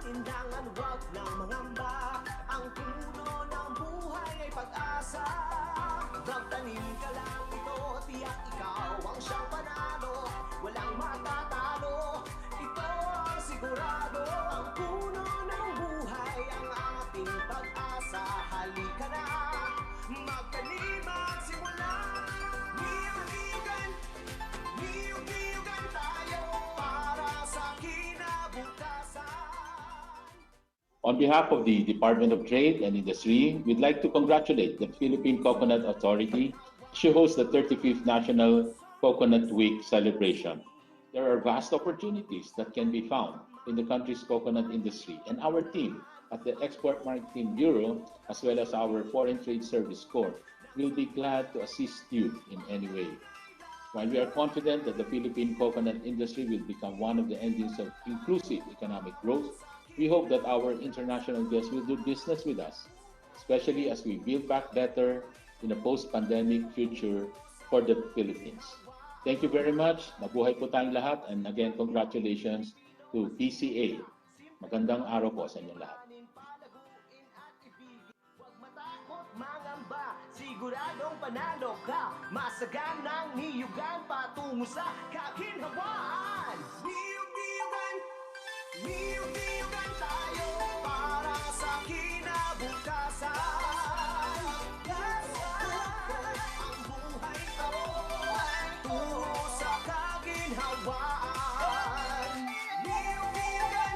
Mag-alinlangan, wag nang mangamba. Ang puno ng buhay ay pag-asa. Magtanim ka lang ito, tiyak ikaw ang siyang panalo. Walang matatalo, ito ang sigurado. Ang puno ng buhay ang ating pag-asa. Halika na, magtanim at simula. Niyog-niyogan, niyog-niyogan tayo para sa kinabukasan. On behalf of the Department of Trade and Industry, we'd like to congratulate the Philippine Coconut Authority to host the 35th National Coconut Week celebration. There are vast opportunities that can be found in the country's coconut industry, and our team at the Export Marketing Bureau, as well as our Foreign Trade Service Corps, will be glad to assist you in any way. While we are confident that the Philippine coconut industry will become one of the engines of inclusive economic growth, we hope that our international guests will do business with us, especially as we build back better in a post-pandemic future for the Philippines. Thank you very much. Mabuhay po tayong lahat. And again, congratulations to PCA. Magandang araw po sa inyong lahat. Huwag matakot mangamba, siguradong panalo ka. Masaganang niyugan patungo sa kaginhawaan. Niyug-niyugan, niyug-niyugan tayo para sa kinabukasan. Ang buhay ko tungo sa kaginhawaan. Niyug-niyugan,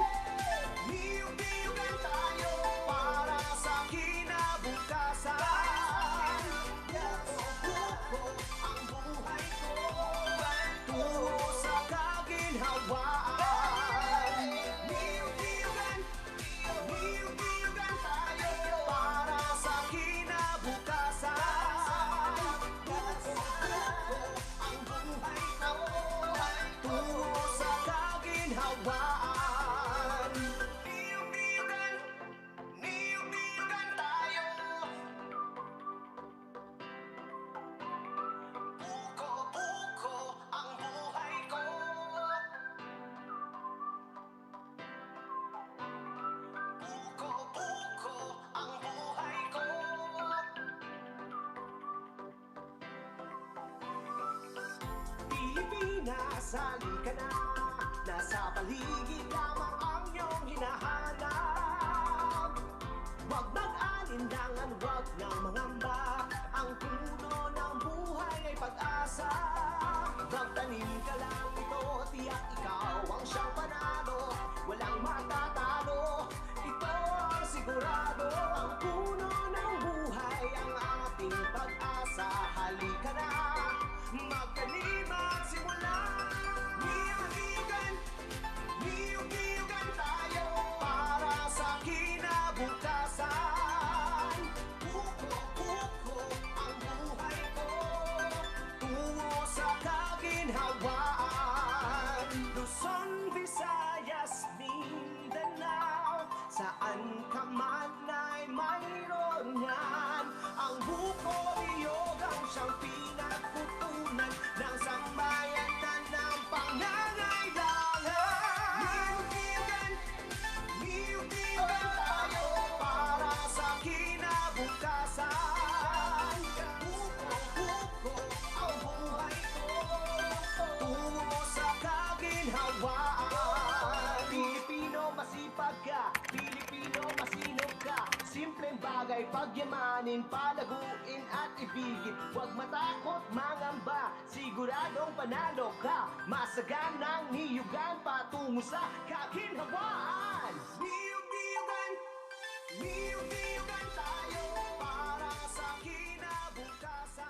niyug-niyugan tayo para sa kinabukasan. Ang buhay ko tungo sa kaginhawaan. Niyug-niyugan, niyug-niyugan tayo para sa kinabukasan. Ang buhay ko tungo sa kaginhawaan. Niyug-niyugan, niyug-niyugan tayo. Buko-buko ang buhay ko. Buko-buko ang buhay ko. Pilipinas, halika na. Nasa paligid lamang ang iyong hinahanap. Huwag mag-alinlangan, huwag nang mangamba. Ang puno ng buhay ay pag-asa. Magtanim ka lang ito, tiyak ikaw ang siyang panalo. Walang matatalo, ito ang sigurado. Ang puno ng buhay ang ating pag-asa. Halika na, magtanim at simula. Niyug-niyugan, niyug-niyugan tayo para sa kinabukasan. Buko-buko ang buhay ko tungo sa kaginhawaan. Luzon, Visayas, Mindanao, saan ka man ay mayroon yan. Ang buko niyog ang siyang pinagkutunan ng sambayanan ng pangangailangan. Niyug-niyugan, niyug-niyugan tayo para sa kinabukasan. Buko-buko ang buhay ko tungo sa kaginhawaan. Pilipino, masipag ka. Pilipino, masinop ka. Simpleng bagay, pagyamanin, palaguin at ibigin. Huwag matakot mangamba, siguradong panalo ka. Masaganang niyugan patungo sa kaginhawaan. Niyug-niyugan, niyug-niyugan tayo para sa kinabukasan.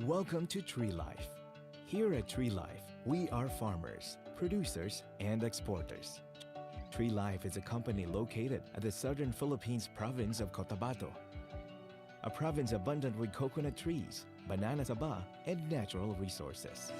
Welcome to Tree Life. Here at Tree Life, we are farmers, producers, and exporters. Tree Life is a company located at the southern Philippines province of Cotabato, a province abundant with coconut trees, banana saba, and natural resources.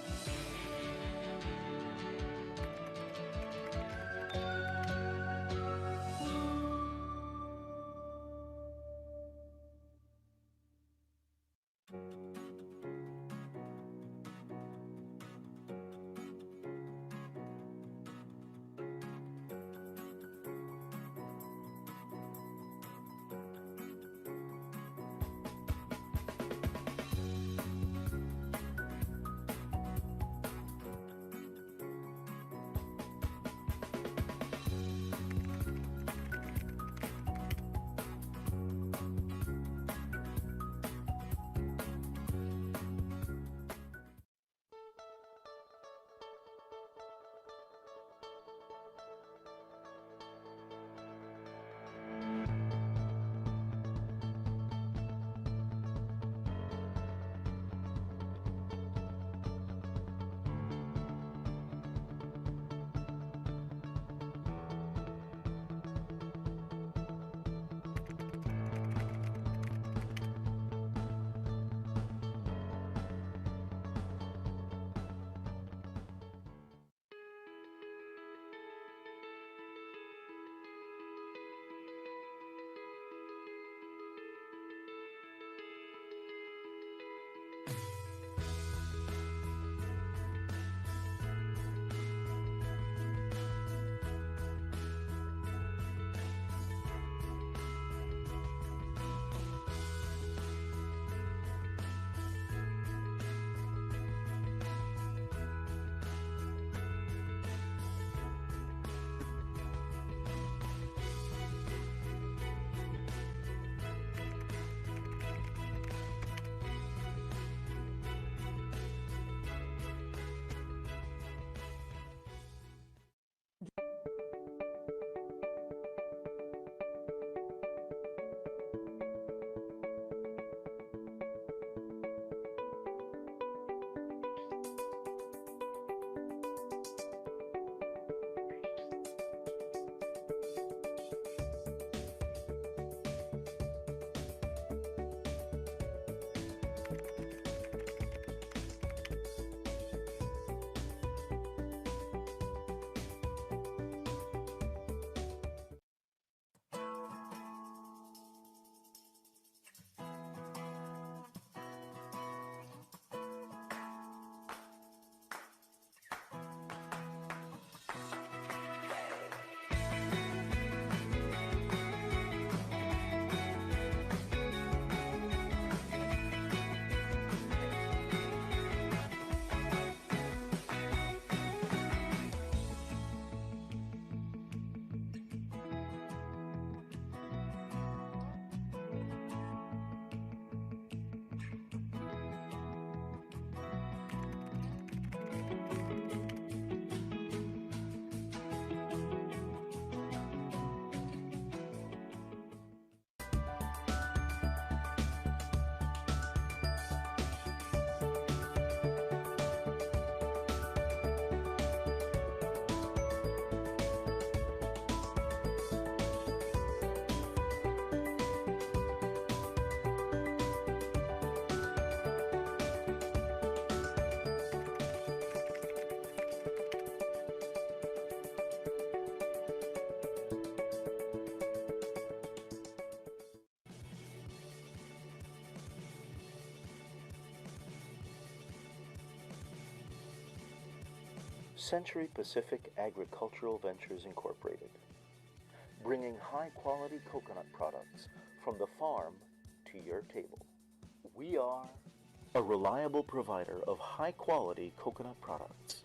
Century Pacific Agricultural Ventures Incorporated, bringing high-quality coconut products from the farm to your table. We are a reliable provider of high-quality coconut products.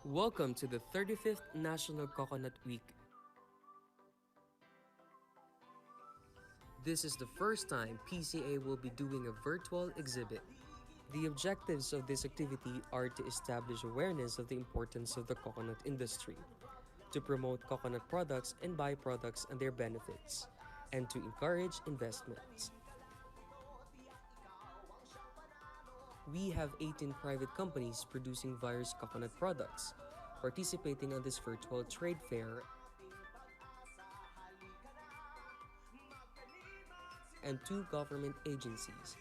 Welcome to the 35th National Coconut Week. This is the first time PCA will be doing a virtual exhibit. The objectives of this activity are to establish awareness of the importance of the coconut industry, to promote coconut products and byproducts and their benefits, and to encourage investments. We have 18 private companies producing various coconut products, participating on this virtual trade fair, and 2 government agencies.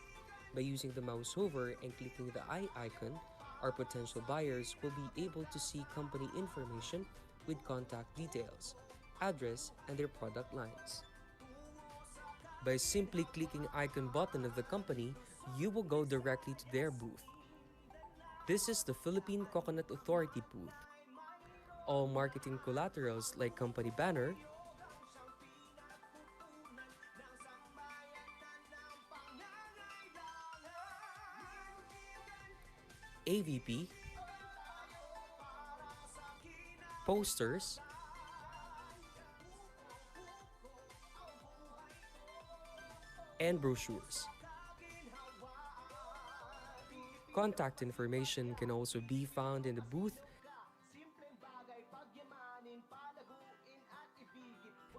By using the mouse over and clicking the eye icon, our potential buyers will be able to see company information with contact details, address, and their product lines. By simply clicking icon button of the company, you will go directly to their booth. This is the Philippine Coconut Authority booth. All marketing collaterals like company banner, AVP, posters, and brochures. Contact information can also be found in the booth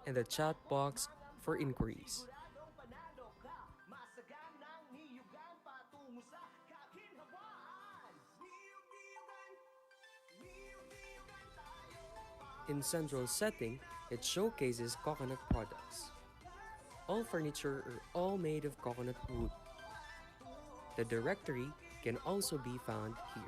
and the chat box for inquiries. In central setting, it showcases coconut products. All furniture are all made of coconut wood. The directory can also be found here.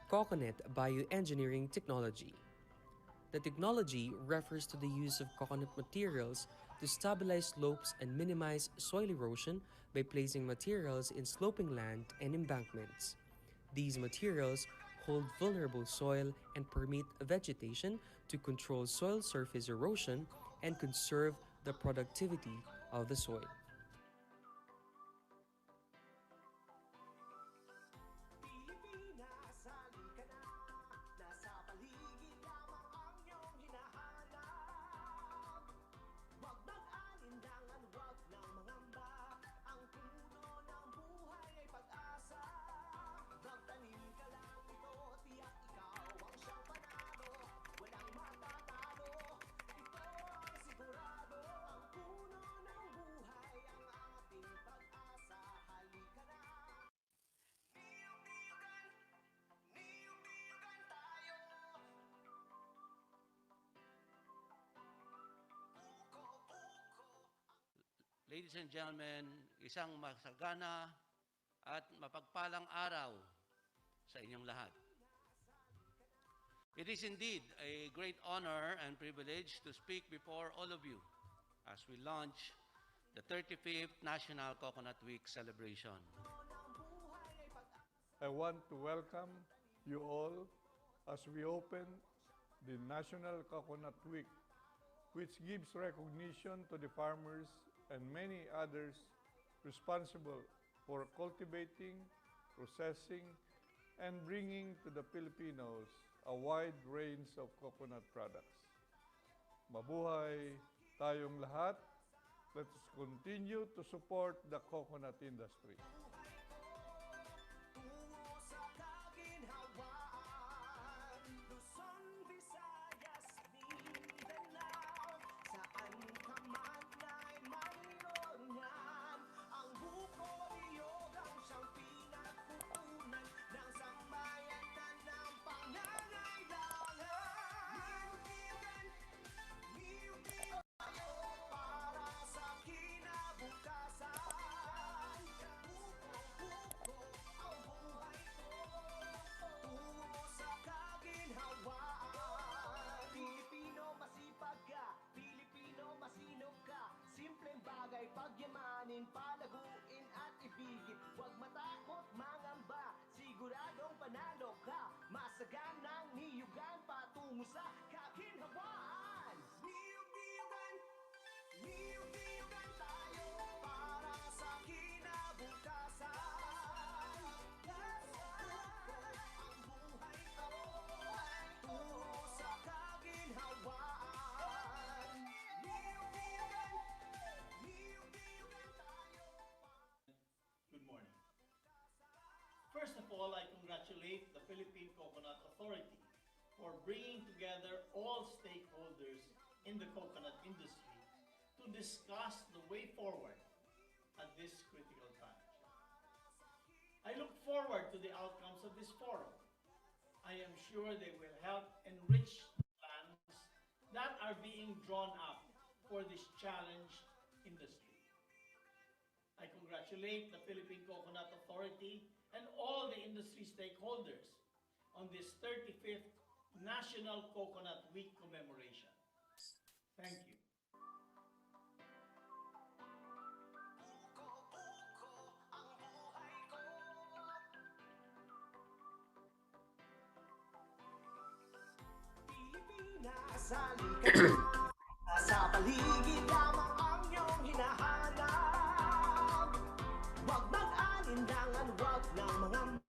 Coconut bioengineering technology. The technology refers to the use of coconut materials to stabilize slopes and minimize soil erosion by placing materials in sloping land and embankments. These materials hold vulnerable soil and permit vegetation to control soil surface erosion and conserve the productivity of the soil. Ladies and gentlemen, isang masagana at mapagpalang araw sa inyong lahat. It is indeed a great honor and privilege to speak before all of you as we launch the 35th National Coconut Week celebration. I want to welcome you all as we open the National Coconut Week, which gives recognition to the farmers and many others responsible for cultivating, processing, and bringing to the Filipinos a wide range of coconut products. Mabuhay tayong lahat. Let's continue to support the coconut industry. tungo sa kaginhawaan. Niyog-niyogan tayo para sa kinabukasan. Ang buhay ko tungo sa kaginhawaan. Niyog-niyogan tayo. Good morning. First of all, I congratulate the Philippine Coconut Authority for bringing together all stakeholders in the coconut industry to discuss the way forward at this critical time. I look forward to the outcomes of this forum. I am sure they will help enrich the plans that are being drawn up for this challenged industry. I congratulate the Philippine Coconut Authority and all the industry stakeholders on this 35th National Coconut Week commemoration. Thank you. Ang buhay ko. Pilipinas, halika na. Sa paligid lamang ang iyong hinahanap. Huwag mag-alinlangan, huwag ng mga.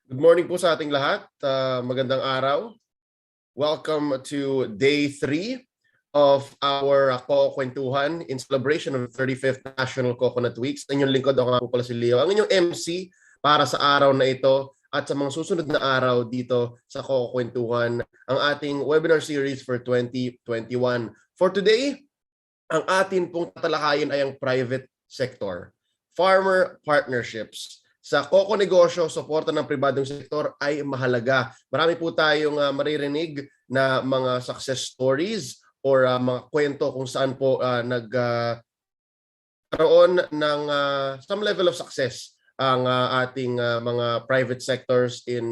Good morning po sa ating lahat. Magandang araw. Welcome to day 3 of our Kwentuhan in celebration of the 35th National Coconut Weeks. Inyong lingkod, ako nga po pala si Leo, ang inyong MC para sa araw na ito at sa mga susunod na araw dito sa Kwentuhan, ang ating webinar series for 2021. For today, ang atin pong tatalakayin ay ang private sector, farmer partnerships. Sa Coco negosyo, suporta ng pribadong sektor ay mahalaga. Marami po tayong maririnig na mga success stories or mga kwento kung saan po nagkaroon ng some level of success ang ating mga private sectors in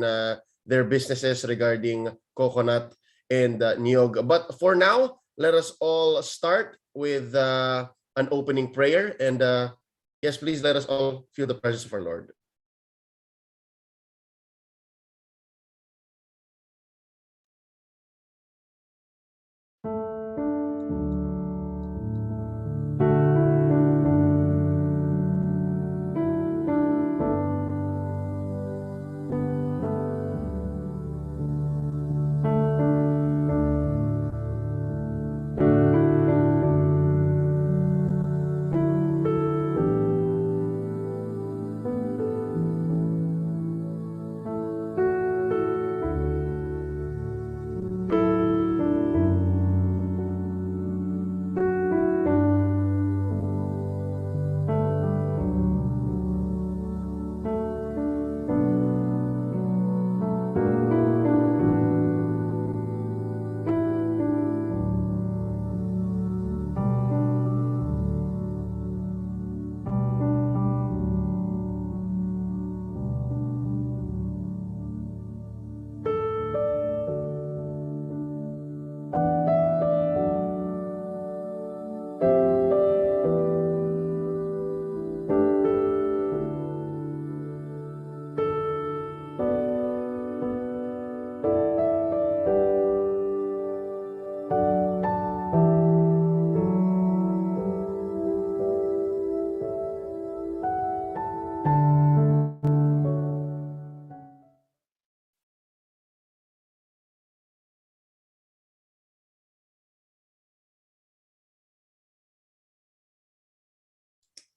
their businesses regarding coconut and niyog. But for now, let us all start with an opening prayer. And yes, please let us all feel the presence of our Lord.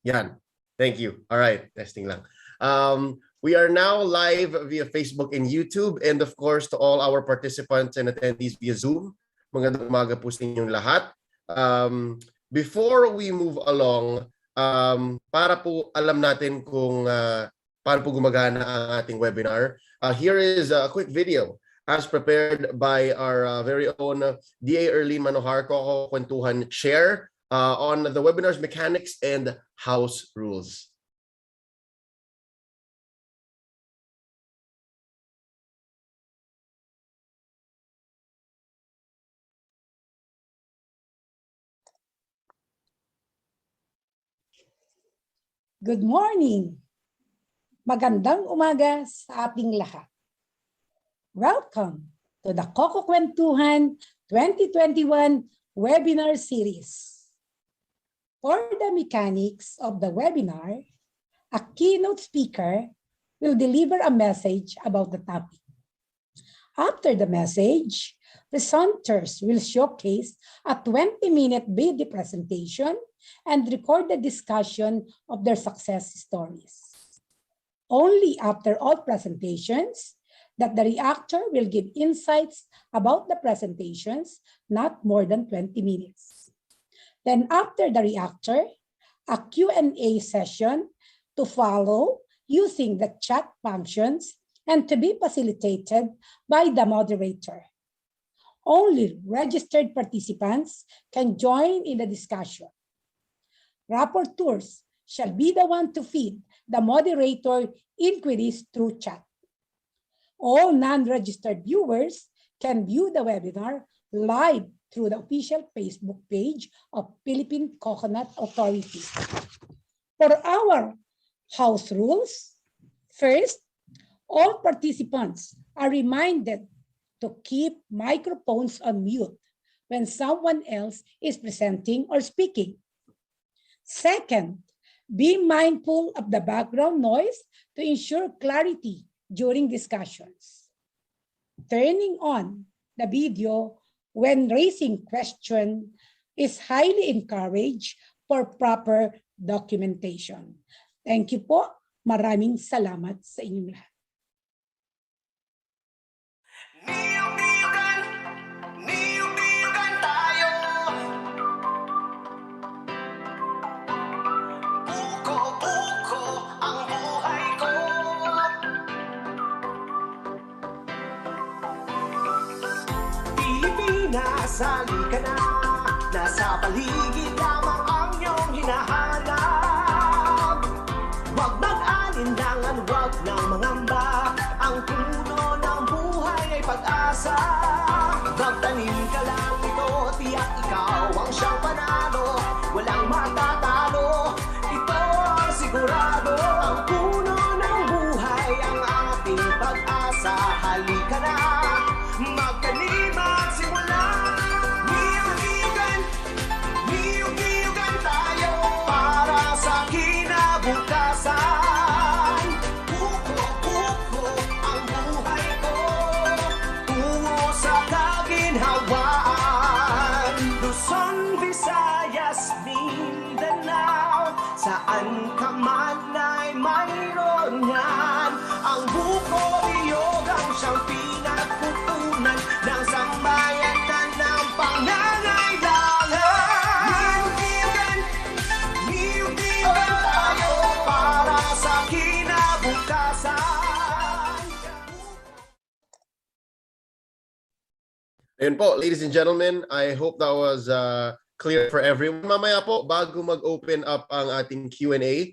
Yan. Thank you. All right. Testing lang. We are now live via Facebook and YouTube, and of course to all our participants and attendees via Zoom. Magandang umaga po sa inyong lahat. Before we move along, para po alam natin kung paano po gumagana ang ating webinar, here is a quick video as prepared by our very own DA Erlene Manohar, Coco Kwentuhan Chair, on the webinar's mechanics and house rules. Good morning! Magandang umaga sa ating lahat. Welcome to the Coco Kwentuhan 2021 webinar series. For the mechanics of the webinar, a keynote speaker will deliver a message about the topic. After the message, presenters will showcase a 20-minute video presentation and record the discussion of their success stories. Only after all presentations that the reactor will give insights about the presentations, not more than 20 minutes. Then after the reactor, a Q&A session to follow using the chat functions and to be facilitated by the moderator. Only registered participants can join in the discussion. Rapporteurs shall be the one to feed the moderator inquiries through chat. All non-registered viewers can view the webinar live through the official Facebook page of Philippine Coconut Authority. For our house rules, first, all participants are reminded to keep microphones on mute when someone else is presenting or speaking. Second, be mindful of the background noise to ensure clarity during discussions. Turning on the video when raising question is highly encouraged for proper documentation. Thank you po. Maraming salamat sa inyong lahat. Niyog-niyogan tayo. Buko-buko ang buhay ko. Pilipinas, halika na. Nasa paligid lamang ang iyong hinahanap. Huwag mag-alinlangan, huwag nang mangamba. Ang puno ng buhay ay pag-asa. Magtanim ka lang ito, tiyak ikaw ang siyang panalo. Walang matatalo, ito ang sigurado. Ang puno ng buhay ang ating pag-asa. Halika na, magtanim at simula. Niyog-niyugan, niyog-niyugan tayo para sa kinabukasan. Buko-buko ang buhay ko, tungo sa kaginhawaan. Luzon, Visayas, Mindanao, saan ka man ay mayroon yan. Ang buko-niyog ang siyang pinagkutunan ng sambayanan ng pangangailangan. Niyog-niyugan, niyog-niyugan tayo para sa kinabukasan. Ayun po, ladies and gentlemen, I hope that was clear for everyone. Mamaya po, bago mag-open up ang ating Q&A,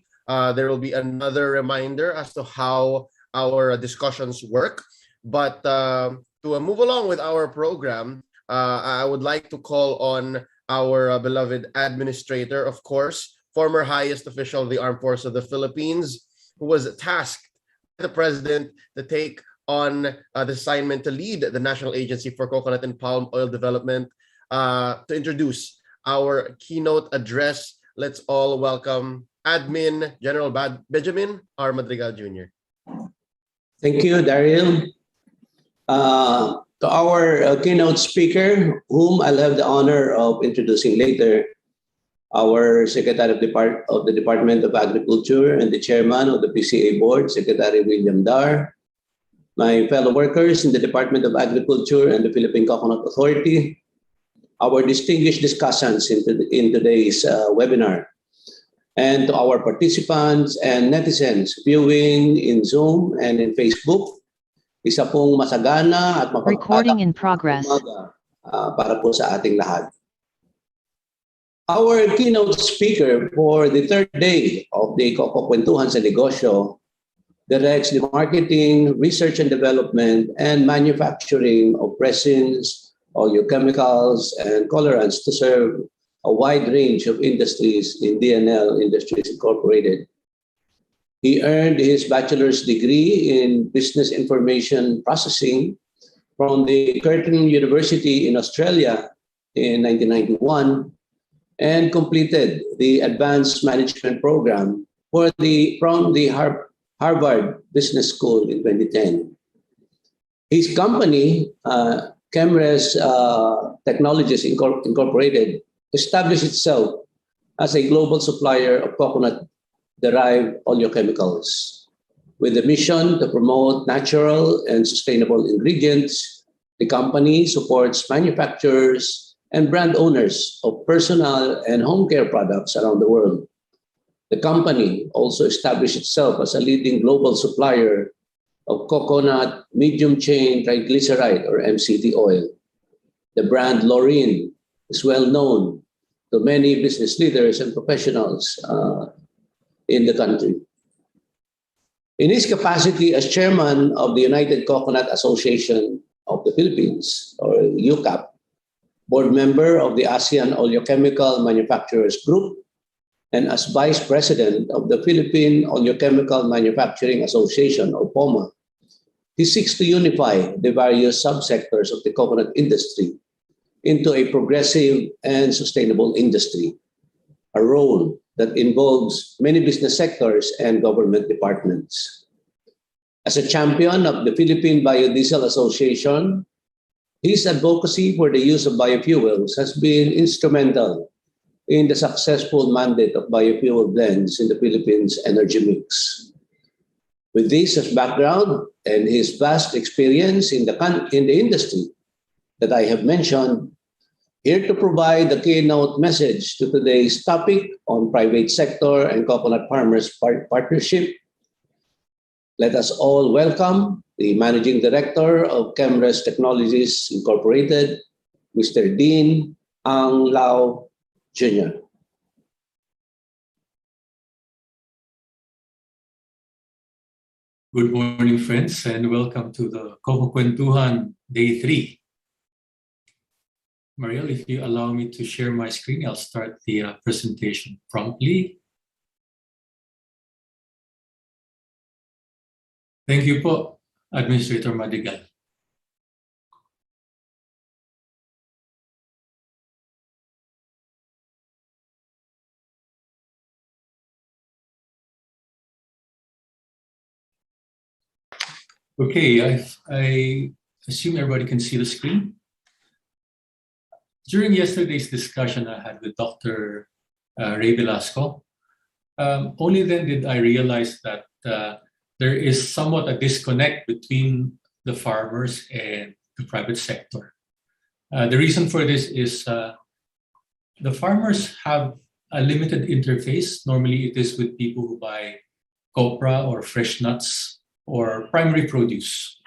there will be another reminder as to how our discussions work. But to move along with our program, I would like to call on our beloved administrator, of course, former highest official of the Armed Forces of the Philippines, who was tasked by the President to take on the assignment to lead the National Agency for Coconut and Palm Oil Development, to introduce our keynote address. Let's all welcome Admin General Benjamin R. Madrigal Jr. Thank you, Daryl. To our keynote speaker, whom I'll have the honor of introducing later, our Secretary of the Department of Agriculture and the Chairman of the PCA Board, Secretary William Dar, my fellow workers in the Department of Agriculture and the Philippine Coconut Authority, our distinguished discussants in today's webinar, and to our participants and netizens viewing in Zoom and in Facebook. Isa pong masagana at Recording in progress. Para po sa ating lahat. Our keynote speaker for the third day of the Coco Kwentuhan sa Negosyo directs the marketing, research and development, and manufacturing of resins, oleochemicals, and colorants to serve a wide range of industries in DNL Industries Incorporated. He earned his bachelor's degree in Business Information Processing from the Curtin University in Australia in 1991 and completed the advanced management program from the Harvard Business School in 2010. His company, Chemres Technologies Incorporated, established itself as a global supplier of coconut-derived oleochemicals. With the mission to promote natural and sustainable ingredients, the company supports manufacturers and brand owners of personal and home care products around the world. The company also established itself as a leading global supplier of coconut medium chain triglyceride or MCT oil. The brand Laureen is well known to many business leaders and professionals in the country. In his capacity as chairman of the United Coconut Association of the Philippines, or UCAP, board member of the ASEAN Oleochemical Manufacturers Group, and as vice president of the Philippine Oleochemical Manufacturing Association, or POMA, he seeks to unify the various subsectors of the coconut industry into a progressive and sustainable industry, a role that involves many business sectors and government departments. As a champion of the Philippine Biodiesel Association, his advocacy for the use of biofuels has been instrumental in the successful mandate of biofuel blends in the Philippines' energy mix. With this as background and his vast experience in the industry that I have mentioned, here to provide the keynote message to today's topic on private sector and coconut farmers partnership, let us all welcome the Managing Director of Chemres Technologies Incorporated, Mr. Dean Ang Lau Jr. Good morning, friends, and welcome to the Coco Kwentuhan Day 3. Mariel, if you allow me to share my screen, I'll start the presentation promptly. Thank you po, Administrator Madigal. Okay, I assume everybody can see the screen. During yesterday's discussion I had with Dr. Ray Velasco, only then did I realize that there is somewhat a disconnect between the farmers and the private sector. The reason for this is the farmers have a limited interface. Normally it is with people who buy copra or fresh nuts or primary produce.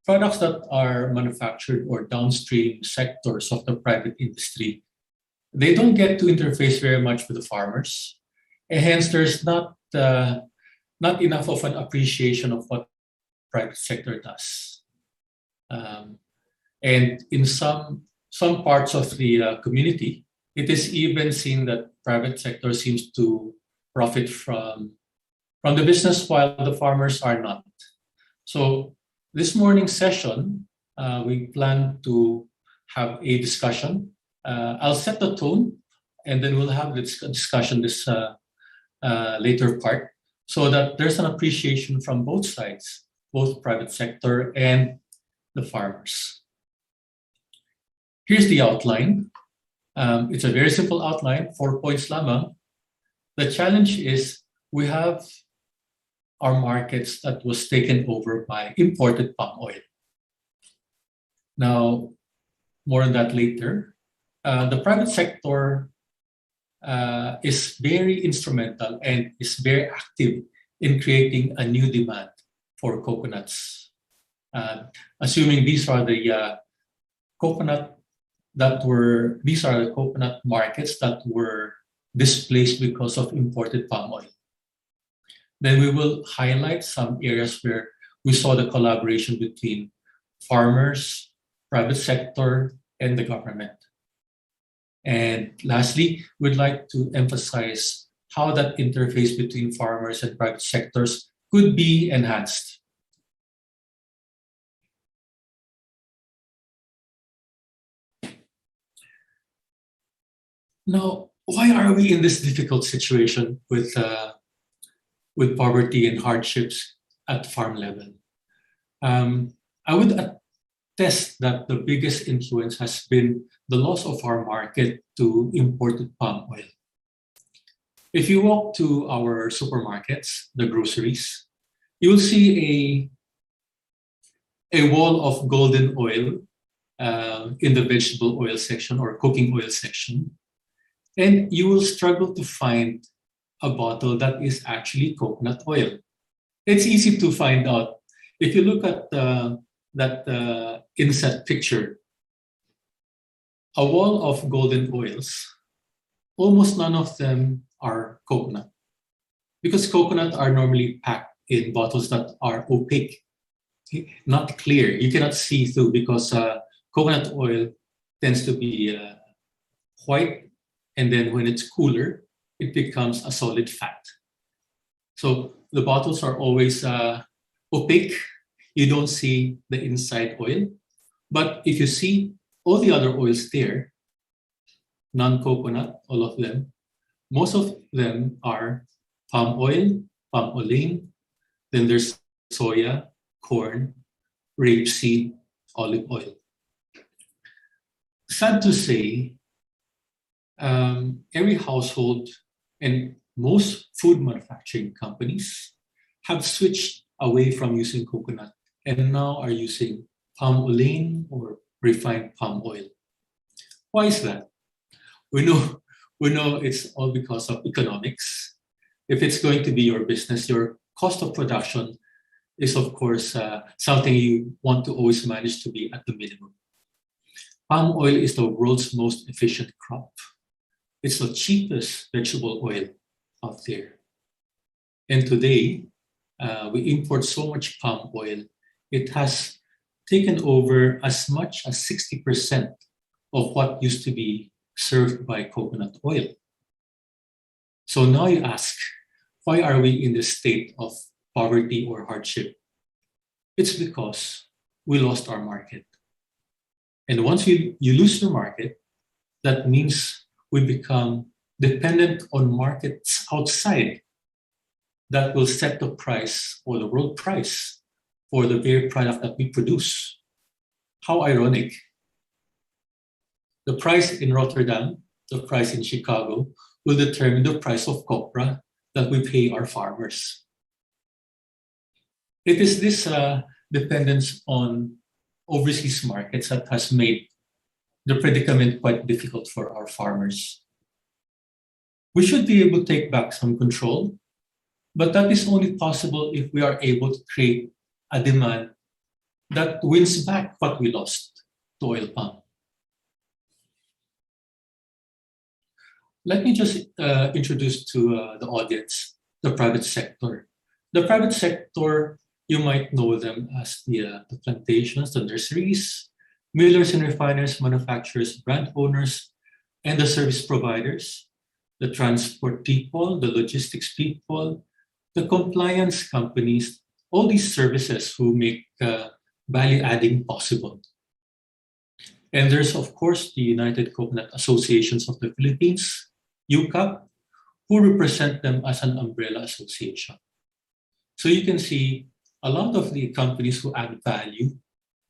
Products that are manufactured or downstream sectors of the private industry, they don't get to interface very much with the farmers. And hence, there's not enough of an appreciation of what private sector does. And in some parts of the community, it is even seen that private sector seems to profit from the business while the farmers are not. So this morning's session, we plan to have a discussion. I'll set the tone, and then we'll have this discussion this later part, so that there's an appreciation from both sides, both private sector and the farmers. Here's the outline. It's a very simple outline, 4 points lamang. The challenge is we have our markets that was taken over by imported palm oil. Now, more on that later. The private sector is very instrumental and is very active in creating a new demand for coconuts. Assuming these are the coconut markets that were displaced because of imported palm oil. Then we will highlight some areas where we saw the collaboration between farmers, private sector, and the government. And lastly, we'd like to emphasize how that interface between farmers and private sectors could be enhanced. Now, why are we in this difficult situation with poverty and hardships at farm level? I would attest that the biggest influence has been the loss of our market to imported palm oil. If you walk to our supermarkets, the groceries, you will see a wall of golden oil in the vegetable oil section or cooking oil section. And you will struggle to find a bottle that is actually coconut oil. It's easy to find out. If you look at that inset picture, a wall of golden oils, almost none of them are coconut, because coconut are normally packed in bottles that are opaque, not clear. You cannot see through because coconut oil tends to be white, and then when it's cooler, it becomes a solid fat. So the bottles are always opaque. You don't see the inside oil. But if you see all the other oils there, non-coconut, all of them, most of them are palm oil, palm olein, then there's soya, corn, rapeseed, olive oil. Sad to say, every household and most food manufacturing companies have switched away from using coconut and now are using palm olein or refined palm oil. Why is that? We know it's all because of economics. If it's going to be your business, your cost of production is, of course, something you want to always manage to be at the minimum. Palm oil is the world's most efficient crop. It's the cheapest vegetable oil out there. And today, we import so much palm oil, it has taken over as much as 60% of what used to be served by coconut oil. So now you ask, why are we in this state of poverty or hardship? It's because we lost our market. And once you lose your market, that means we become dependent on markets outside that will set the price or the world price for the very product that we produce. How ironic. The price in Rotterdam, the price in Chicago, will determine the price of copra that we pay our farmers. It is this dependence on overseas markets that has made the predicament quite difficult for our farmers. We should be able to take back some control, but that is only possible if we are able to create a demand that wins back what we lost to oil palm. Let me just introduce to the audience the private sector. The private sector, you might know them as the plantations, the nurseries, millers and refiners, manufacturers, brand owners, and the service providers, the transport people, the logistics people, the compliance companies, all these services who make value adding possible. And there's, of course, the United Coconut Associations of the Philippines, UCAP, who represent them as an umbrella association. So you can see a lot of the companies who add value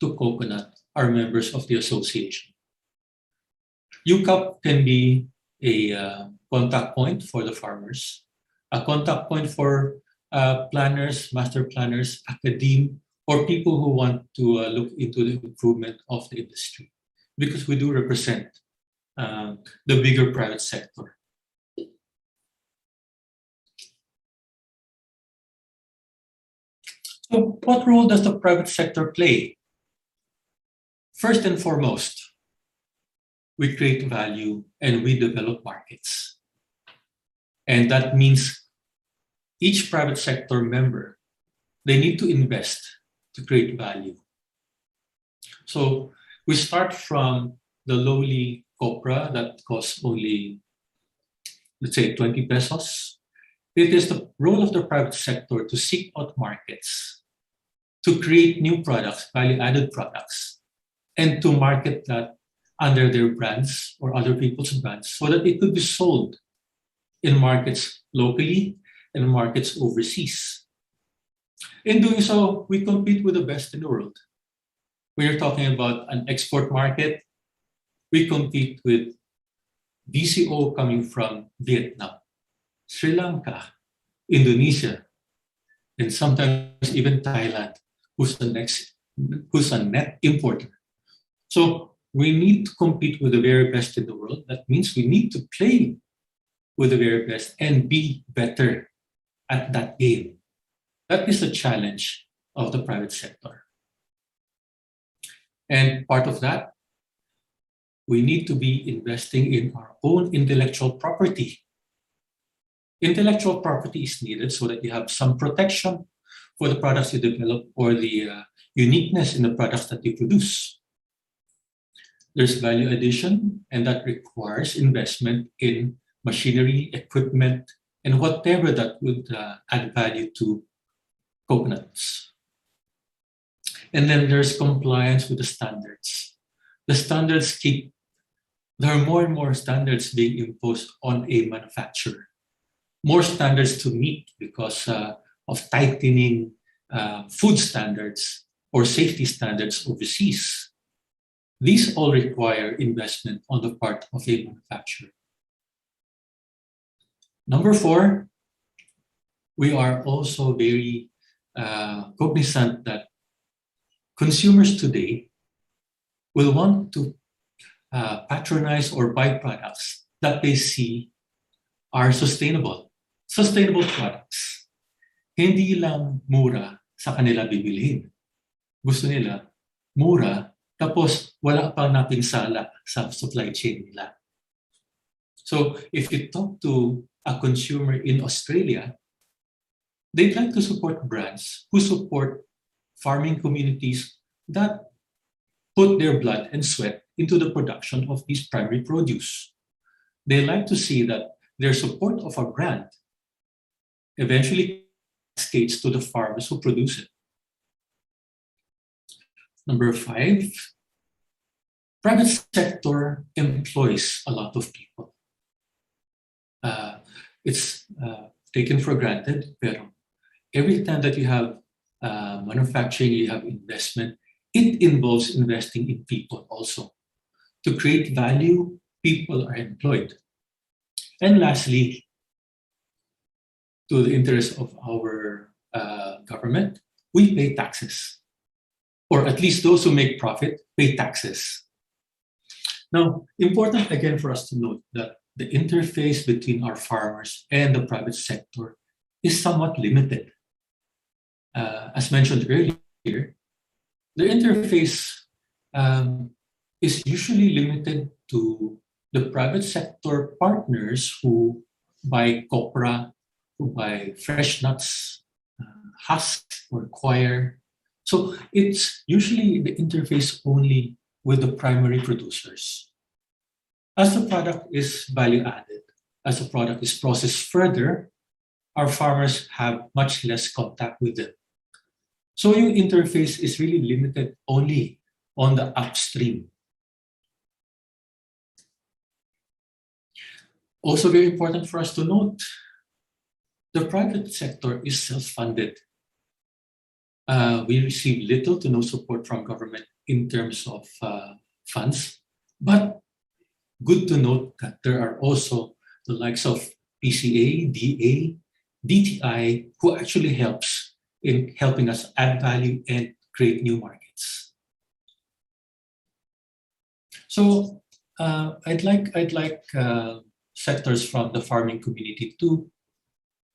to coconut are members of the association. UCAP can be a contact point for the farmers, a contact point for planners, master planners, academe, or people who want to look into the improvement of the industry, because we do represent the bigger private sector. So what role does the private sector play? First and foremost, we create value and we develop markets. And that means each private sector member, they need to invest to create value. So we start from the lowly copra that costs only, let's say, 20 pesos. It is the role of the private sector to seek out markets, to create new products, value-added products, and to market that under their brands or other people's brands so that it could be sold in markets locally and markets overseas. In doing so, we compete with the best in the world. When you're talking about an export market, we compete with BCO coming from Vietnam, Sri Lanka, Indonesia, and sometimes even Thailand, who's a net importer. So we need to compete with the very best in the world. That means we need to play with the very best and be better at that game. That is the challenge of the private sector. And part of that, we need to be investing in our own intellectual property. Intellectual property is needed so that you have some protection for the products you develop or the uniqueness in the products that you produce. There's value addition, and that requires investment in machinery, equipment, and whatever that would add value to coconuts. And then there's compliance with the standards. The standards there are more and more standards being imposed on a manufacturer. More standards to meet because of tightening food standards or safety standards overseas. These all require investment on the part of a manufacturer. Number 4, we are also very cognizant that consumers today will want to patronize or buy products that they see are sustainable. Sustainable products. Hindi lang mura sa kanila bibilhin. Gusto nila mura, tapos wala pang napinsala sa supply chain nila. So if you talk to a consumer in Australia, they'd like to support brands who support farming communities that put their blood and sweat into the production of these primary produce. They like to see that their support of a brand eventually cascades to the farmers who produce it. Number 5, private sector employs a lot of people. It's taken for granted, but every time that you have manufacturing, you have investment, it involves investing in people also. To create value, people are employed. And lastly, to the interest of our government, we pay taxes. Or at least those who make profit pay taxes. Now, important again for us to note that the interface between our farmers and the private sector is somewhat limited. As mentioned earlier, the interface is usually limited to the private sector partners who buy copra, who buy fresh nuts, husk or quire. So it's usually the interface only with the primary producers. As the product is value added, as the product is processed further, our farmers have much less contact with them. So your interface is really limited only on the upstream. Also very important for us to note, the private sector is self-funded. We receive little to no support from government in terms of funds, but good to note that there are also the likes of PCA, DA, DTI, who actually helps in helping us add value and create new markets. So I'd like sectors from the farming community to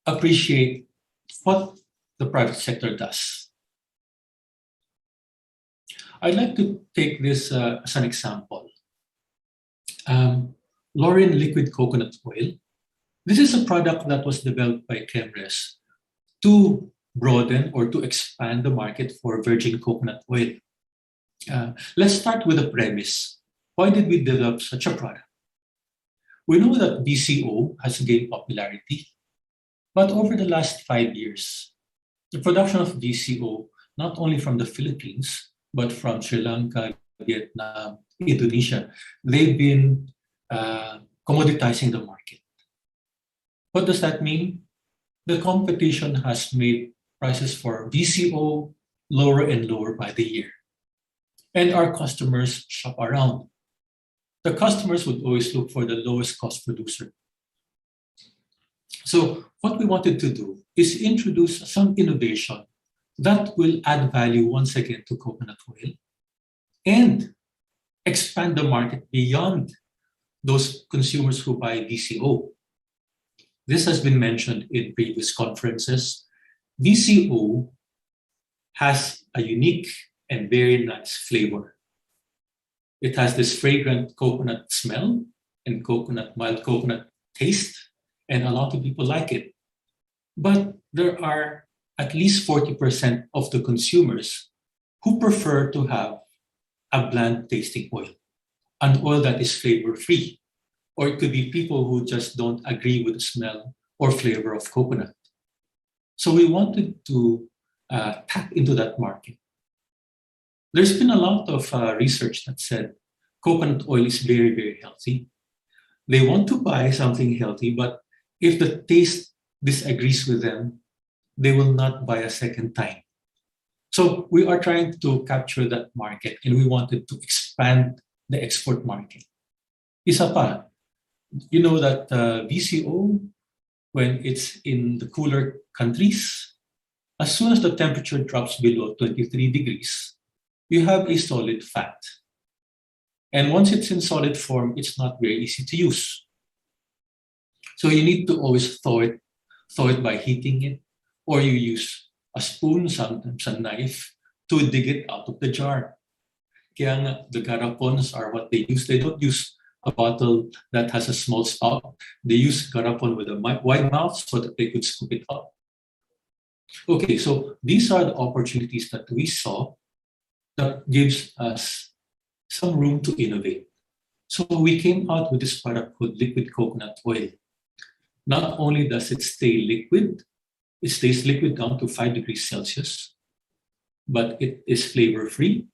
appreciate what the private sector does. I'd like to take this as an example. Lauren liquid coconut oil. This is a product that was developed by ChemRes to broaden or to expand the market for virgin coconut oil. Let's start with the premise. Why did we develop such a product? We know that BCO has gained popularity, but over the last 5 years, the production of BCO, not only from the Philippines, but from Sri Lanka, Vietnam, Indonesia, they've been commoditizing the market. What does that mean? The competition has made prices for VCO lower and lower by the year. And our customers shop around. The customers would always look for the lowest cost producer. So what we wanted to do is introduce some innovation that will add value once again to coconut oil and expand the market beyond those consumers who buy VCO. This has been mentioned in previous conferences. VCO has a unique and very nice flavor. It has this fragrant coconut smell and mild coconut taste, and a lot of people like it. But there are at least 40% of the consumers who prefer to have a bland tasting oil, an oil that is flavor-free. Or it could be people who just don't agree with the smell or flavor of coconut. So we wanted to tap into that market. There's been a lot of research that said coconut oil is very, very healthy. They want to buy something healthy, but if the taste disagrees with them, they will not buy a second time. So we are trying to capture that market, and we wanted to expand the export market. Isa pa, you know that VCO, when it's in the cooler countries, as soon as the temperature drops below 23 degrees, you have a solid fat. And once it's in solid form, it's not very easy to use. So you need to always thaw it by heating it, or you use a spoon, sometimes a knife, to dig it out of the jar. Kaya nga, the garapons are what they use. They don't use a bottle that has a small spout. They use garapon with a wide mouth so that they could scoop it up. Okay, so these are the opportunities that we saw that gives us some room to innovate. So we came out with this product called liquid coconut oil. Not only does it stay liquid, it stays liquid down to 5 degrees Celsius, but it is flavor-free.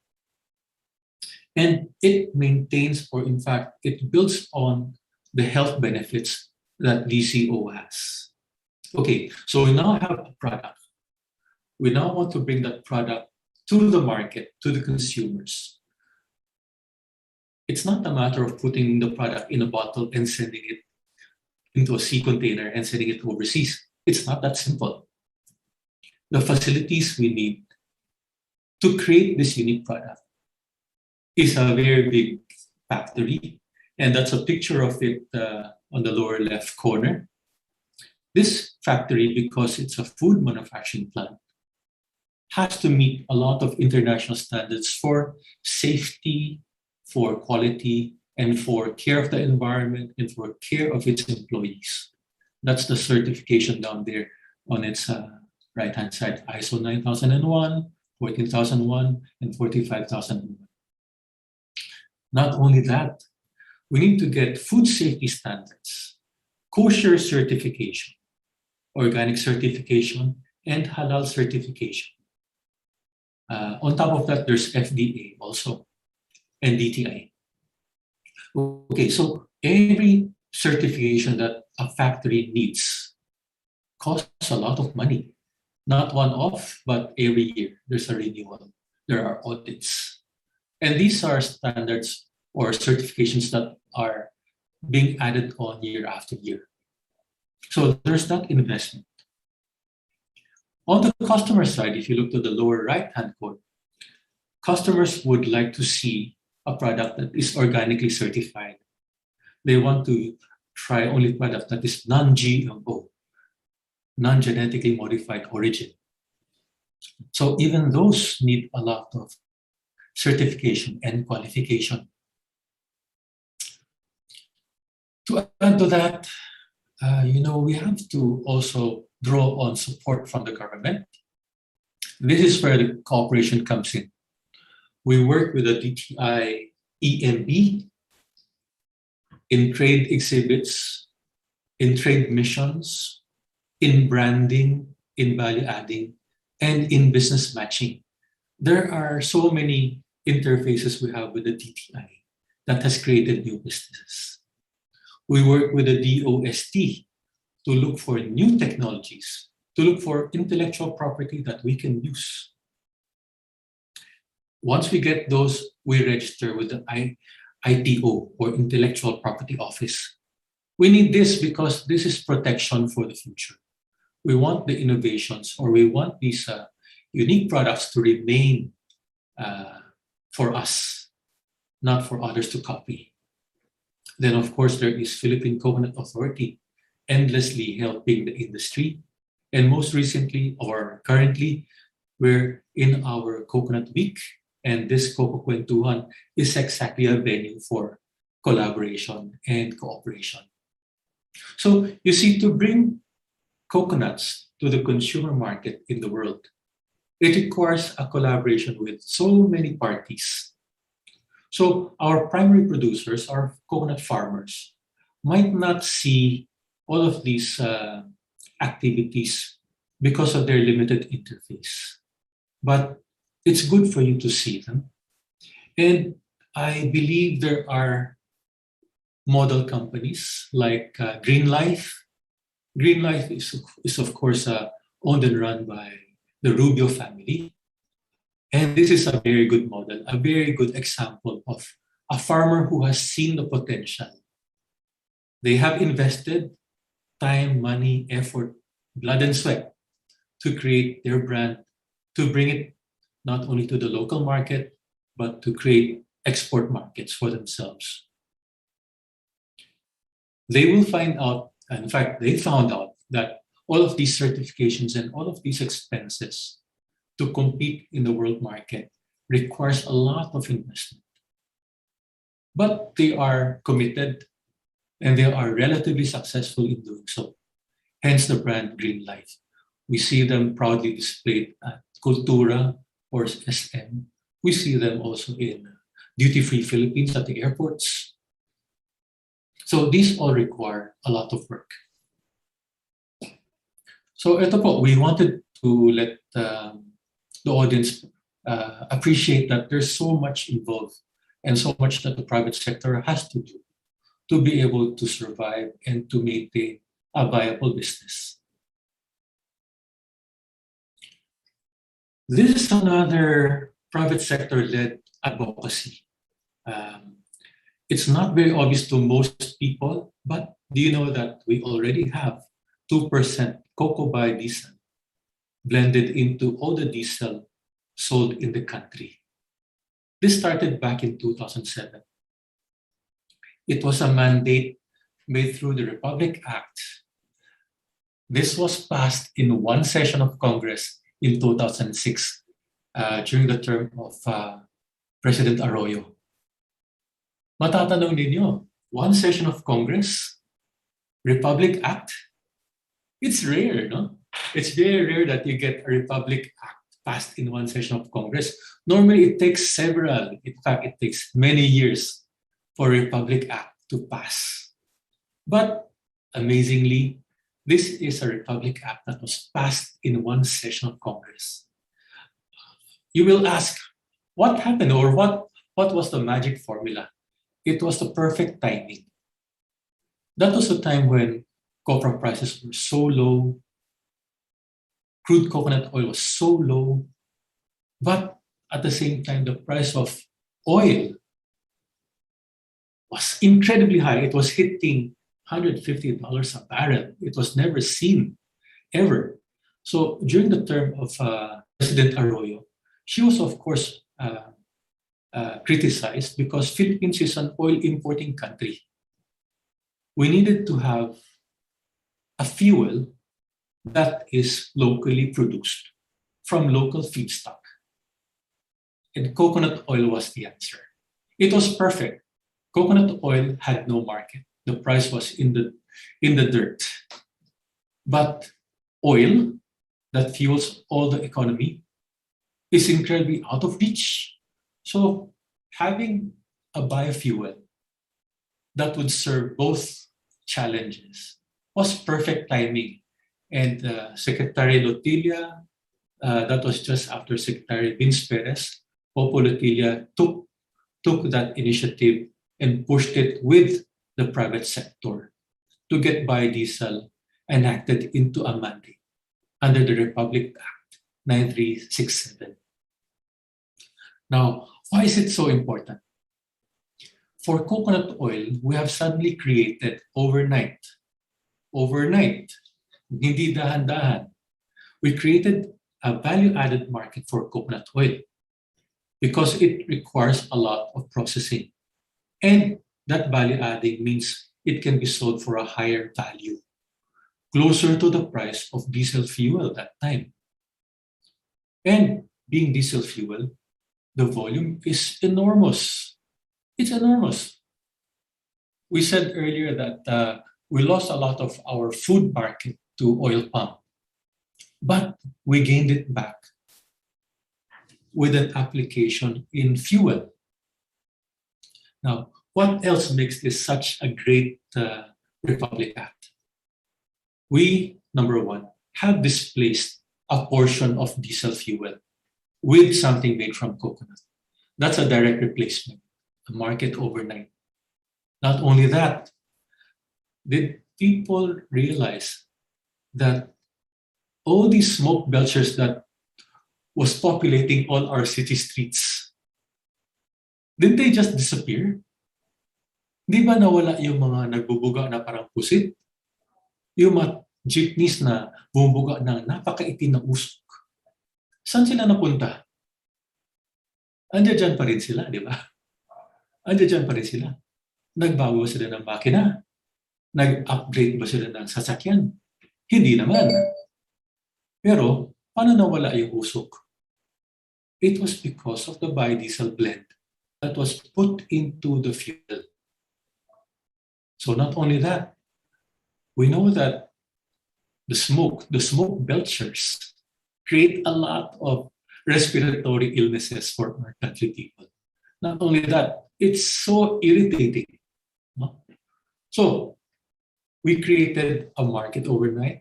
And it maintains, or in fact, it builds on the health benefits that VCO has. Okay, so we now have a product. We now want to bring that product to the market, to the consumers. It's not a matter of putting the product in a bottle and sending it into a sea container and sending it overseas. It's not that simple. The facilities we need to create this unique product is a very big factory, and that's a picture of it on the lower left corner. This factory, because it's a food manufacturing plant, has to meet a lot of international standards for safety, for quality, and for care of the environment, and for care of its employees. That's the certification down there on its right-hand side, ISO 9001, 14001, and 45001. Not only that, we need to get food safety standards, kosher certification, organic certification, and halal certification. On top of that, there's FDA also, and DTI. Okay, so every certification that a factory needs costs a lot of money. Not one-off, but every year there's a renewal. There are audits. And these are standards or certifications that are being added on year after year. So there's that investment. On the customer side, if you look to the lower right-hand corner, customers would like to see a product that is organically certified. They want to try only product that is non-GMO, non-genetically modified origin. So even those need a lot of certification and qualification. To add to that, we have to also draw on support from the government. This is where the cooperation comes in. We work with the DTI EMB in trade exhibits, in trade missions, in branding, in value adding, and in business matching. There are so many interfaces we have with the DTI that has created new businesses. We work with the DOST to look for new technologies, to look for intellectual property that we can use. Once we get those, we register with the IPO, or Intellectual Property Office. We need this because this is protection for the future. We want the innovations, or we want these unique products to remain for us, not for others to copy. Then, of course, there is Philippine Coconut Authority, endlessly helping the industry. And most recently, or currently, we're in our Coconut Week, and this Coco Kwentuhan is exactly a venue for collaboration and cooperation. So you see, to bring coconuts to the consumer market in the world, it requires a collaboration with so many parties. So our primary producers, our coconut farmers, might not see all of these activities because of their limited interface. But it's good for you to see them. And I believe there are model companies like Green Life. Green Life is of course, owned and run by the Rubio family. And this is a very good model, a very good example of a farmer who has seen the potential. They have invested time, money, effort, blood and sweat to create their brand, to bring it not only to the local market, but to create export markets for themselves. They will find out, in fact, they found out that all of these certifications and all of these expenses to compete in the world market requires a lot of investment. But they are committed and they are relatively successful in doing so. Hence the brand Green Life. We see them proudly displayed at Cultura or SM. We see them also in Duty Free Philippines at the airports. So these all require a lot of work. So ito po, we wanted to let the audience appreciate that there's so much involved and so much that the private sector has to do to be able to survive and to maintain a viable business. This is another private sector-led advocacy. It's not very obvious to most people, but do you know that we already have 2% cocoa biodiesel blended into all the diesel sold in the country? This started back in 2007. It was a mandate made through the Republic Act. This was passed in one session of Congress in 2006 during the term of President Arroyo. Matatanong ninyo, one session of Congress, Republic Act, it's rare, no? It's very rare that you get a Republic Act passed in one session of Congress. Normally, it takes several, in fact, it takes many years for a Republic Act to pass. But amazingly, this is a Republic Act that was passed in one session of Congress. You will ask, what happened, or what was the magic formula? It was the perfect timing. That was the time when copra prices were so low, crude coconut oil was so low, but at the same time, the price of oil was incredibly high. It was hitting $150 a barrel. It was never seen, ever. So during the term of President Arroyo, she was, of course, criticized because Philippines is an oil importing country. We needed to have a fuel that is locally produced from local feedstock. And coconut oil was the answer. It was perfect. Coconut oil had no market. The price was in the dirt. But oil that fuels all the economy is incredibly out of reach. So having a biofuel that would serve both challenges was perfect timing. And Secretary Lotilla, that was just after Secretary Vince Perez, Popolitilla took that initiative and pushed it with the private sector to get biodiesel enacted into a mandate under the Republic Act 9367. Now, why is it so important? For coconut oil, we have suddenly created overnight, hindi dahan-dahan, we created a value-added market for coconut oil because it requires a lot of processing. And that value-adding means it can be sold for a higher value, closer to the price of diesel fuel that time. And being diesel fuel, the volume is enormous. It's enormous. We said earlier that we lost a lot of our food market to oil palm, but we gained it back with an application in fuel. Now, what else makes this such a great Republic Act? We, number one, have displaced a portion of diesel fuel with something made from coconut. That's a direct replacement, a market overnight. Not only that, did people realize that all these smoke belchers that was populating all our city streets, didn't they just disappear? Di ba nawala yung mga nagbubuga na parang pusit? Yung mga jeepneys na bumubuga ng napakaitim na usok. Saan sila napunta? Andiyan dyan pa rin sila, di ba? Andiyan dyan pa rin sila. Nagbago sila ng makina? Nag-upgrade ba sila ng sasakyan? Hindi naman. Pero, paano nawala yung usok? It was because of the biodiesel blend that was put into the fuel. So not only that, we know that the smoke belchers create a lot of respiratory illnesses for our country people. Not only that, it's so irritating. No? So we created a market overnight.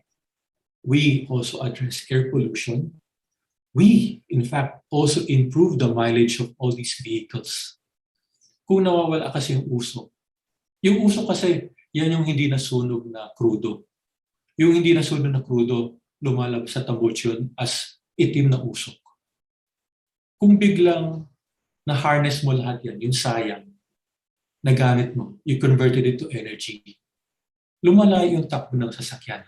We also address air pollution. We, in fact, also improve the mileage of all these vehicles. Kung nawawala kasi yung usok kasi, yan yung hindi nasunog na krudo. Yung hindi nasunog na krudo, lumalabas sa tambutso yun as itim na usok. Kung biglang na-harness mo lahat yan, yung sayang, nagamit mo, you converted it to energy, lumalayo yung takbo ng sasakyan.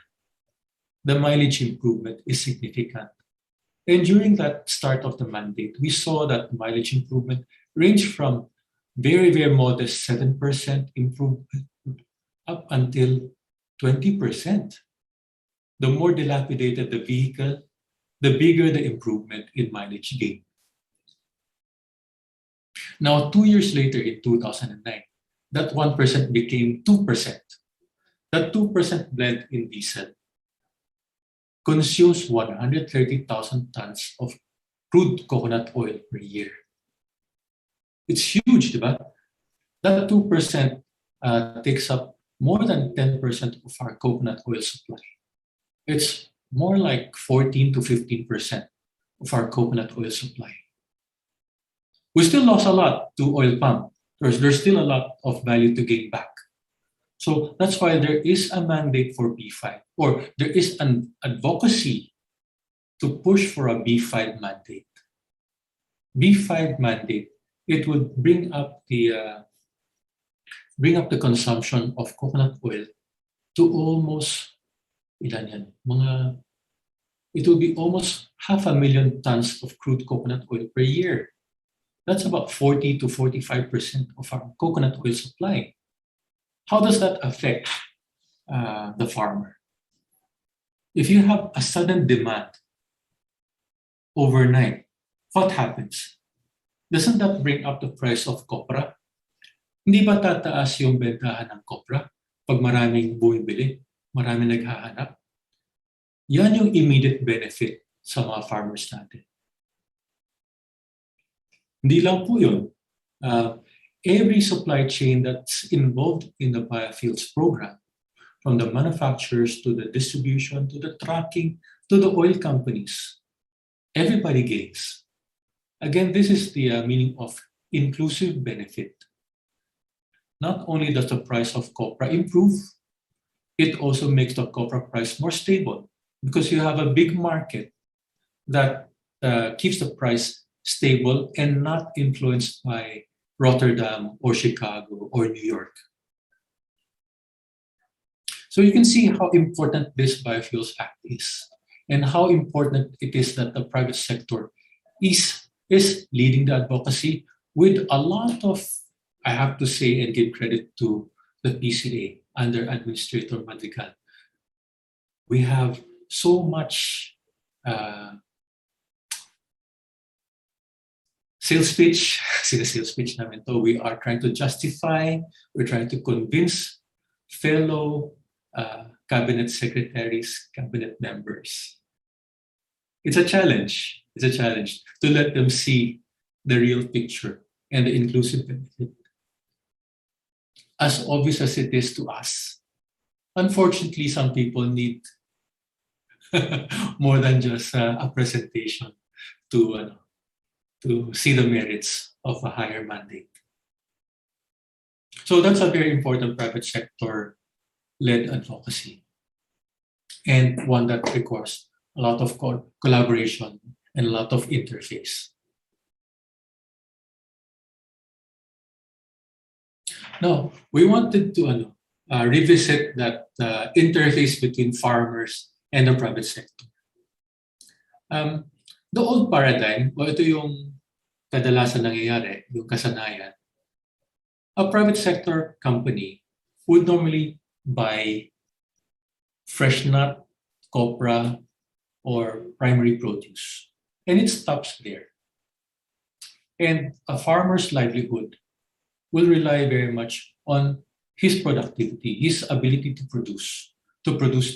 The mileage improvement is significant. And during that start of the mandate, we saw that mileage improvement ranged from very, very modest 7% improvement up until 20%. The more dilapidated the vehicle, the bigger the improvement in mileage gain. Now, 2 years later in 2009, that 1% became 2%. That 2% blend in diesel consumes 130,000 tons of crude coconut oil per year. It's huge, diba? That 2% takes up more than 10% of our coconut oil supply. It's more like 14 to 15% of our coconut oil supply. We still lost a lot to oil palm. There's still a lot of value to gain back. So that's why there is a mandate for B5, or there is an advocacy to push for a B5 mandate. B5 mandate, it would bring up the consumption of coconut oil to almost it will be almost 500,000 tons of crude coconut oil per year. That's about 40 to 45% of our coconut oil supply. How does that affect the farmer? If you have a sudden demand overnight, what happens? Doesn't that bring up the price of copra? Hindi ba tataas yung bentahan ng copra pag maraming bumibili, maraming naghahanap? Yan yung immediate benefit sa mga farmers natin. Hindi lang po yun. Every supply chain that's involved in the biofuels program, from the manufacturers to the distribution, to the trucking, to the oil companies, everybody gains. Again, this is the meaning of inclusive benefit. Not only does the price of copra improve, it also makes the copra price more stable because you have a big market that keeps the price stable and not influenced by Rotterdam or Chicago or New York. So you can see how important this Biofuels Act is and how important it is that the private sector is leading the advocacy with a lot of, I have to say and give credit to the PCA under Administrator Madrigal. We have so much sales pitch, sales pitch namin to. We are trying to justify, we're trying to convince fellow cabinet secretaries, cabinet members. It's a challenge. It's a challenge to let them see the real picture and the inclusive benefit. As obvious as it is to us, unfortunately, some people need more than just a presentation to see the merits of a higher mandate. So that's a very important private sector-led advocacy, and one that requires a lot of collaboration and a lot of interface. Now, we wanted to revisit that interface between farmers and the private sector. The old paradigm, o ito yung kadalasan nangyayari, yung kasanayan, a private sector company would normally buy fresh nut, copra, or primary produce, and it stops there. And a farmer's livelihood will rely very much on his productivity, his ability to produce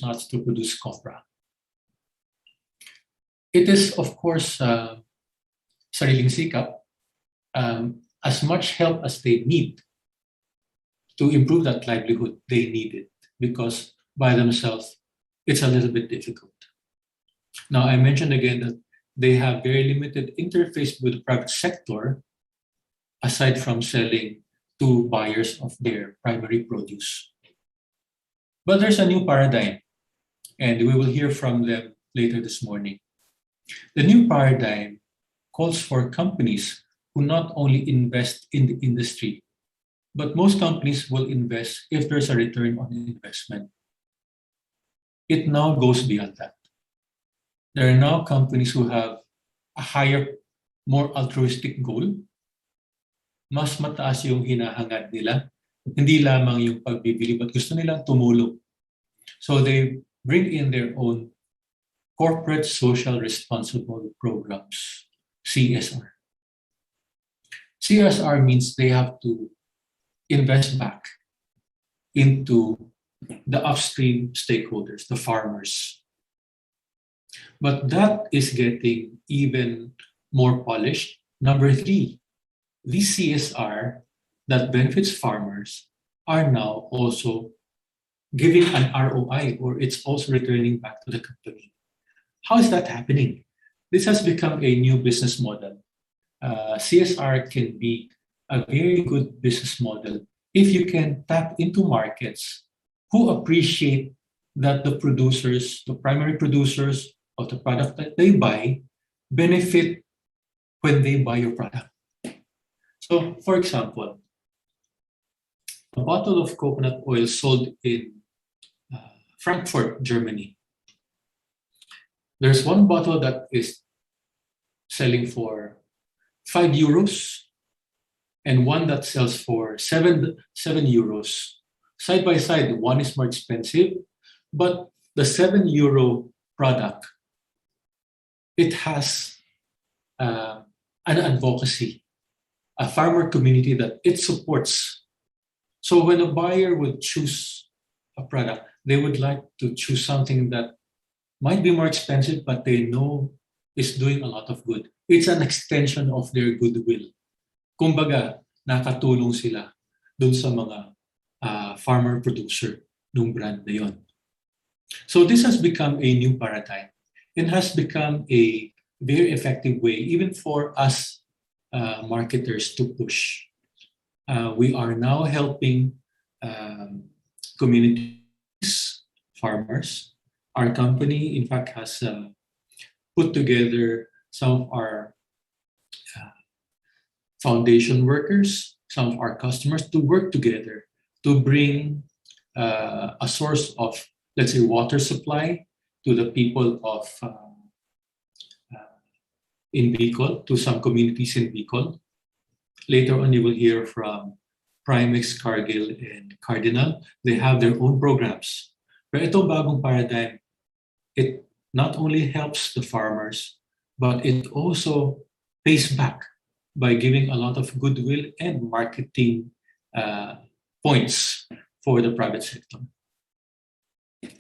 nuts, to produce copra. It is, of course, sariling sikap, as much help as they need to improve that livelihood, they need it, because by themselves, it's a little bit difficult. Now, I mentioned again that they have very limited interface with the private sector, aside from selling to buyers of their primary produce. But there's a new paradigm, and we will hear from them later this morning. The new paradigm calls for companies who not only invest in the industry, but most companies will invest if there's a return on investment. It now goes beyond that. There are now companies who have a higher, more altruistic goal. Mas mataas yung hinahangad nila, hindi lamang yung pagbibili, but gusto nilang tumulong. So they bring in their own corporate social responsible programs, CSR. CSR means they have to invest back into the upstream stakeholders, the farmers. But that is getting even more polished. Number 3, these CSR that benefits farmers are now also giving an ROI, or it's also returning back to the company. How is that happening? This has become a new business model. CSR can be a very good business model if you can tap into markets who appreciate that the producers, the primary producers of the product that they buy, benefit when they buy your product. So, for example, a bottle of coconut oil sold in Frankfurt, Germany. There's one bottle that is selling for 5 euros and one that sells for 7 euros. Side by side, one is more expensive, but the 7 euro product, it has an advocacy, a farmer community that it supports. So when a buyer would choose a product, they would like to choose something that might be more expensive, but they know is doing a lot of good. It's an extension of their goodwill. Kumbaga, nakatulong sila dun sa mga farmer-producer ng brand na yon. So this has become a new paradigm. It has become a very effective way, even for us marketers to push. We are now helping communities, farmers. Our company, in fact, has put together some of our foundation workers, some of our customers to work together to bring a source of, let's say, water supply to the people of in Bicol, to some communities in Bicol. Later on, you will hear from Primex, Cargill, and Cardinal. They have their own programs. Pero itong bagong paradigm, it not only helps the farmers, but it also pays back by giving a lot of goodwill and marketing points for the private sector.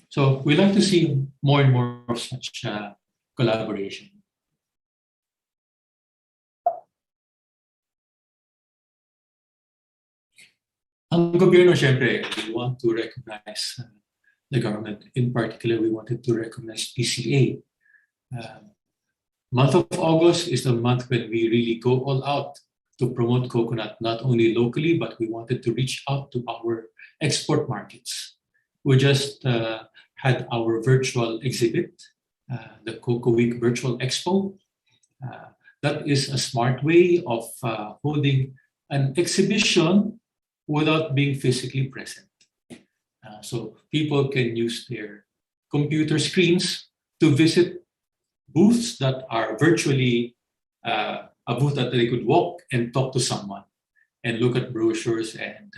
So we like to see more and more of such collaboration. Ang gobyerno, syempre, we want to recognize the government. In particular, we wanted to recognize PCA. Month of August is the month when we really go all out to promote coconut, not only locally, but we wanted to reach out to our export markets. We just had our virtual exhibit, the Coco Week Virtual Expo. That is a smart way of holding an exhibition without being physically present. So people can use their computer screens to visit booths that are virtually a booth that they could walk and talk to someone and look at brochures and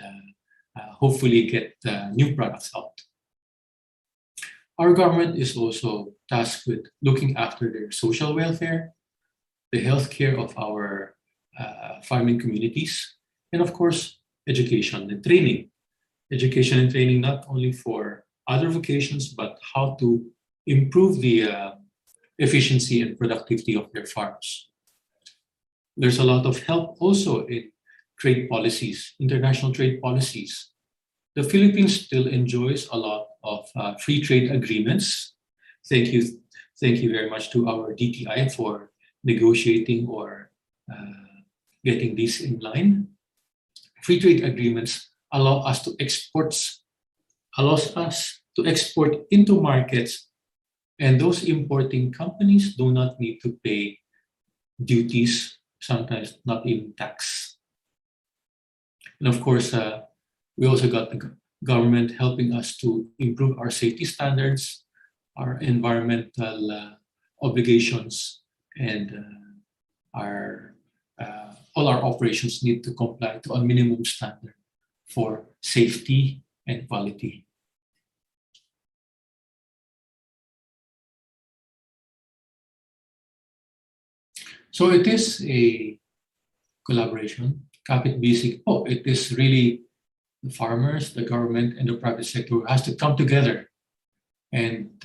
hopefully get new products out. Our government is also tasked with looking after their social welfare, the healthcare of our farming communities, and of course, education and training. Education and training not only for other vocations, but how to improve the efficiency and productivity of their farms. There's a lot of help also in trade policies, international trade policies. The Philippines still enjoys a lot of free trade agreements. Thank you very much to our DTI for negotiating or getting this in line. Free trade agreements allows us to export into markets, and those importing companies do not need to pay duties, sometimes not even tax. And of course, we also got the government helping us to improve our safety standards, our environmental obligations, and all our operations need to comply to a minimum standard for safety and quality. So it is a collaboration. Kapit Bisig po, it is really the farmers, the government, and the private sector has to come together. And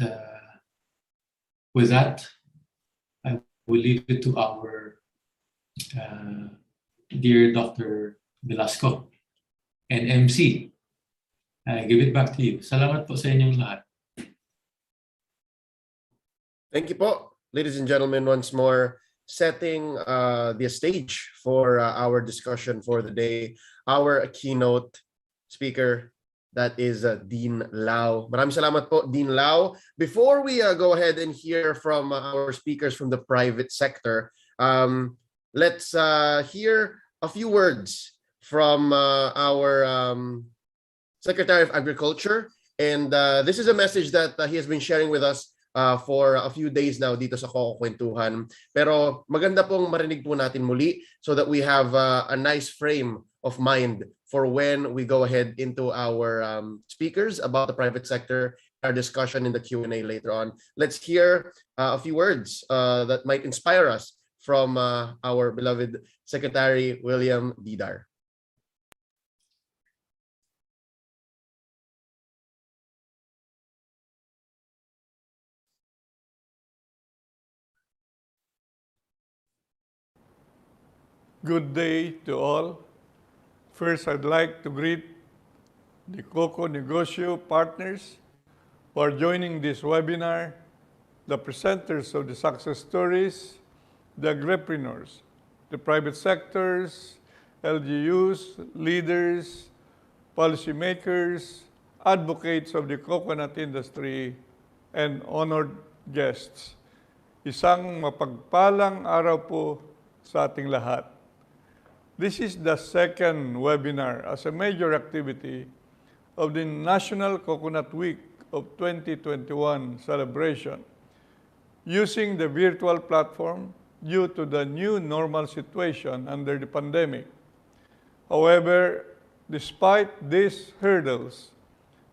with that, I will leave it to our dear Dr. Velasco and MC. I give it back to you. Salamat po sa inyong lahat. Thank you po, ladies and gentlemen, once more, setting the stage for our discussion for the day. Our keynote speaker, that is Dean Lau. Maraming salamat po, Dean Lau. Before we go ahead and hear from our speakers from the private sector, let's hear a few words from our Secretary of Agriculture. And this is a message that he has been sharing with us for a few days now dito sa Coco Kwentuhan. Pero maganda pong marinig po natin muli so that we have a nice frame of mind for when we go ahead into our speakers about the private sector, our discussion in the Q&A later on. Let's hear a few words that might inspire us from our beloved Secretary William Didar. Good day to all. First, I'd like to greet the Coco Negosyo partners who are joining this webinar, the presenters of the success stories, the agripreneurs, the private sectors, LGUs, leaders, policymakers, advocates of the coconut industry, and honored guests. Isang mapagpalang araw po sa ating lahat. This is the second webinar as a major activity of the National Coconut Week of 2021 celebration, using the virtual platform due to the new normal situation under the pandemic. However, despite these hurdles,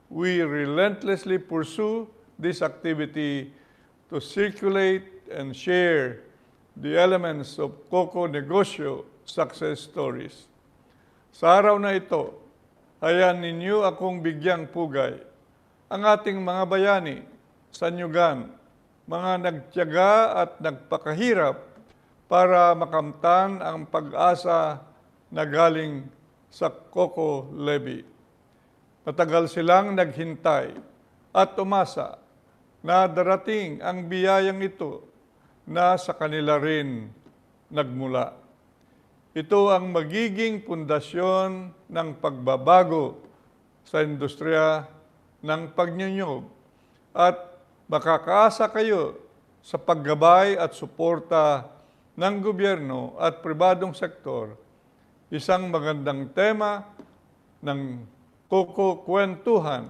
we relentlessly pursue this activity to circulate and share the elements of Coco negosyo success stories. Sa araw na ito, hayaan ninyo akong bigyang pugay ang ating mga bayani sa Nyugan, mga nagtiyaga at nagpakahirap para makamtan ang pag-asa na galing sa Coco Levy. Matagal silang naghintay at umasa na darating ang biyayang ito na sa kanila rin nagmula. Ito ang magiging pundasyon ng pagbabago sa industriya ng pagnyunyog at makakaasa kayo sa paggabay at suporta ng gobyerno at pribadong sektor. Isang magandang tema ng Coco Kwentuhan,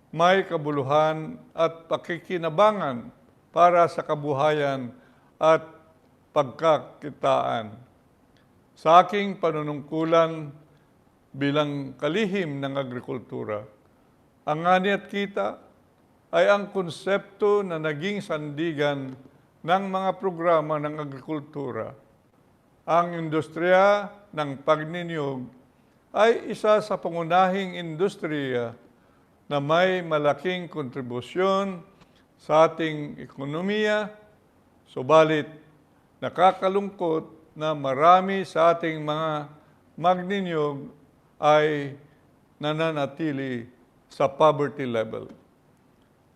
may kabuluhan at pakikinabangan para sa kabuhayan at pagkakitaan. Sa aking panunungkulan bilang kalihim ng agrikultura, ang ani at kita ay ang konsepto na naging sandigan ng mga programa ng agrikultura. Ang industriya ng pagninyog ay isa sa pangunahing industriya na may malaking kontribusyon sa ating ekonomiya, subalit nakakalungkot na marami sa ating mga magninyog ay nananatili sa poverty level.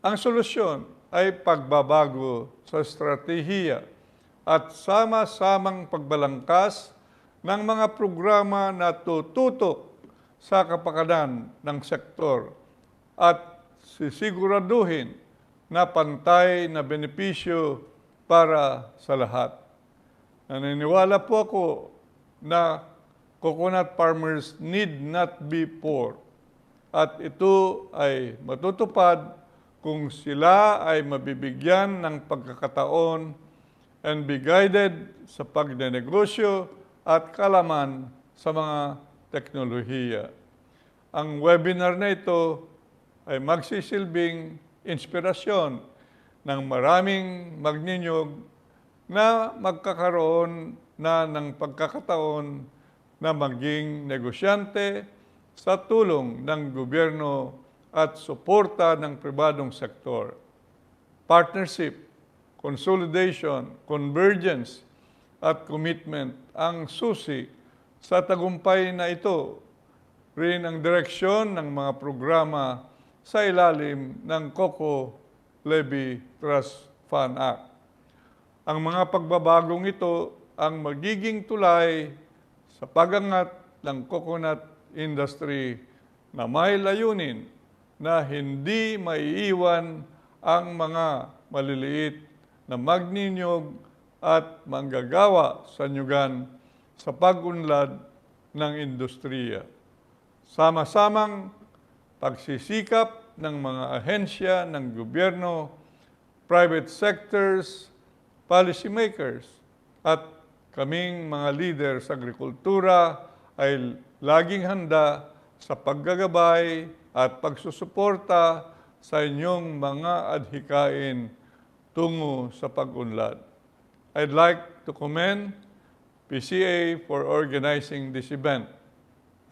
Ang solusyon ay pagbabago sa estratehiya at sama-samang pagbalangkas ng mga programa na tututok sa kapakanan ng sektor at sisiguraduhin na pantay na benepisyo para sa lahat. Naniniwala po ako na coconut farmers need not be poor at ito ay matutupad kung sila ay mabibigyan ng pagkakataon and be guided sa pagnenegosyo at kalaman sa mga teknolohiya. Ang webinar na ito ay magsisilbing inspirasyon ng maraming magninyog na magkakaroon na ng pagkakataon na maging negosyante sa tulong ng gobyerno at suporta ng pribadong sektor. Partnership, consolidation, convergence, at commitment ang susi sa tagumpay na ito. Rin ang direksyon ng mga programa sa ilalim ng Coco Levy Trust Fund Act. Ang mga pagbabagong ito ang magiging tulay sa pagangat ng coconut industry na may layunin na hindi maiiwan ang mga maliliit na magninyog at manggagawa sa nyugan sa pag-unlad ng industriya. Sama-samang pagsisikap ng mga ahensya ng gobyerno, private sectors, policymakers, at kaming mga leader sa agrikultura ay laging handa sa paggagabay at pagsusuporta sa inyong mga adhikain tungo sa pag-unlad. I'd like to commend PCA for organizing this event.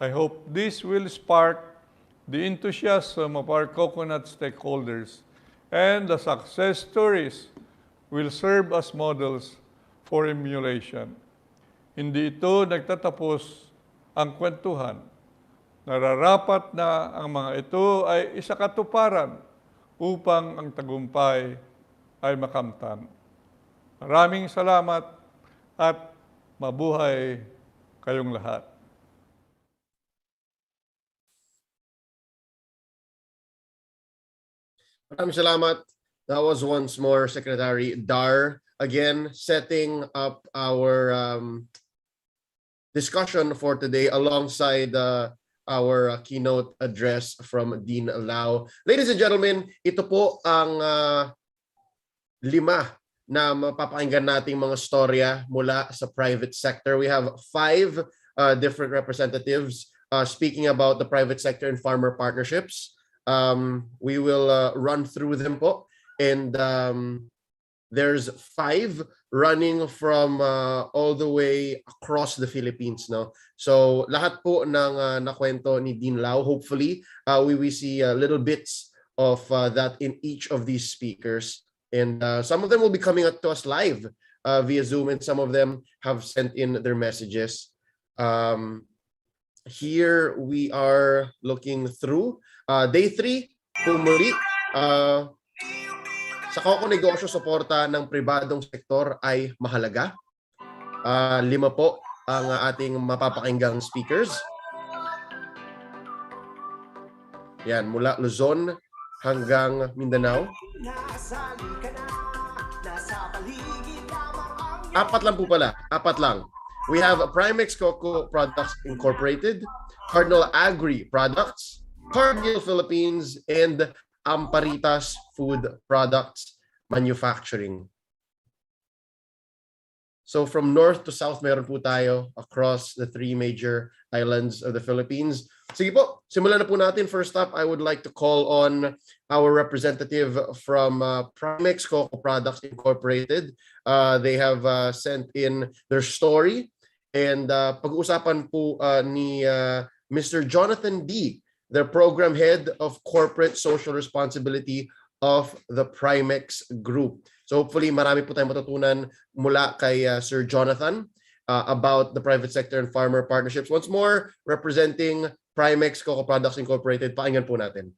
I hope this will spark the enthusiasm of our coconut stakeholders and the success stories will serve as models for emulation. Hindi ito nagtatapos ang kwentuhan. Nararapat na ang mga ito ay isakatuparan upang ang tagumpay ay makamtan. Maraming salamat at mabuhay kayong lahat. Maraming salamat. That was once more Secretary Dar, again setting up our discussion for today alongside our keynote address from Dean Lau. Ladies and gentlemen, ito po ang 5 na mapapakinggan nating mga storya mula sa private sector. We have 5 different representatives speaking about the private sector and farmer partnerships. We will run through them po, and there's 5 running from all the way across the Philippines, no? So lahat po ng nakwento ni Dean Lau, hopefully we see little bits of that in each of these speakers, and some of them will be coming up to us live via Zoom, and some of them have sent in their messages. Here we are looking through day 3 pumuli. Sa Coco Negosyo, suporta ng pribadong sektor ay mahalaga. 5 po ang ating mapapakinggang speakers. Yan, mula Luzon hanggang Mindanao. 4 lang po pala, 4 lang. We have Primex Coco Products Incorporated, Cardinal Agri Products, Cargill Philippines, and Amparitas Food Products Manufacturing. So from north to south, meron po tayo across the 3 major islands of the Philippines. Sige po, simulan na po natin. First up, I would like to call on our representative from Primex Coco Products Incorporated. They have sent in their story. And pag-uusapan po ni Mr. Jonathan D., the program head of corporate social responsibility of the Primex Group. So hopefully marami po tayong matutunan mula kay Sir Jonathan about the private sector and farmer partnerships. Once more, representing Primex Coco Products Incorporated, pakinggan po natin.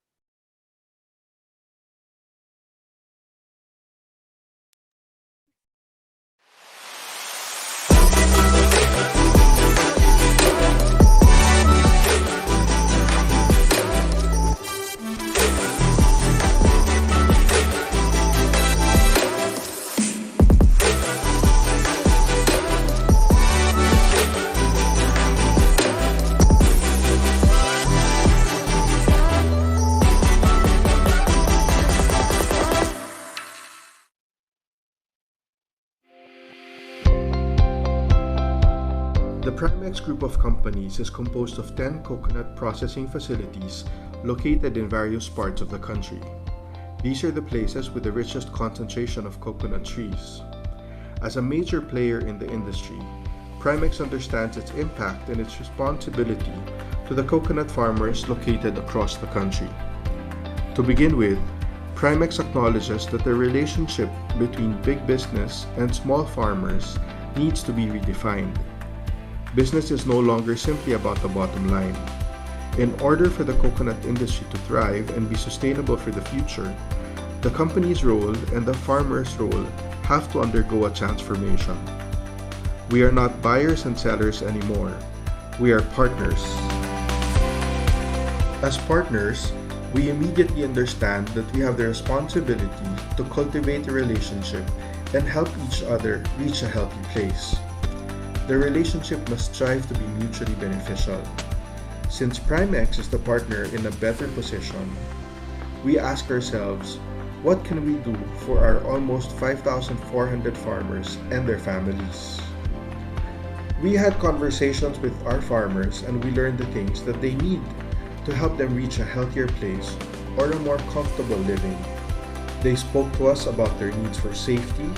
The Primex Group of companies is composed of 10 coconut processing facilities located in various parts of the country. These are the places with the richest concentration of coconut trees. As a major player in the industry, Primex understands its impact and its responsibility to the coconut farmers located across the country. To begin with, Primex acknowledges that the relationship between big business and small farmers needs to be redefined. Business is no longer simply about the bottom line. In order for the coconut industry to thrive and be sustainable for the future, the company's role and the farmer's role have to undergo a transformation. We are not buyers and sellers anymore. We are partners. As partners, we immediately understand that we have the responsibility to cultivate a relationship and help each other reach a healthy place. The relationship must strive to be mutually beneficial. Since Primex is the partner in a better position, we ask ourselves, what can we do for our almost 5,400 farmers and their families? We had conversations with our farmers and we learned the things that they need to help them reach a healthier place or a more comfortable living. They spoke to us about their needs for safety,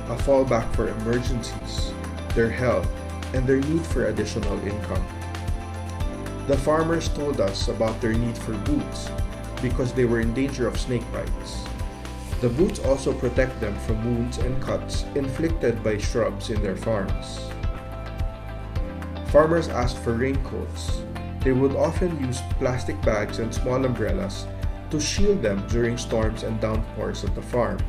a fallback for emergencies, their health, and their need for additional income. The farmers told us about their need for boots because they were in danger of snake bites. The boots also protect them from wounds and cuts inflicted by shrubs in their farms. Farmers asked for raincoats. They would often use plastic bags and small umbrellas to shield them during storms and downpours at the farm.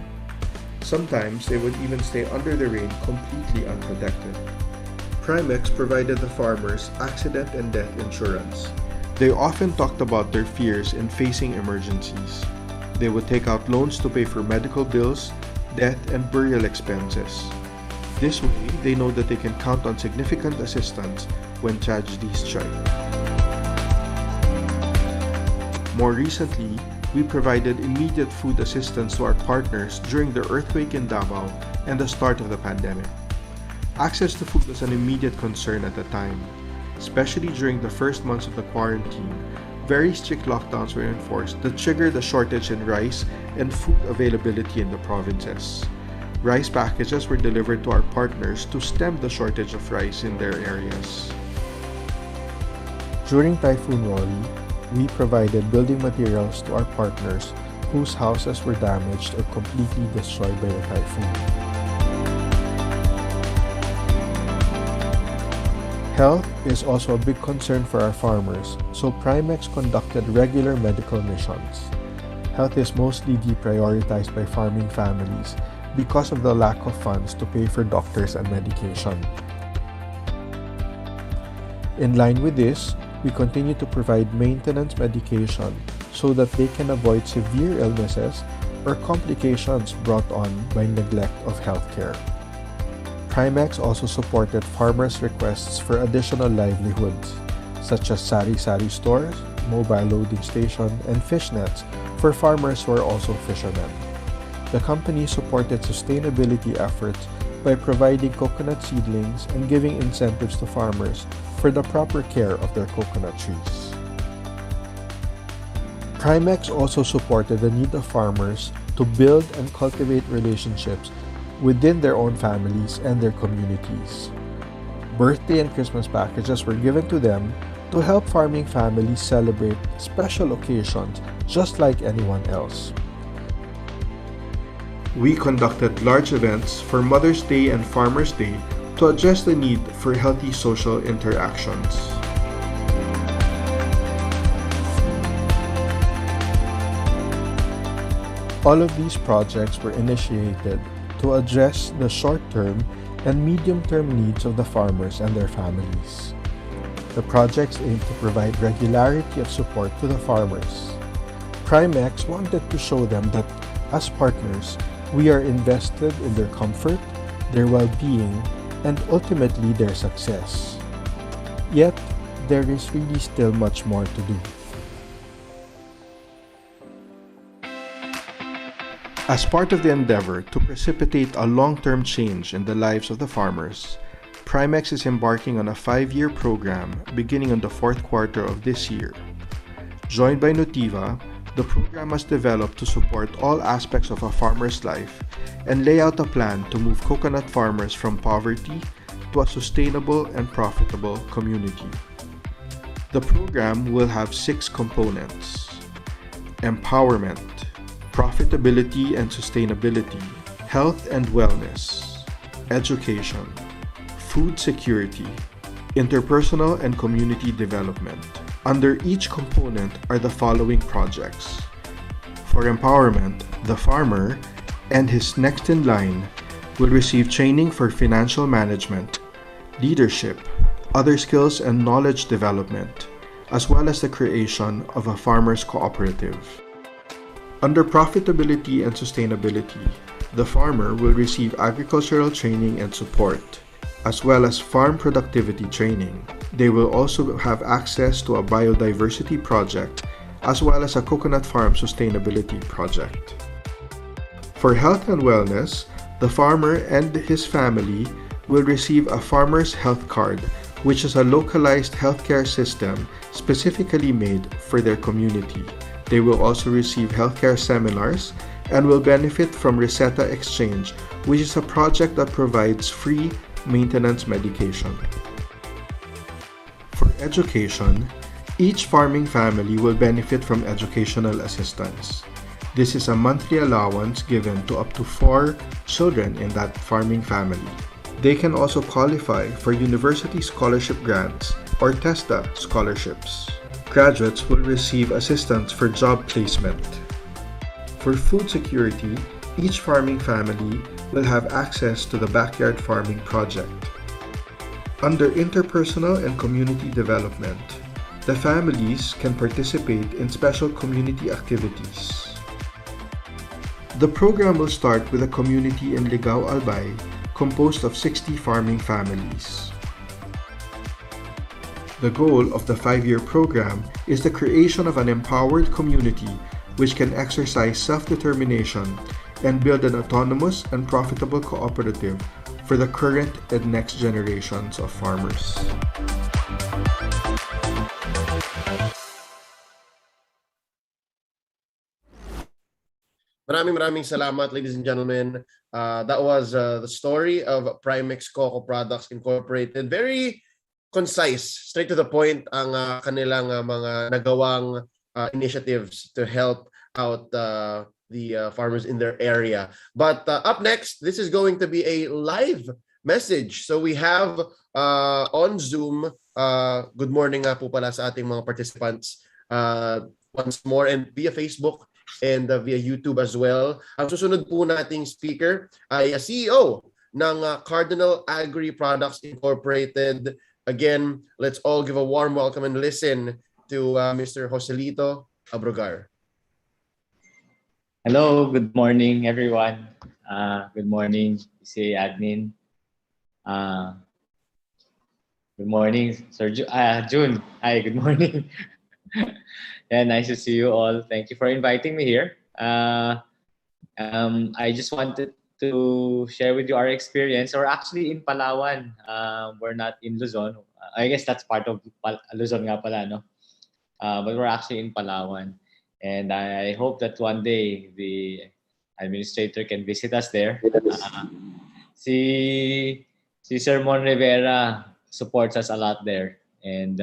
Sometimes they would even stay under the rain completely unprotected. Primex provided the farmers accident and death insurance. They often talked about their fears in facing emergencies. They would take out loans to pay for medical bills, death, and burial expenses. This way, they know that they can count on significant assistance when tragedies strike. More recently, we provided immediate food assistance to our partners during the earthquake in Davao and the start of the pandemic. Access to food was an immediate concern at the time. Especially during the first months of the quarantine, very strict lockdowns were enforced that triggered a shortage in rice and food availability in the provinces. Rice packages were delivered to our partners to stem the shortage of rice in their areas. During Typhoon Rolly, we provided building materials to our partners whose houses were damaged or completely destroyed by the typhoon. Health is also a big concern for our farmers, so Primex conducted regular medical missions. Health is mostly deprioritized by farming families because of the lack of funds to pay for doctors and medication. In line with this, we continue to provide maintenance medication so that they can avoid severe illnesses or complications brought on by neglect of healthcare. Primex also supported farmers' requests for additional livelihoods, such as sari-sari stores, mobile loading station, and fish nets for farmers who are also fishermen. The company supported sustainability efforts by providing coconut seedlings and giving incentives to farmers for the proper care of their coconut trees. Primex also supported the need of farmers to build and cultivate relationships within their own families and their communities. Birthday and Christmas packages were given to them to help farming families celebrate special occasions just like anyone else. We conducted large events for Mother's Day and Farmers' Day to address the need for healthy social interactions. All of these projects were initiated to address the short-term and medium-term needs of the farmers and their families. The projects aim to provide regularity of support to the farmers. Primex wanted to show them that, as partners, we are invested in their comfort, their well-being, and ultimately their success. Yet, there is really still much more to do. As part of the endeavor to precipitate a long-term change in the lives of the farmers, Primex is embarking on a 5-year program beginning in the 4th quarter of this year. Joined by Nutiva, the program was developed to support all aspects of a farmer's life and lay out a plan to move coconut farmers from poverty to a sustainable and profitable community. The program will have 6 components: empowerment, profitability and sustainability, health and wellness, education, food security, interpersonal and community development. Under each component are the following projects. For empowerment, the farmer and his next in line will receive training for financial management, leadership, other skills and knowledge development, as well as the creation of a farmers' cooperative. Under profitability and sustainability, the farmer will receive agricultural training and support, as well as farm productivity training. They will also have access to a biodiversity project, as well as a coconut farm sustainability project. For health and wellness, the farmer and his family will receive a farmer's health card, which is a localized healthcare system specifically made for their community. They will also receive healthcare seminars and will benefit from Receta Exchange, which is a project that provides free maintenance medication. For education, each farming family will benefit from educational assistance. This is a monthly allowance given to up to 4 children in that farming family. They can also qualify for university scholarship grants or TESTA scholarships. Graduates will receive assistance for job placement. For food security, Each farming family will have access to the backyard farming project. Under interpersonal and community development, the families can participate in special community activities. The program will start with a community in Ligao Albay composed of 60 farming families. The goal of the 5-year program is the creation of an empowered community which can exercise self-determination and build an autonomous and profitable cooperative for the current and next generations of farmers. Maraming salamat, ladies and gentlemen. That was the story of Primix Coco Products Incorporated. Very concise, straight to the point ang kanilang mga nagawang initiatives to help out the farmers in their area. But up next, this is going to be a live message. So we have on Zoom, good morning nga po pala sa ating mga participants once more, and via Facebook and via YouTube as well. Ang susunod po nating speaker ay CEO ng Cardinal Agri Products Incorporated. Again, let's all give a warm welcome and listen to Mr. Joselito Abrogar. Hello, good morning everyone. Good morning, PCA admin. Good morning, Sir June. Hi, good morning. Yeah, nice to see you all. Thank you for inviting me here. I just wanted to share with you our experience. We're actually in Palawan. We're not in Luzon. I guess that's part of Luzon nga pala, no? But we're actually in Palawan. And I hope that one day the administrator can visit us there. Si Sir Mon Rivera supports us a lot there. And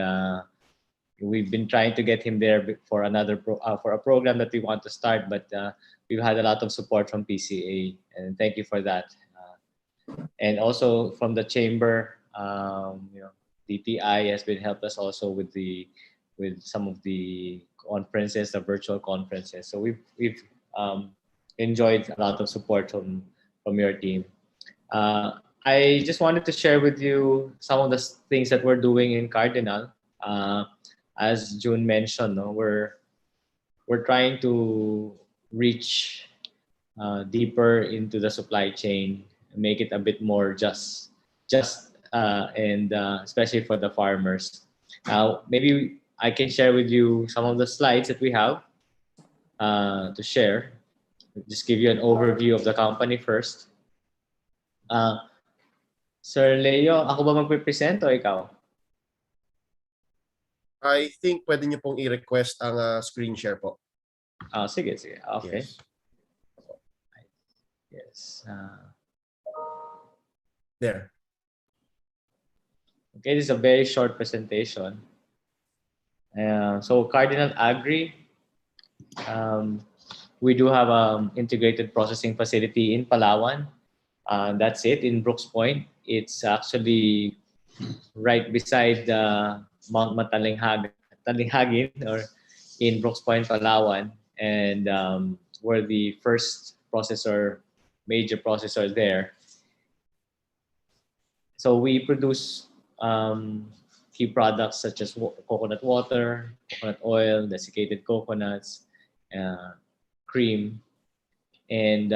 we've been trying to get him there for for a program that we want to start, but we've had a lot of support from PCA, and thank you for that. And also from the chamber, DTI has been helped us also with some of the conferences, the virtual conferences. So we've enjoyed a lot of support from your team. I just wanted to share with you some of the things that we're doing in Cardinal. As June mentioned, we're trying to reach deeper into the supply chain, make it a bit more just, and especially for the farmers. Now, maybe I can share with you some of the slides that we have to share. Just give you an overview of the company first. Sir Leo, ako ba magpe-present o ikaw? I think pwede niyo pong i-request ang screen share po. Sige. Okay. Yes. Yes. There. Okay, this is a very short presentation. So Cardinal Agri, we do have an integrated processing facility in Palawan. That's it, in Brooks Point. It's actually right beside Mount Matalinghagen, or in Brooks Point, Palawan, and we're the first major processor there. So we produce key products such as coconut water, coconut oil, desiccated coconuts, cream, and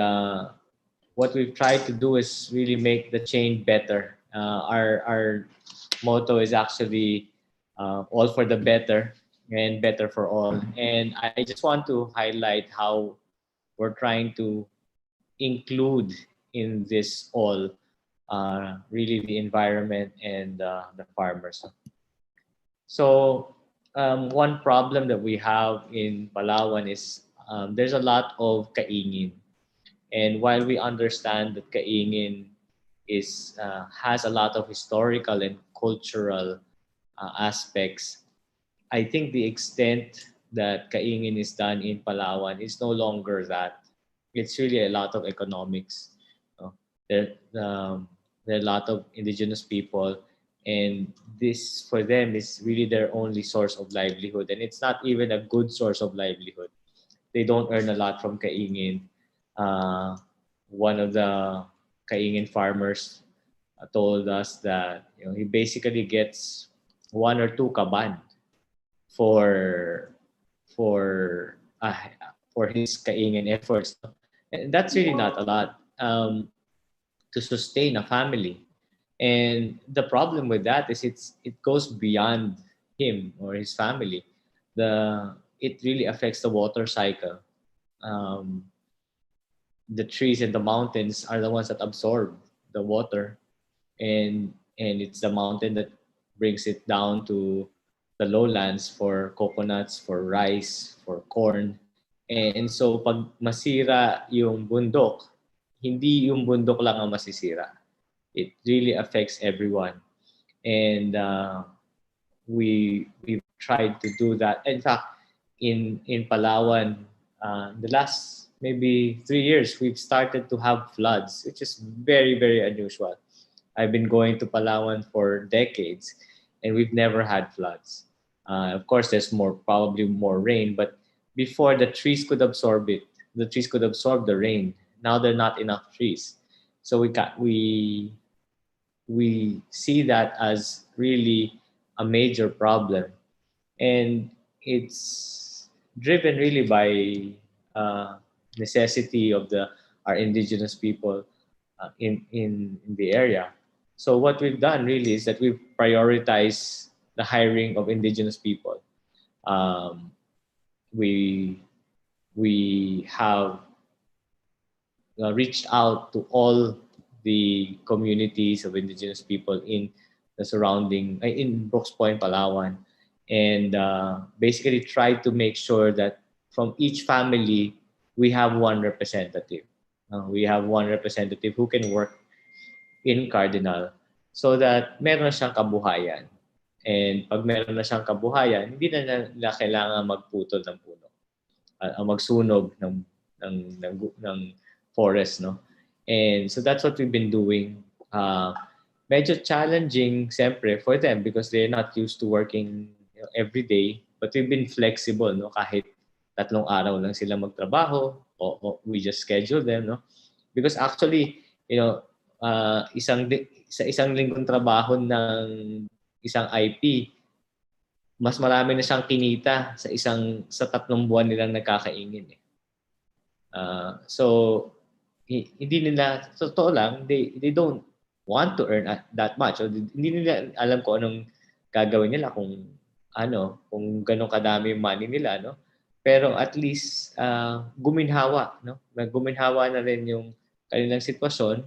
what we've tried to do is really make the chain better. Our motto is actually all for the better and better for all. And I just want to highlight how we're trying to include in this all really the environment and the farmers. So one problem that we have in Palawan is there's a lot of kaingin. And while we understand that kaingin has a lot of historical and cultural aspects, I think the extent that kaingin is done in Palawan is no longer that. It's really a lot of economics. There are a lot of indigenous people, and this for them is really their only source of livelihood, and it's not even a good source of livelihood. They don't earn a lot from kaingin. Uh, One of the Kaingin farmers told us that he basically gets 1 or 2 kaban for for uh, for his Kaingin efforts. And that's really not a lot to sustain a family. And the problem with that is it goes beyond him or his family. It really affects the water cycle. Um, the trees and the mountains are the ones that absorb the water, and it's the mountain that brings it down to the lowlands for coconuts, for rice, for corn. And so pag masira yung bundok, hindi yung bundok lang ang masisira. It really affects everyone. And we've tried to do that. In fact, in Palawan, the last maybe 3 years, we've started to have floods, which is very, very unusual. I've been going to Palawan for decades, and we've never had floods. Of course, there's probably more rain, but before the trees could absorb it, the trees could absorb the rain. Now there are not enough trees, so we see that as really a major problem, and it's driven really by necessity of our indigenous people in the area. So what we've done really is that we've prioritized the hiring of indigenous people. Um, we we have reached out to all the communities of indigenous people in the surrounding in Brooks Point, Palawan, and basically try to make sure that from each family we have one representative. We have one representative who can work in Cardinal so that meron siyang kabuhayan. And pag meron na siyang kabuhayan, hindi na nila kailangan magputol ng puno, magsunog ng forest, no? And so that's what we've been doing. Medyo challenging, siyempre, for them because they're not used to working every day. But we've been flexible, no? Kahit 3 araw lang sila magtrabaho, o we just schedule them, no? Because actually, sa isang linggong trabaho ng isang IP, mas marami na siyang kinita sa 3 buwan nilang nagkakaingin. So hindi nila, sa totoo lang, they don't want to earn that much. O hindi nila alam kung anong gagawin nila kung ganun kadami yung money nila, no? Pero at least guminhawa, no? Guminhawa na rin yung kanilang sitwasyon,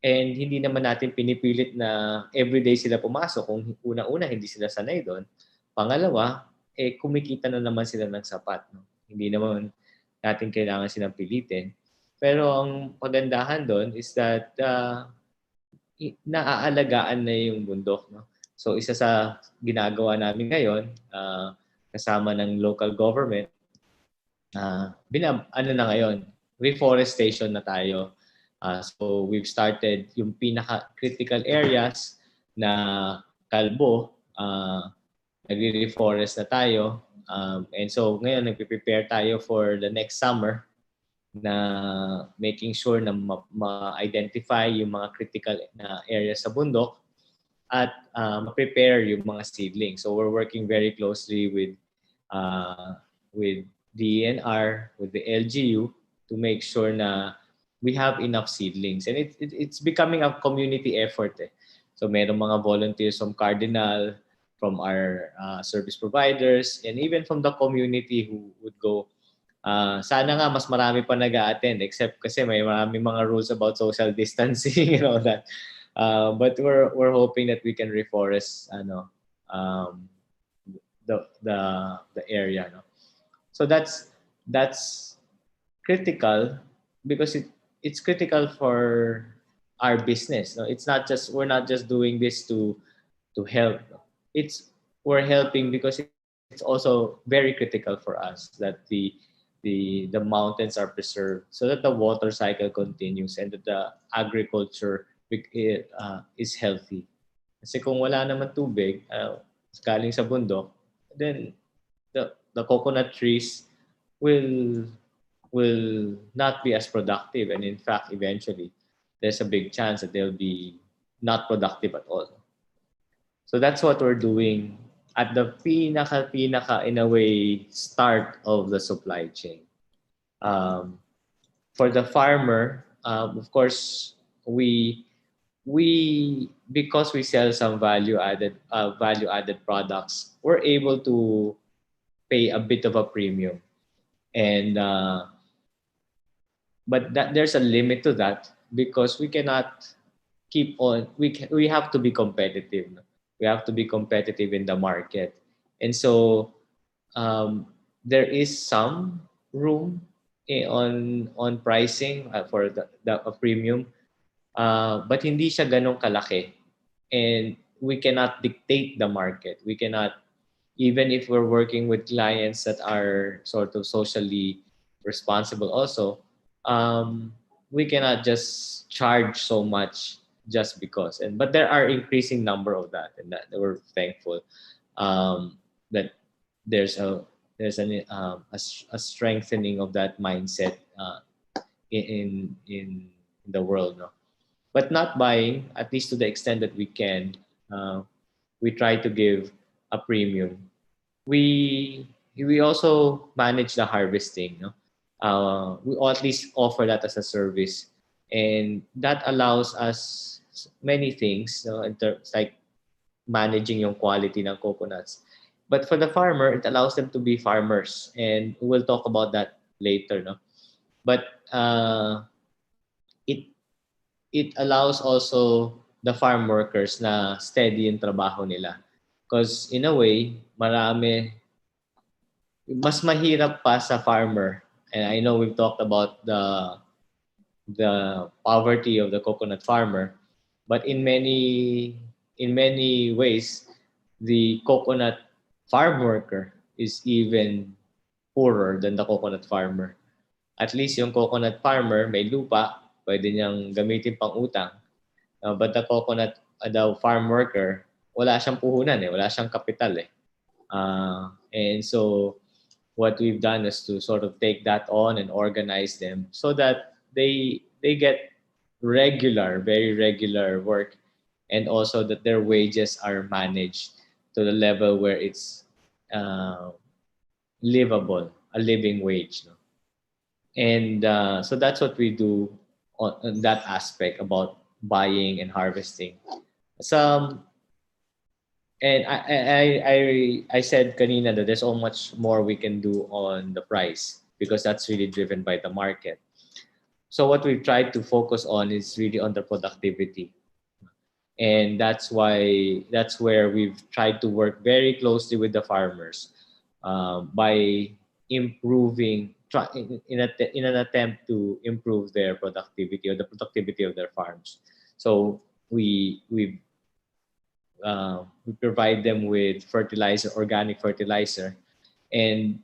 and hindi naman natin pinipilit na everyday sila pumasok kung una-una hindi sila sanay doon. Pangalawa, kumikita na naman sila ng sapat, no? Hindi naman natin kailangan silang pilitin. Pero ang pagandahan doon is that naaalagaan na yung bundok, no? So isa sa ginagawa namin ngayon, kasama ng local government, reforestation na tayo. So we've started yung pinaka-critical areas na kalbo, nagre-reforest na tayo. And so ngayon nagpe-prepare tayo for the next summer na making sure na ma-identify yung mga critical na areas sa bundok at ma-prepare yung mga seedlings. So we're working very closely with DENR, with the LGU to make sure na we have enough seedlings. And it's becoming a community effort. So mayroong mga volunteers from Cardinal, from our service providers, and even from the community who would go. Sana nga mas marami pa nag-a-attend, except kasi may maraming mga rules about social distancing and all that. But we're hoping that we can reforest the area, no? So that's critical because it's critical for our business. No? We're not just doing this to help. We're helping because it's also very critical for us that the mountains are preserved so that the water cycle continues and that the agriculture is healthy. Kasi kung wala naman tubig galing sa bundok, then the coconut trees will will not be as productive, and in fact, eventually, there's a big chance that they'll be not productive at all. So that's what we're doing at the pinaka in a way start of the supply chain. Um, for the farmer, of course, we because we sell some value added products, we're able to pay a bit of a premium, and but that there's a limit to that because we cannot keep on. We have to be competitive. No? We have to be competitive in the market, and so um, there is some room on pricing for the a premium, but hindi siya ganong kalaki, and we cannot dictate the market. We cannot, even if we're working with clients that are sort of socially responsible also, we cannot just charge so much just because. And but there are increasing number of that, and that we're thankful that there's a strengthening of that mindset in the world, no? But not buying, at least to the extent that we can. We try to give a premium. We also manage the harvesting, no? We at least offer that as a service, and that allows us many things, no? In terms like managing yung quality ng coconuts. But for the farmer, it allows them to be farmers, and we'll talk about that later, no? But it it allows also the farm workers na steady yung trabaho nila. Because in a way, mas mahirap pa sa farmer. And I know we've talked about the poverty of the coconut farmer, but in many ways, the coconut farm worker is even poorer than the coconut farmer. At least yung coconut farmer may lupa, pwede niyang gamitin pang utang. But the coconut, the farm worker, wala siyang puhunan eh, wala siyang kapital eh. And so what we've done is to sort of take that on and organize them so that they get regular, very regular work, and also that their wages are managed to the level where it's livable, a living wage. No? And so that's what we do on that aspect about buying and harvesting. Some and I said kanina that there's so much more we can do on the price because that's really driven by the market. So what we've tried to focus on is really on the productivity. And that's where we've tried to work very closely with the farmers by improving in an attempt to improve their productivity or the productivity of their farms. So we provide them with fertilizer, organic fertilizer, and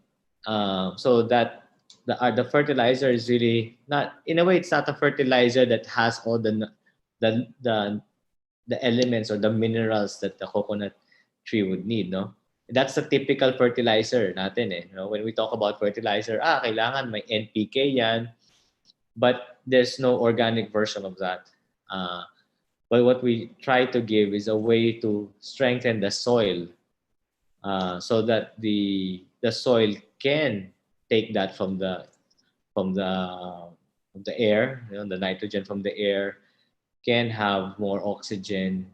so that the fertilizer is really not, in a way, it's not a fertilizer that has all the elements or the minerals that the coconut tree would need, no? That's the typical fertilizer natin eh. You know, when we talk about fertilizer, kailangan may NPK yan, but there's no organic version of that. But what we try to give is a way to strengthen the soil so that the soil can take that from the air, you know, the nitrogen from the air, can have more oxygen,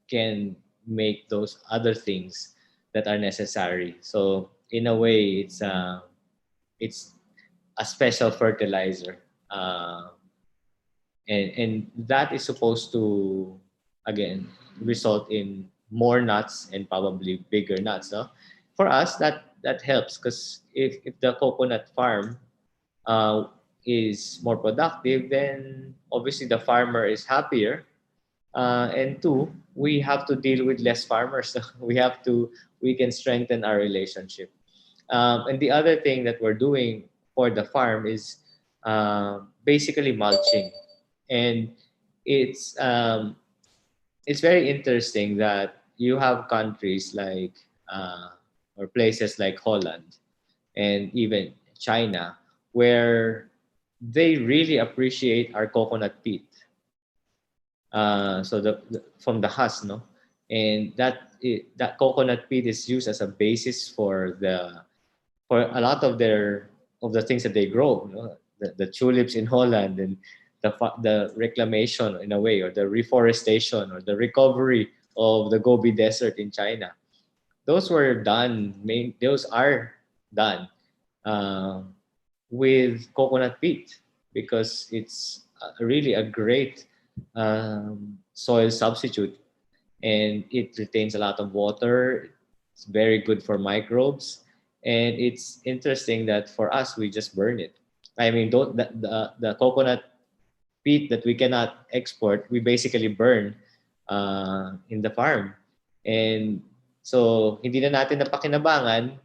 can make those other things that are necessary. So in a way, it's a special fertilizer, and that is supposed to again result in more nuts and probably bigger nuts. No? For us, that helps because if the coconut farm is more productive, then obviously the farmer is happier. And two, we have to deal with less farmers. So we can strengthen our relationship. And the other thing that we're doing for the farm is basically mulching. And it's very interesting that you have countries like or places like Holland and even China where they really appreciate our coconut peat. So from the husk, no, and that coconut peat is used as a basis for a lot of the things that they grow, you know, the tulips in Holland, and the reclamation in a way, or the reforestation, or the recovery of the Gobi Desert in China. Those were done. Those are done uh, with coconut peat, because it's really a great soil substitute, and it retains a lot of water. It's very good for microbes, and it's interesting that for us we just burn it. I mean, don't the coconut peat that we cannot export, we basically burn in the farm, and so hindi na natin napakinabangan.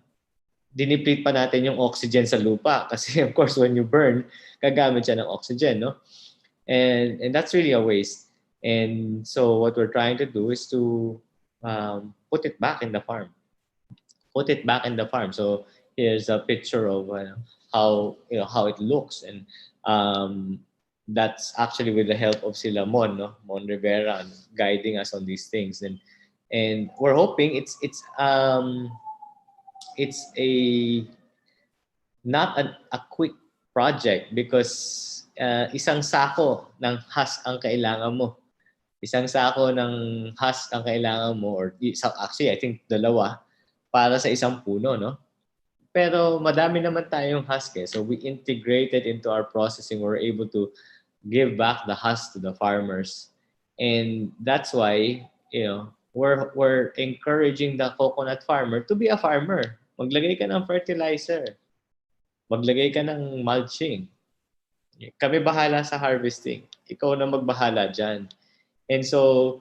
Diniplete pa natin yung oxygen sa lupa kasi of course when you burn, gagamit siya ng oxygen, no? And that's really a waste. And so what we're trying to do is to put it back in the farm. Put it back in the farm. So here's a picture of how it looks, and that's actually with the help of sila Mon, no? Mon Rivera, guiding us on these things, and we're hoping it's not a quick project, because isang sako ng husk ang kailangan mo. Isang sako ng husk ang kailangan mo, or actually I think dalawa para sa isang puno, no? Pero madami naman tayong husk eh. So we integrated into our processing. We're able to give back the husk to the farmers. And that's why, you know, we're encouraging the coconut farmer to be a farmer. Maglagay ka ng fertilizer. Maglagay ka ng mulching. Kami bahala sa harvesting. Ikaw na magbahala dyan. And so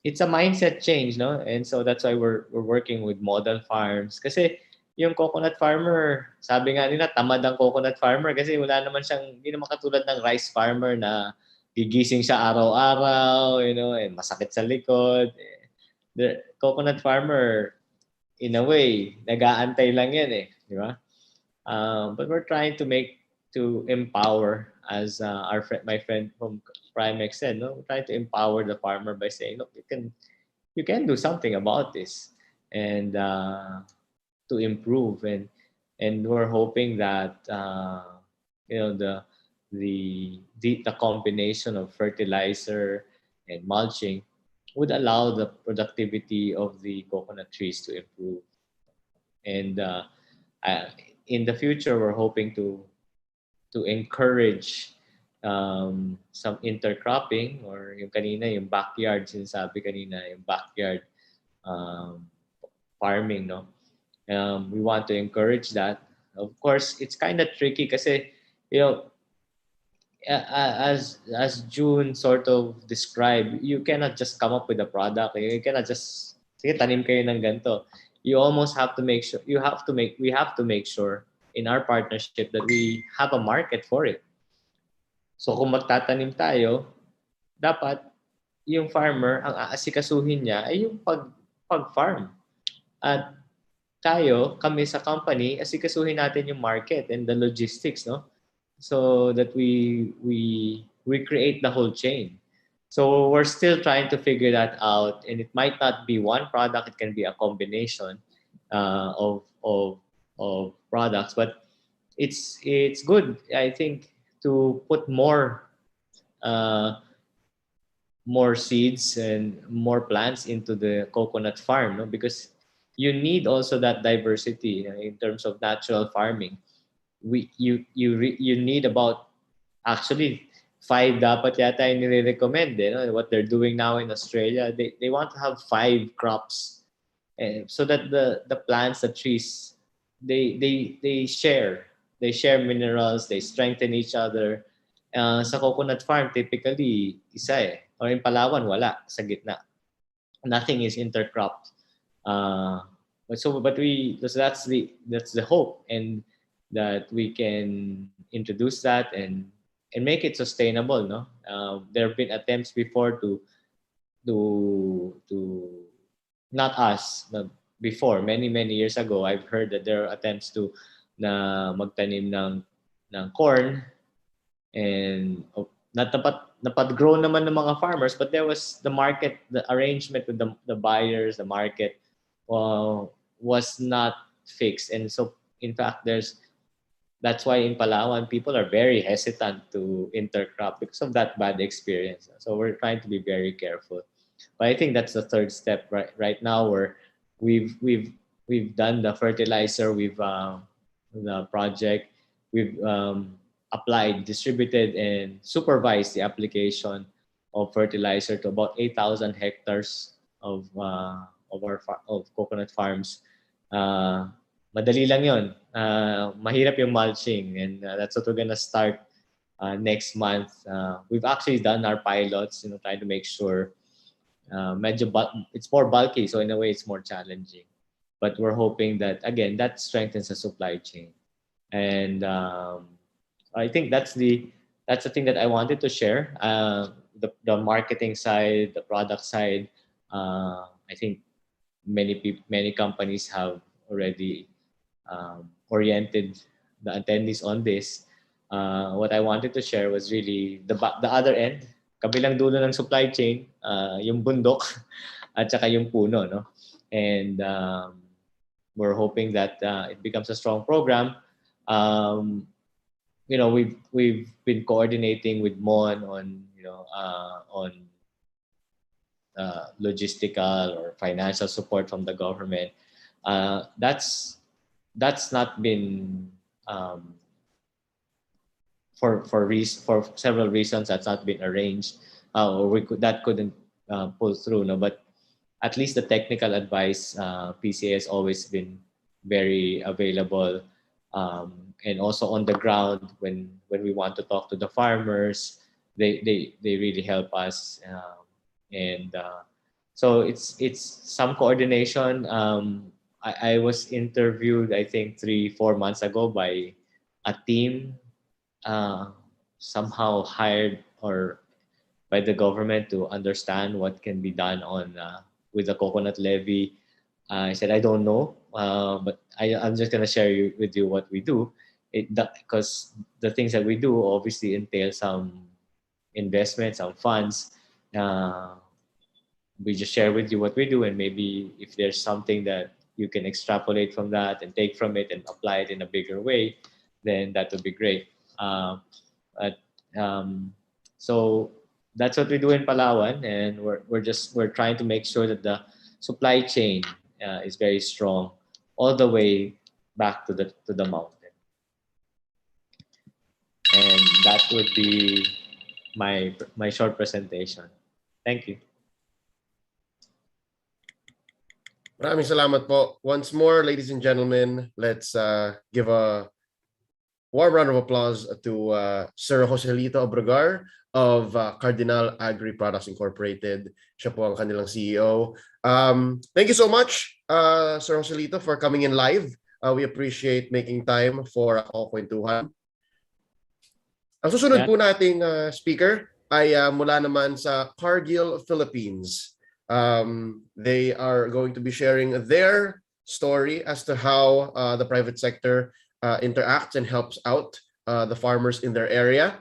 it's a mindset change, no? And so that's why we're working with model farms. Kasi yung coconut farmer, sabi nga nila, tamad ang coconut farmer kasi wala naman siyang, hindi naman katulad ng rice farmer na gigising siya araw-araw, you know, and masakit sa likod. The coconut farmer, in a way, nag-aantay lang yan eh, di ba? But we're trying to empower, as my friend from Primex said, no, we're trying to empower the farmer by saying, look, you can do something about this, and to improve, and we're hoping that you know the combination of fertilizer and mulching would allow the productivity of the coconut trees to improve. And in the future, we're hoping to encourage some intercropping, or yung kanina, yung backyard, sinasabi kanina, yung backyard farming, no? We want to encourage that. Of course, it's kind of tricky kasi, you know, as June sort of described, you cannot just come up with a product. You cannot just, sige, tanim kayo ng ganito. You almost have to make sure, we have to make sure in our partnership that we have a market for it. So kung magtatanim tayo, dapat yung farmer, ang aasikasuhin niya ay yung pag-farm. At kami sa company, asikasuhin natin yung market and the logistics, no? So that we create the whole chain. So we're still trying to figure that out, and it might not be one product; it can be a combination of products. But it's good, I think, to put more seeds and more plants into the coconut farm, no? Because you need also that diversity in terms of natural farming. You need about, actually, 5 dapat yata yung nire-recommend, you know, what they're doing now in Australia. They want to have 5 crops, so that the plants, the trees, they share minerals, they strengthen each other. Sa coconut farm, typically isa eh, or in Palawan wala, sa gitna. Nothing is intercropped. So that's the hope, and that we can introduce that and make it sustainable, no? There have been attempts before to not us, before, many years ago, I've heard that there are attempts to na magtanim ng corn, and napag-grow naman ng mga farmers, but there was the market, the arrangement with the buyers, the market was not fixed. And so in fact that's why in Palawan people are very hesitant to intercrop because of that bad experience. So we're trying to be very careful. But I think that's the third step right now, where we've done the fertilizer, we've the project, we've applied, distributed, and supervised the application of fertilizer to about 8,000 hectares of coconut farms. Madali lang yun. Mahirap yung mulching, and that's what we're gonna start next month. We've actually done our pilots, trying to make sure it's more bulky, so in a way it's more challenging. But we're hoping that, again, that strengthens the supply chain. And I think that's the thing that I wanted to share. The marketing side, the product side, I think many companies have already oriented the attendees on this. What I wanted to share was really the other end, kabilang dulo ng supply chain, yung bundok at saka yung puno, no? And we're hoping that it becomes a strong program. We've been coordinating with MON on logistical or financial support from the government. That's not been for several reasons. That's not been arranged, or that couldn't pull through. No, but at least the technical advice, PCA has always been very available, and also on the ground when we want to talk to the farmers, they really help us, and so it's some coordination. I was interviewed, I think 3-4 months ago by a team somehow hired or by the government to understand what can be done with the coconut levy. I said I don't know, but I'm just gonna share with you what we do. Because the things that we do obviously entail some investment, some funds. We just share with you what we do, and maybe if there's something that you can extrapolate from that and take from it and apply it in a bigger way, then that would be great. So that's what we do in Palawan, and we're trying to make sure that the supply chain is very strong all the way back to the mountain. And that would be my short presentation. Thank you. Maraming salamat po. Once more, ladies and gentlemen, let's give a warm round of applause to Sir Joselito Obregar of Cardinal Agri Products Incorporated. Siya po ang kanilang CEO. Thank you so much, Sir Joselito, for coming in live. We appreciate making time for Kwentuhan. Ang susunod po nating speaker ay mula naman sa Cargill, Philippines. They are going to be sharing their story as to how the private sector interacts and helps out the farmers in their area.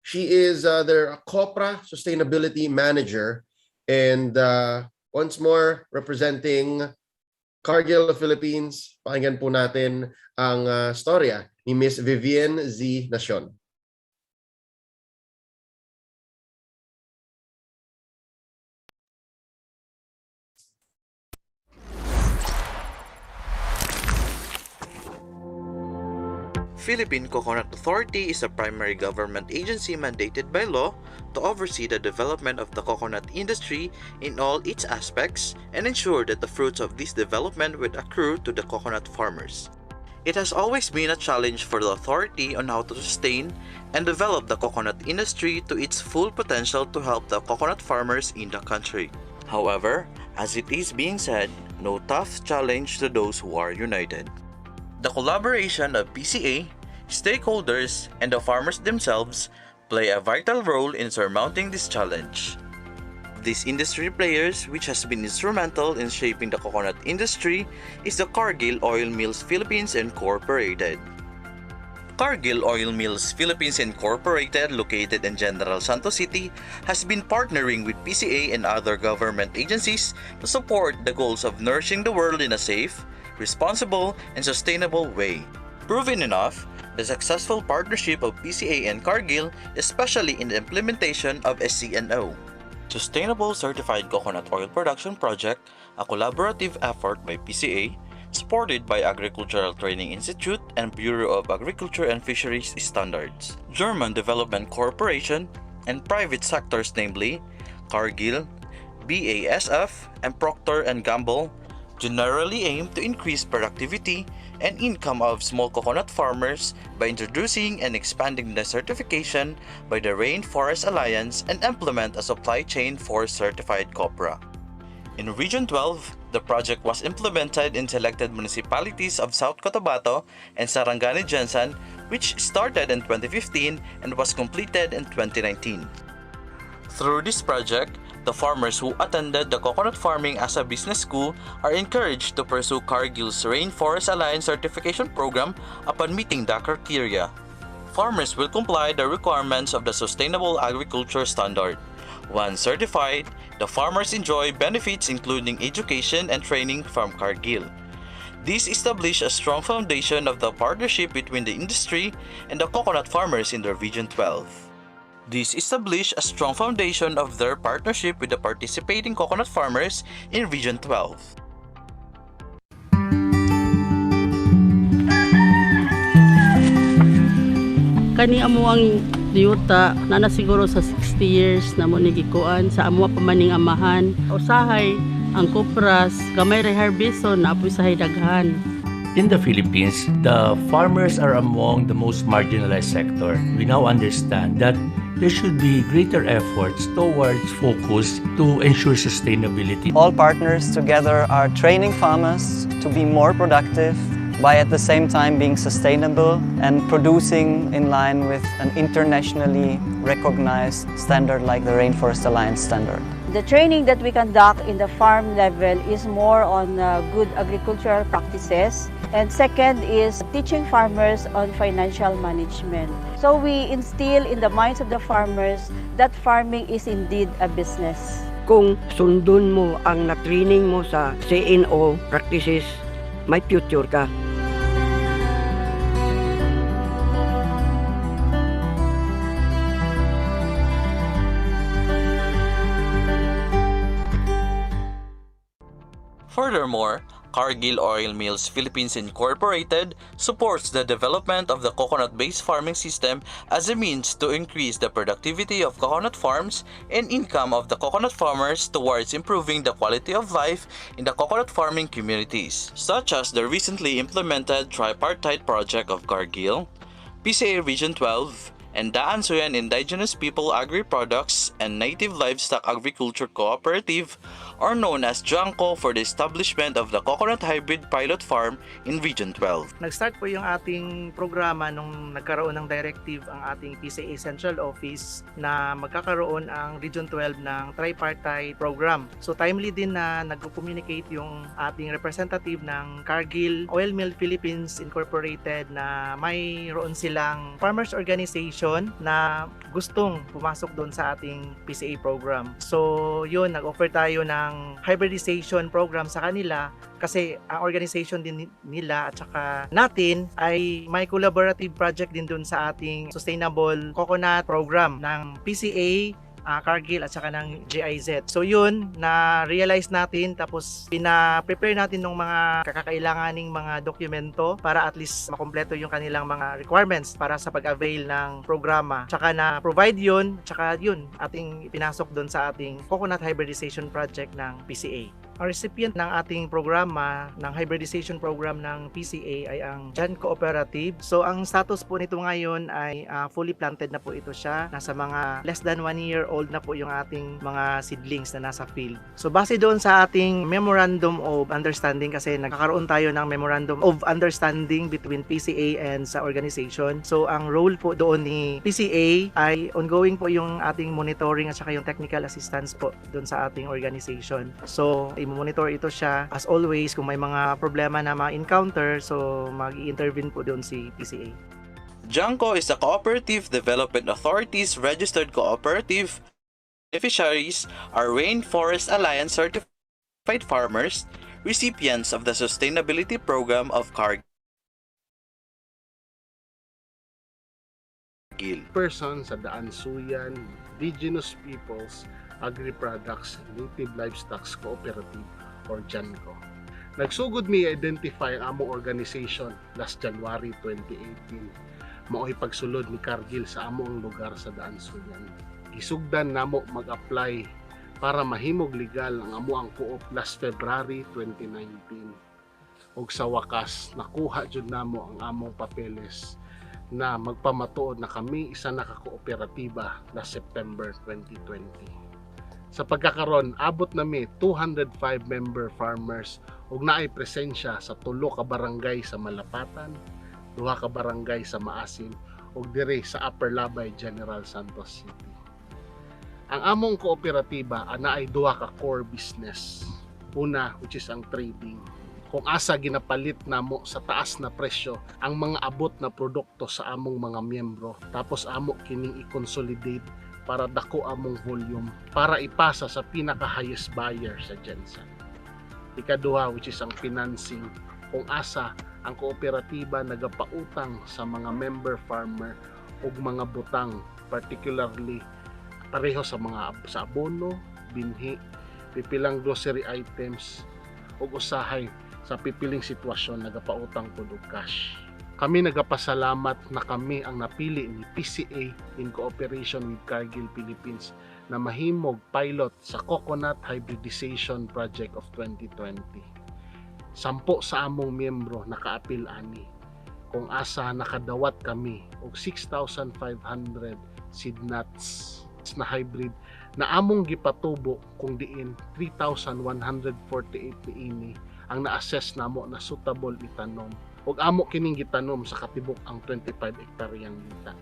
She is their Copra Sustainability Manager, and once more representing Cargill, Philippines, pakinggan po natin ang storya ni Miss Vivienne Z. Nacion. Philippine Coconut Authority is a primary government agency mandated by law to oversee the development of the coconut industry in all its aspects and ensure that the fruits of this development will accrue to the coconut farmers. It has always been a challenge for the authority on how to sustain and develop the coconut industry to its full potential to help the coconut farmers in the country. However, as it is being said, no tough challenge to those who are united. The collaboration of PCA, stakeholders, and the farmers themselves play a vital role in surmounting this challenge. These industry players, which has been instrumental in shaping the coconut industry, is the Cargill Oil Mills Philippines Incorporated. Cargill Oil Mills Philippines Incorporated, located in General Santos City, has been partnering with PCA and other government agencies to support the goals of nourishing the world in a safe, responsible, and sustainable way. Proven enough, the successful partnership of PCA and Cargill, especially in the implementation of SCNO, Sustainable Certified Coconut Oil Production Project, a collaborative effort by PCA, supported by Agricultural Training Institute and Bureau of Agriculture and Fisheries Standards, German Development Corporation, and private sectors namely Cargill, BASF, and Procter & Gamble, generally aim to increase productivity and income of small coconut farmers by introducing and expanding the certification by the Rainforest Alliance and implement a supply chain for certified copra. In Region 12, the project was implemented in selected municipalities of South Cotabato and Sarangani Jensan, which started in 2015 and was completed in 2019. Through this project, the farmers who attended the coconut farming as a business school are encouraged to pursue Cargill's Rainforest Alliance certification program upon meeting the criteria. Farmers will comply the requirements of the Sustainable Agriculture Standard. Once certified, the farmers enjoy benefits including education and training from Cargill. This established a strong foundation of the partnership between the industry and the coconut farmers in the Region 12. This established a strong foundation of their partnership with the participating coconut farmers in Region 12. Kani amo ang liyuta na siguro sa 60 years na mo nigikuan sa amo pamaning amahan. Usahay ang kopras gamay ra harbison na apoy sahay daghan. In the Philippines, the farmers are among the most marginalized sector. We now understand that there should be greater efforts towards focus to ensure sustainability. All partners together are training farmers to be more productive by at the same time being sustainable and producing in line with an internationally recognized standard like the Rainforest Alliance standard. The training that we conduct in the farm level is more on good agricultural practices. And second is teaching farmers on financial management. So we instill in the minds of the farmers that farming is indeed a business. Kung sundon mo ang na-training mo sa CNO practices, may future ka. Furthermore, Cargill Oil Mills Philippines Incorporated supports the development of the coconut-based farming system as a means to increase the productivity of coconut farms and income of the coconut farmers towards improving the quality of life in the coconut farming communities, such as the recently implemented tripartite project of Cargill, PCA Region 12, and Daan Suyan Indigenous People Agri-Products and Native Livestock Agriculture Cooperative, or known as JANCO, for the establishment of the Coconut Hybrid Pilot Farm in Region 12. Nag-start po yung ating programa nung nagkaroon ng directive ang ating PCA Central Office na magkakaroon ang Region 12 ng tripartite program. So timely din na nag-communicate yung ating representative ng Cargill Oil Mill Philippines Incorporated na mayroon silang farmers organization na gustong pumasok doon sa ating PCA program. So yun, nag-offer tayo ng hybridization program sa kanila kasi ang organization din nila at saka natin ay may collaborative project din doon sa ating Sustainable Coconut Program ng PCA, Cargill at saka ng GIZ. So yun, na-realize natin tapos pina-prepare natin ng mga kakakailanganing mga dokumento para at least makompleto yung kanilang mga requirements para sa pag-avail ng programa. Tsaka na-provide yun, tsaka yun, ating pinasok doon sa ating Coconut Hybridization Project ng PCA. Ang recipient ng ating programa, ng hybridization program ng PCA ay ang Jan Cooperative. So ang status po nito ngayon ay fully planted na po ito siya. Nasa mga less than 1 year old na po yung ating mga seedlings na nasa field. So base doon sa ating Memorandum of Understanding, kasi nagkakaroon tayo ng Memorandum of Understanding between PCA and sa organization. So ang role po doon ni PCA ay ongoing po yung ating monitoring at saka yung technical assistance po doon sa ating organization. So i-monitor ito siya as always kung may mga problema na ma-encounter, so mag-i-intervene po doon si PCA. JANCO is the Cooperative Development Authority's registered cooperative. Beneficiaries are Rainforest Alliance certified farmers, recipients of the Sustainability Program of Cargill. Person sa Daansuyan, Indigenous Peoples, Agri-Products, Native Livestock Cooperative or JANCO. Nagsugod mi identify ang among organization last January 2018. Mao'y pagsulod ni Cargill sa among lugar sa Daansuyan. Isugdan namo mag-apply para mahimog legal ang amo ang co-op last February 2019. Og sa wakas nakuha jud namo ang among papeles na magpamatuod na kami isa na ka-kooperatiba na September 2020. Sa pagkakaron, abot nami 205 member farmers ug naay presensya sa 3 ka barangay sa Malapatan, 2 ka barangay sa Maasin ug dire sa Upper Labay, General Santos City. Ang among kooperatiba naay 2 ka core business. Una, which is ang trading. Kung asa ginapalit namo sa taas na presyo ang mga abot na produkto sa among mga miyembro, tapos amo kining i-consolidate para dako among volume para ipasa sa pinaka-highest buyer sa Gensan. Ikaduha, which is ang financing, kung asa ang kooperatiba nagapautang sa mga member farmer ug mga butang, particularly pareho sa abono, binhi, pipilang grocery items ug usahay sa pipiling sitwasyon nagapautang pod og cash. Kami nagapasalamat na kami ang napili ni PCA in cooperation with Cargill Philippines na mahimog pilot sa Coconut Hybridization Project of 2020. 10 sa among miyembro nakaapil ani. Kung asa nakadawat kami og 6,500 seed nuts na hybrid na among gipatubo kung diin 3,148 niini ang na-assess namo na suitable itanom ug amo kining gitanom sa katibok ang 25 hektaryang yuta.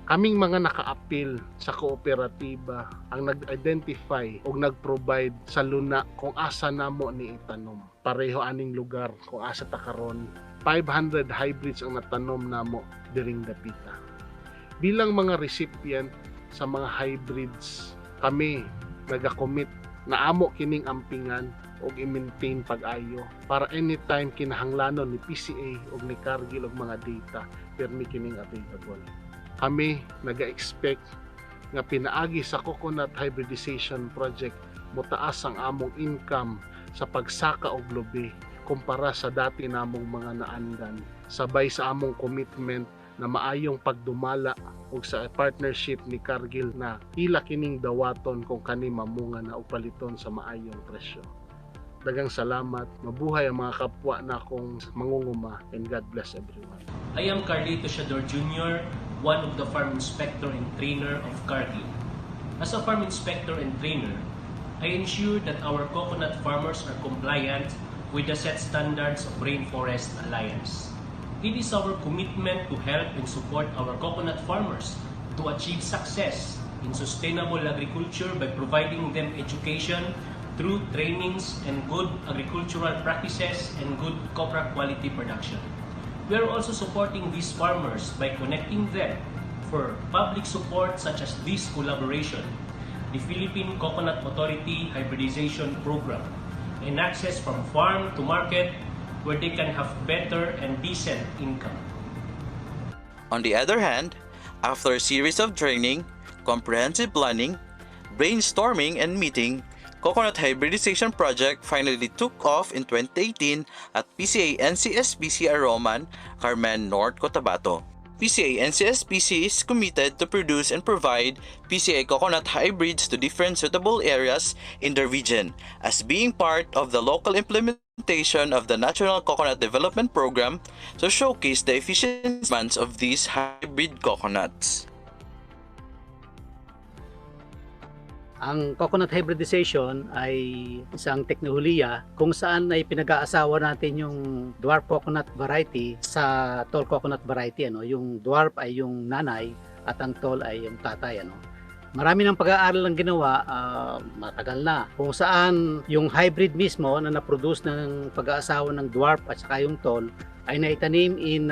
Kaming mga nakaapil sa kooperatiba ang nag-identify ug nag-provide sa luna kung asa namo ni itanom. Pareho aning lugar kung asa ta karon 500 hybrids ang natanom namo diring dapita. Bilang mga recipient sa mga hybrids, kami nagakommit na amo kining ampingan og i-maintain pag-ayo para anytime kinahanglanon ni PCA og ni Cargill og mga data permi kining available. Kami naga-expect nga pinaagi sa Coconut Hybridization Project motaas ang among income sa pagsaka og lubi kumpara sa dati namong mga naandan, sabay sa among commitment na maayong pagdumala ug sa partnership ni Cargill na ila kining dawaton kung kani mamunga na upaliton sa maayong presyo. Dagang salamat, mabuhay ang mga kapwa na akong mangunguma, and God bless everyone. I am Carlito Shador Jr., one of the farm inspector and trainer of Cargill. As a farm inspector and trainer, I ensure that our coconut farmers are compliant with the set standards of Rainforest Alliance. It is our commitment to help and support our coconut farmers to achieve success in sustainable agriculture by providing them education through trainings and good agricultural practices and good copra quality production. We are also supporting these farmers by connecting them for public support such as this collaboration, the Philippine Coconut Authority Hybridization Program, and access from farm to market where they can have better and decent income. On the other hand, after a series of training, comprehensive planning, brainstorming, and meeting, Coconut Hybridization Project finally took off in 2018 at PCA NCSPC Aroman, Carmen, North Cotabato. PCA NCSPC is committed to produce and provide PCA coconut hybrids to different suitable areas in the region as being part of the local implementation of the National Coconut Development Program to showcase the efficiency of these hybrid coconuts. Ang coconut hybridization ay isang teknolohiya kung saan ay pinag-aasawa natin yung dwarf coconut variety sa tall coconut variety. Yung dwarf ay yung nanay at ang tall ay yung tatay. Marami ng pag-aaral ang ginawa, matagal na, kung saan yung hybrid mismo na na-produce ng pag-aasawa ng dwarf at saka yung tall ay naitanim in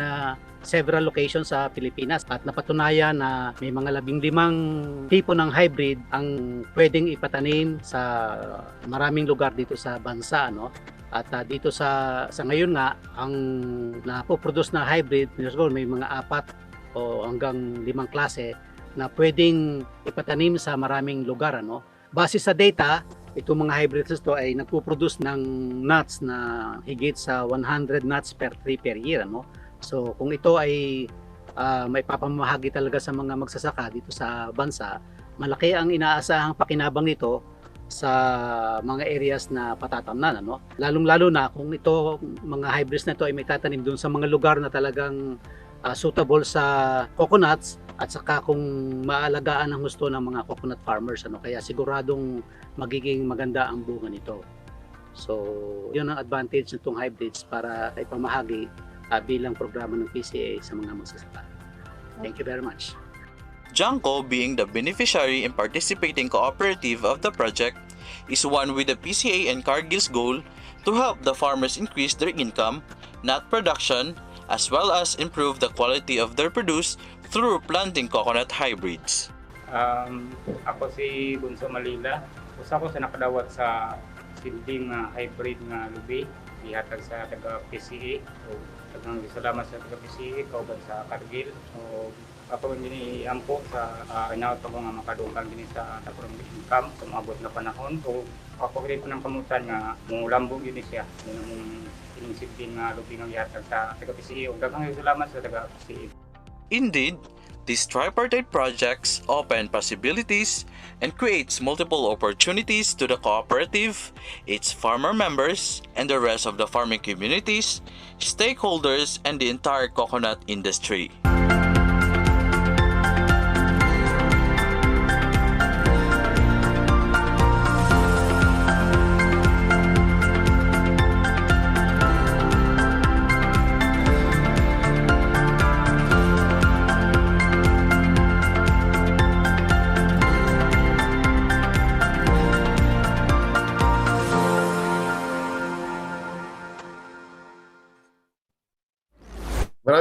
several locations sa Pilipinas at napatunayan na may mga 15 tipo ng hybrid ang pwedeng ipatanim sa maraming lugar dito sa bansa, no? At dito sa ngayon nga ang napoproduce na hybrid may mga 4 o hanggang 5 klase na pwedeng ipatanim sa maraming lugar, ano? Base sa data, itong mga hybrids to ay nagpo-produce ng nuts na higit sa 100 nuts per tree per year, ano? So kung ito ay may papamahagi talaga sa mga magsasaka dito sa bansa, malaki ang inaasahang pakinabang nito sa mga areas na patatamnan, ano? Lalong-lalo na kung ito mga hybrids na ito ay may tatanim doon sa mga lugar na talagang suitable sa coconuts at saka kung maalagaan ang gusto ng mga coconut farmers, ano? Kaya siguradong magiging maganda ang bunga nito. So yun ang advantage nitong hybrids para ipamahagi bilang programa ng PCA sa mga magsasaka. Thank you very much. Janko, being the beneficiary and participating cooperative of the project, is one with the PCA and Cargill's goal to help the farmers increase their income, nut production, as well as improve the quality of their produce through planting coconut hybrids. Ako si Bunso Malila. Usa ko sa nakadawat sa silding hybrid nga lubi gihatag sa taga PCA. So, tagang salamat sa taga PCA kauban sa Cargill. So, ako din ampo sa inaot ko nga makadunggan din sa tagrong income sa maabot na panahon. So, ako rin po ng kamutan nga mulambong yun siya. Yung inisipin nga lubi nga gihatag sa taga PCA. Daghang salamat sa taga PCA. Indeed, these tripartite projects open possibilities and creates multiple opportunities to the cooperative, its farmer members, and the rest of the farming communities, stakeholders, and the entire coconut industry.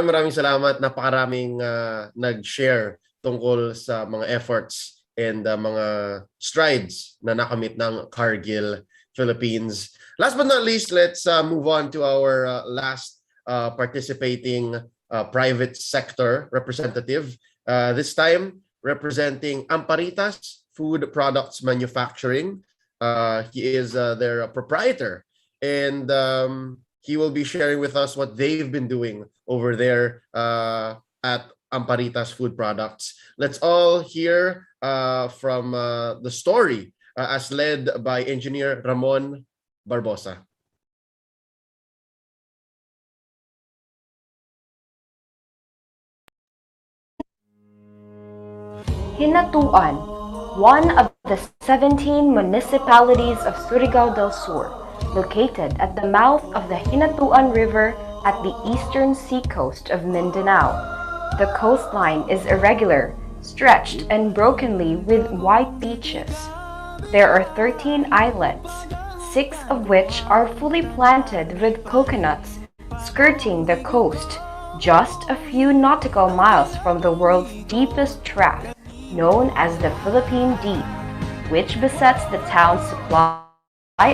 Maraming salamat. Napakaraming nag-share tungkol sa mga efforts and mga strides na nakamit ng Cargill Philippines. Last but not least, let's move on to our last participating private sector representative. This time, representing Amparitas Food Products Manufacturing. He is their proprietor, and he will be sharing with us what they've been doing over there at Amparitas Food Products. Let's all hear from the story as led by Engineer Ramon Barbosa. Hinatuan, one of the 17 municipalities of Surigao del Sur, located at the mouth of the Hinatuan River at the eastern seacoast of Mindanao. The coastline is irregular, stretched and brokenly with white beaches. There are 13 islets, 6 of which are fully planted with coconuts, skirting the coast, just a few nautical miles from the world's deepest trough, known as the Philippine Deep, which besets the town's supply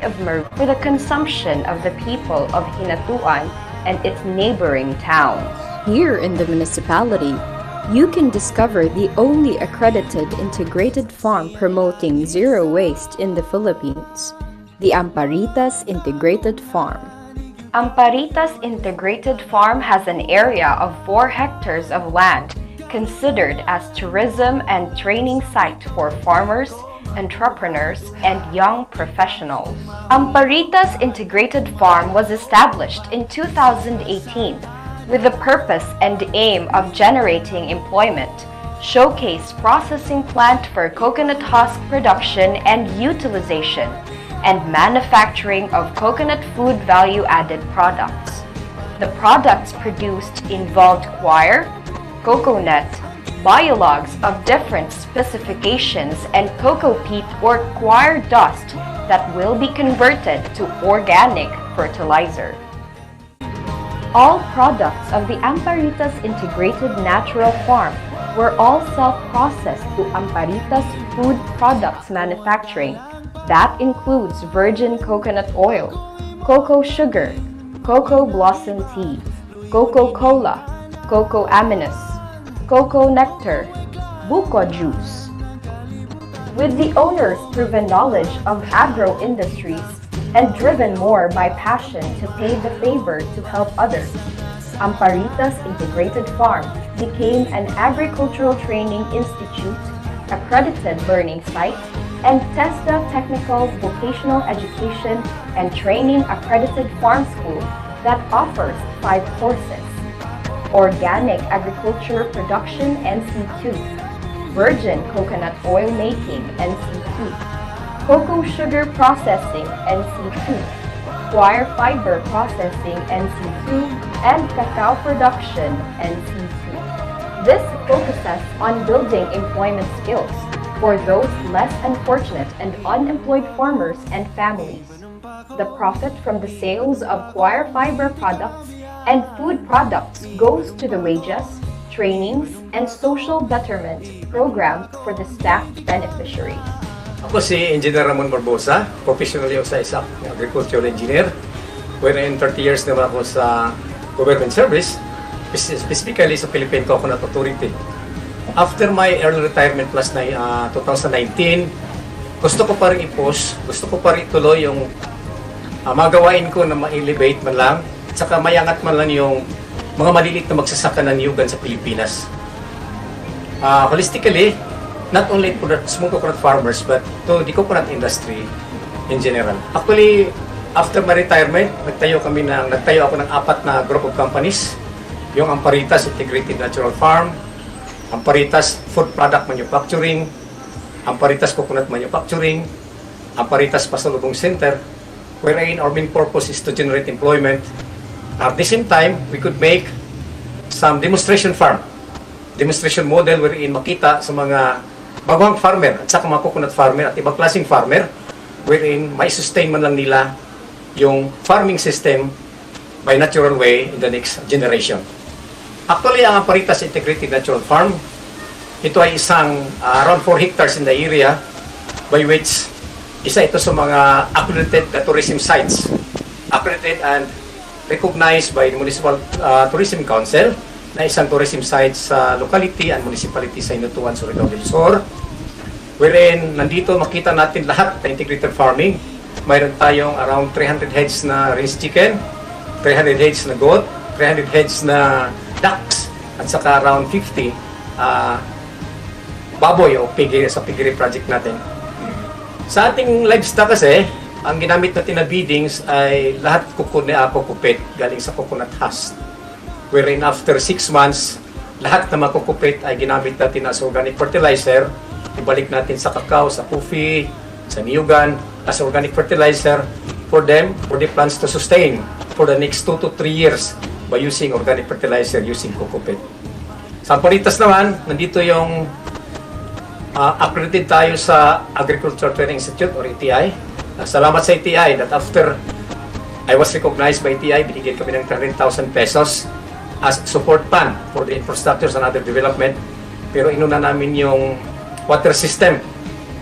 of marine for the consumption of the people of Hinatuan and its neighboring towns. Here in the municipality, you can discover the only accredited integrated farm promoting zero waste in the Philippines, the Amparitas Integrated Farm. Amparitas Integrated Farm has an area of 4 hectares of land considered as tourism and training site for farmers, entrepreneurs, and young professionals. Amparitas Integrated Farm was established in 2018 with the purpose and aim of generating employment, showcase processing plant for coconut husk production and utilization, and manufacturing of coconut food value-added products. The products produced involved coir, coconut, biologs of different specifications, and cocoa peat or coir dust that will be converted to organic fertilizer. All products of the Amparitas Integrated Natural Farm were all self-processed through Amparitas Food Products Manufacturing. That includes virgin coconut oil, cocoa sugar, cocoa blossom tea, cocoa cola, cocoa aminos, cocoa nectar, buko juice. With the owner's proven knowledge of agro industries and driven more by passion to pay the favor to help others, Amparitas Integrated Farm became an agricultural training institute, accredited learning site, and TESDA Technical Vocational Education and Training Accredited Farm School that offers 5 courses: Organic Agriculture Production NC2, Virgin Coconut Oil Making NC2, Cocoa Sugar Processing NC2, Wire Fiber Processing NC2, and Cacao Production NC2. This focuses on building employment skills for those less unfortunate and unemployed farmers and families. The profit from the sales of wire fiber products and food products goes to the wages, trainings, and social betterment program for the staff beneficiaries. Ako si Engineer Ramon Barbosa, professionally ako sa isang agricultural engineer. Wherein 30 years naman ako sa government service, specifically sa Philippine Coconut Authority. After my early retirement last 2019, gusto ko pa rin i-push, gusto ko pa rin ituloy yung magawain ko na ma-elevate man lang, at saka mayangat man lang yung mga maliliit na magsasaka ng niyugan sa Pilipinas. Holistically, not only to the small coconut farmers, but to the coconut industry in general. Actually, after my retirement, nagtayo ako ng 4 na group of companies. Yung Amparitas Integrated Natural Farm, Amparitas Food Product Manufacturing, Amparitas Coconut Manufacturing, Amparitas Pasalubong Center, wherein our main purpose is to generate employment. At the same time, we could make some demonstration model wherein makita sa mga baguhang farmer at saka mga coconut farmer at ibang klaseng farmer wherein may sustain man lang nila yung farming system by natural way in the next generation. Actually, ang Amparitas Integrated Natural Farm, ito ay isang around 4 hectares in the area by which isa ito sa mga accredited tourism sites, accredited and recognized by the Municipal Tourism Council na isang tourism site sa locality and municipality sa Inutuan, Surigao del Sur, wherein nandito makita natin lahat na integrated farming. Mayroon tayong around 300 heads na raised chicken, 300 heads na goat, 300 heads na ducks, at saka around 50 baboy o piggery sa piggery project natin. Sa ating livestock kasi, ang ginamit natin na feedings ay lahat kukupit galing sa coconut husk. Wherein after 6 months, lahat na makukupit ay ginamit natin as organic fertilizer. Ibalik natin sa cacao, sa coffee, sa niyugan, as organic fertilizer for them, for the plants to sustain for the next 2 to 3 years by using organic fertilizer, using cocopit. Sa Amparitas naman, nandito yung accredited tayo sa Agricultural Training Institute or ATI. Salamat sa ATI that after I was recognized by ATI, binigyan kami ng 300,000 pesos as support fund for the infrastructures and other development. Pero inuna namin yung water system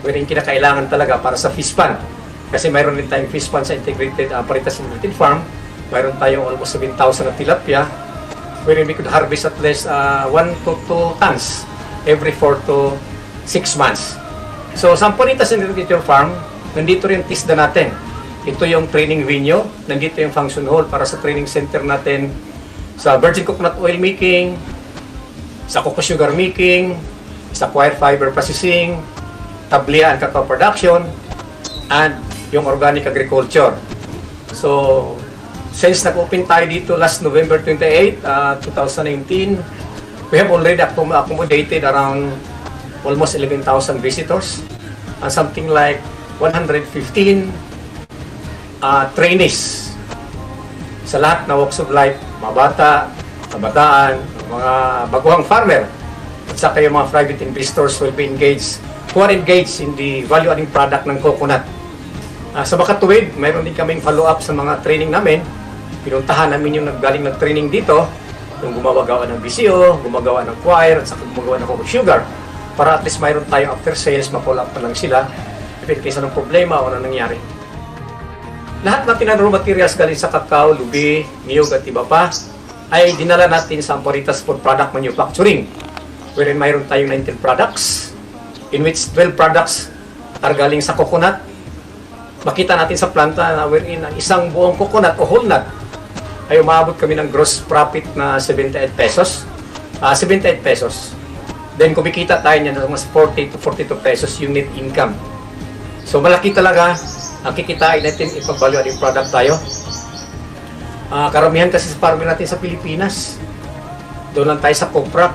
wherein kinakailangan talaga para sa fish pond. Kasi mayroon din tayong fish pond sa Integrated Amparitas Integrated Farm. Mayroon tayong almost 7,000 na tilapia wherein we could harvest at least 1 to 2 tons every 4 to 6 months. So sa Amparitas Integrated Farm, nandito rin TISDA natin. Ito yung training venue, nandito yung function hall para sa training center natin sa virgin coconut oil making, sa cocoa sugar making, sa wire fiber processing, tablia and cacao production, and yung organic agriculture. So, since nag-open tayo dito last November 28, 2019, we have already accommodated around almost 11,000 visitors and something like 115 trainees sa lahat na walks of life, mga bata, kabataan, mga baguhang farmer, at saka yung mga private investors will be engaged, who are engaged in the value-adding product ng coconut. Sa makatuwid, mayroon din kaming follow-up sa mga training namin Pinuntahan namin yung nag-training dito, yung gumagawa ng BCO, gumagawa ng choir, at saka gumagawa ng Coco Sugar. Para at least mayroon tayong after sales, ma-follow up pa lang sila. If in case anong problema o ano nangyari. Lahat natin ng raw materials galing sa kakao, lubi, niyog at iba pa ay dinala natin sa Amparitas Food Product Manufacturing, wherein mayroon tayong 19 products, in which 12 products are galing sa coconut. Makita natin sa planta na wherein ang isang buong coconut o whole nut ay umabot kami ng gross profit na 78 pesos. 78 pesos. Then kumikita tayo niyan ng mas 40 to 42 pesos yung net income. So malaki talaga ang kikitain natin ipag-value adding product tayo. Karamihan kasi sa farmer natin sa Pilipinas, doon lang tayo sa kopra,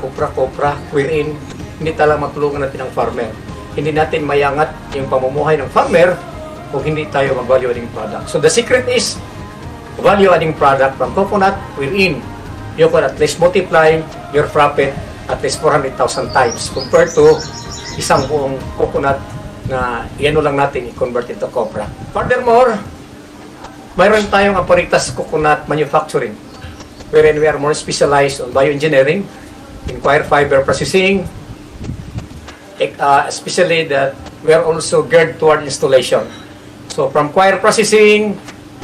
wherein hindi talaga matulungan natin ang farmer. Hindi natin mayangat yung pamumuhay ng farmer kung hindi tayo mag-value adding product. So the secret is value adding product from coconut, wherein you can at least multiply your profit at least 400,000 times compared to isang buong coconut na iano lang natin i-convert into copra. Furthermore, mayroon tayong Amparitas Coconut Manufacturing, wherein we are more specialized on bioengineering, in coir fiber processing, especially that we are also geared toward installation. So from coir processing,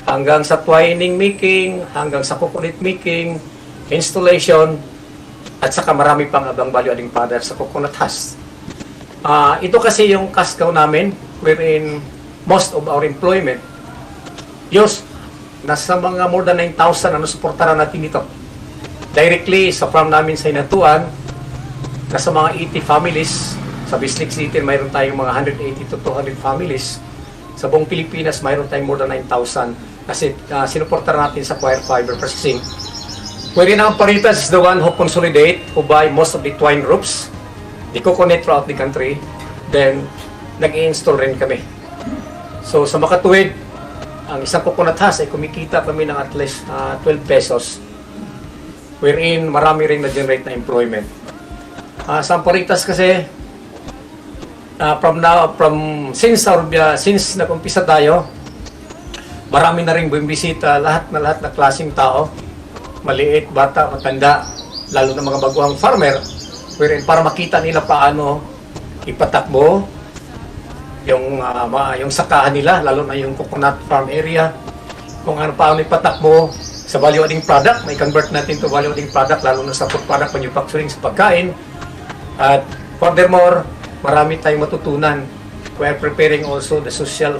hanggang sa twining making, hanggang sa coconut making, installation, at saka marami pang abang value-adding products sa coconut husk. Ito kasi yung cash cow namin, wherein most of our employment, nasa mga more than 9,000 suportaran natin dito. Directly sa farm namin sa Inatuan, nasa mga 80 families. Sa Bislik City, mayroon tayong mga 180 to 200 families. Sa buong Pilipinas, mayroon tayong more than 9,000 kasi sinuportaran natin sa coir fiber processing. Wherein ang Amparitas is the one who consolidate, who buy most of the twine ropes, the coconut throughout the country, then nag-i-install rin kami. So sa makatuwid, ang isang coconut husk ay kumikita kami ng at least 12 pesos, wherein marami rin na-generate na employment. Sa Amparitas kasi, since nag-umpisa tayo, marami na rin bumisita, lahat na klaseng tao, maliit, bata, matanda, lalo na mga baguhang farmer, wherein para makita nila paano ipatakbo yung sakahan nila, lalo na yung coconut farm area, kung paano ipatakbo sa value-adding product, may convert natin to value-adding product, lalo na sa food product manufacturing sa pagkain. At furthermore, marami tayong matutunan. We are preparing also the social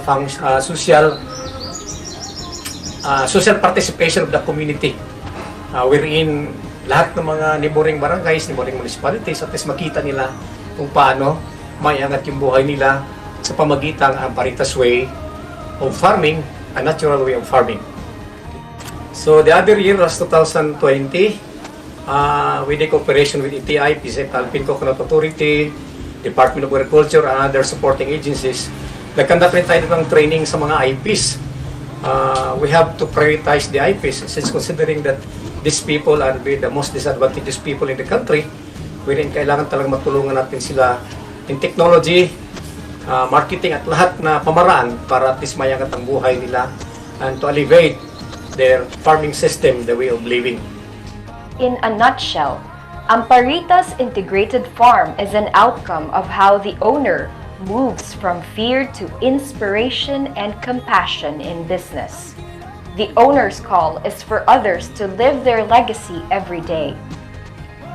participation of the community, wherein lahat ng mga neighboring barangays, neighboring municipalities, at least makita nila kung paano maiangat yung buhay nila sa pamagitan ang Amparitas way of farming, a natural way of farming. So the other year was 2020, with the cooperation with ETI, Philippine Coconut Authority, Department of Agriculture, and other supporting agencies, nagkandak rin tayo ng training sa mga IPs. We have to prioritize the IPs since considering that these people are the most disadvantaged people in the country, wherein kailangan talagang matulungan natin sila in technology, marketing at lahat na pamaraan para at least mayangat ang buhay nila and to alleviate their farming system, the way of living. In a nutshell, Amparitas Integrated Farm is an outcome of how the owner moves from fear to inspiration and compassion in business. The owner's call is for others to live their legacy every day.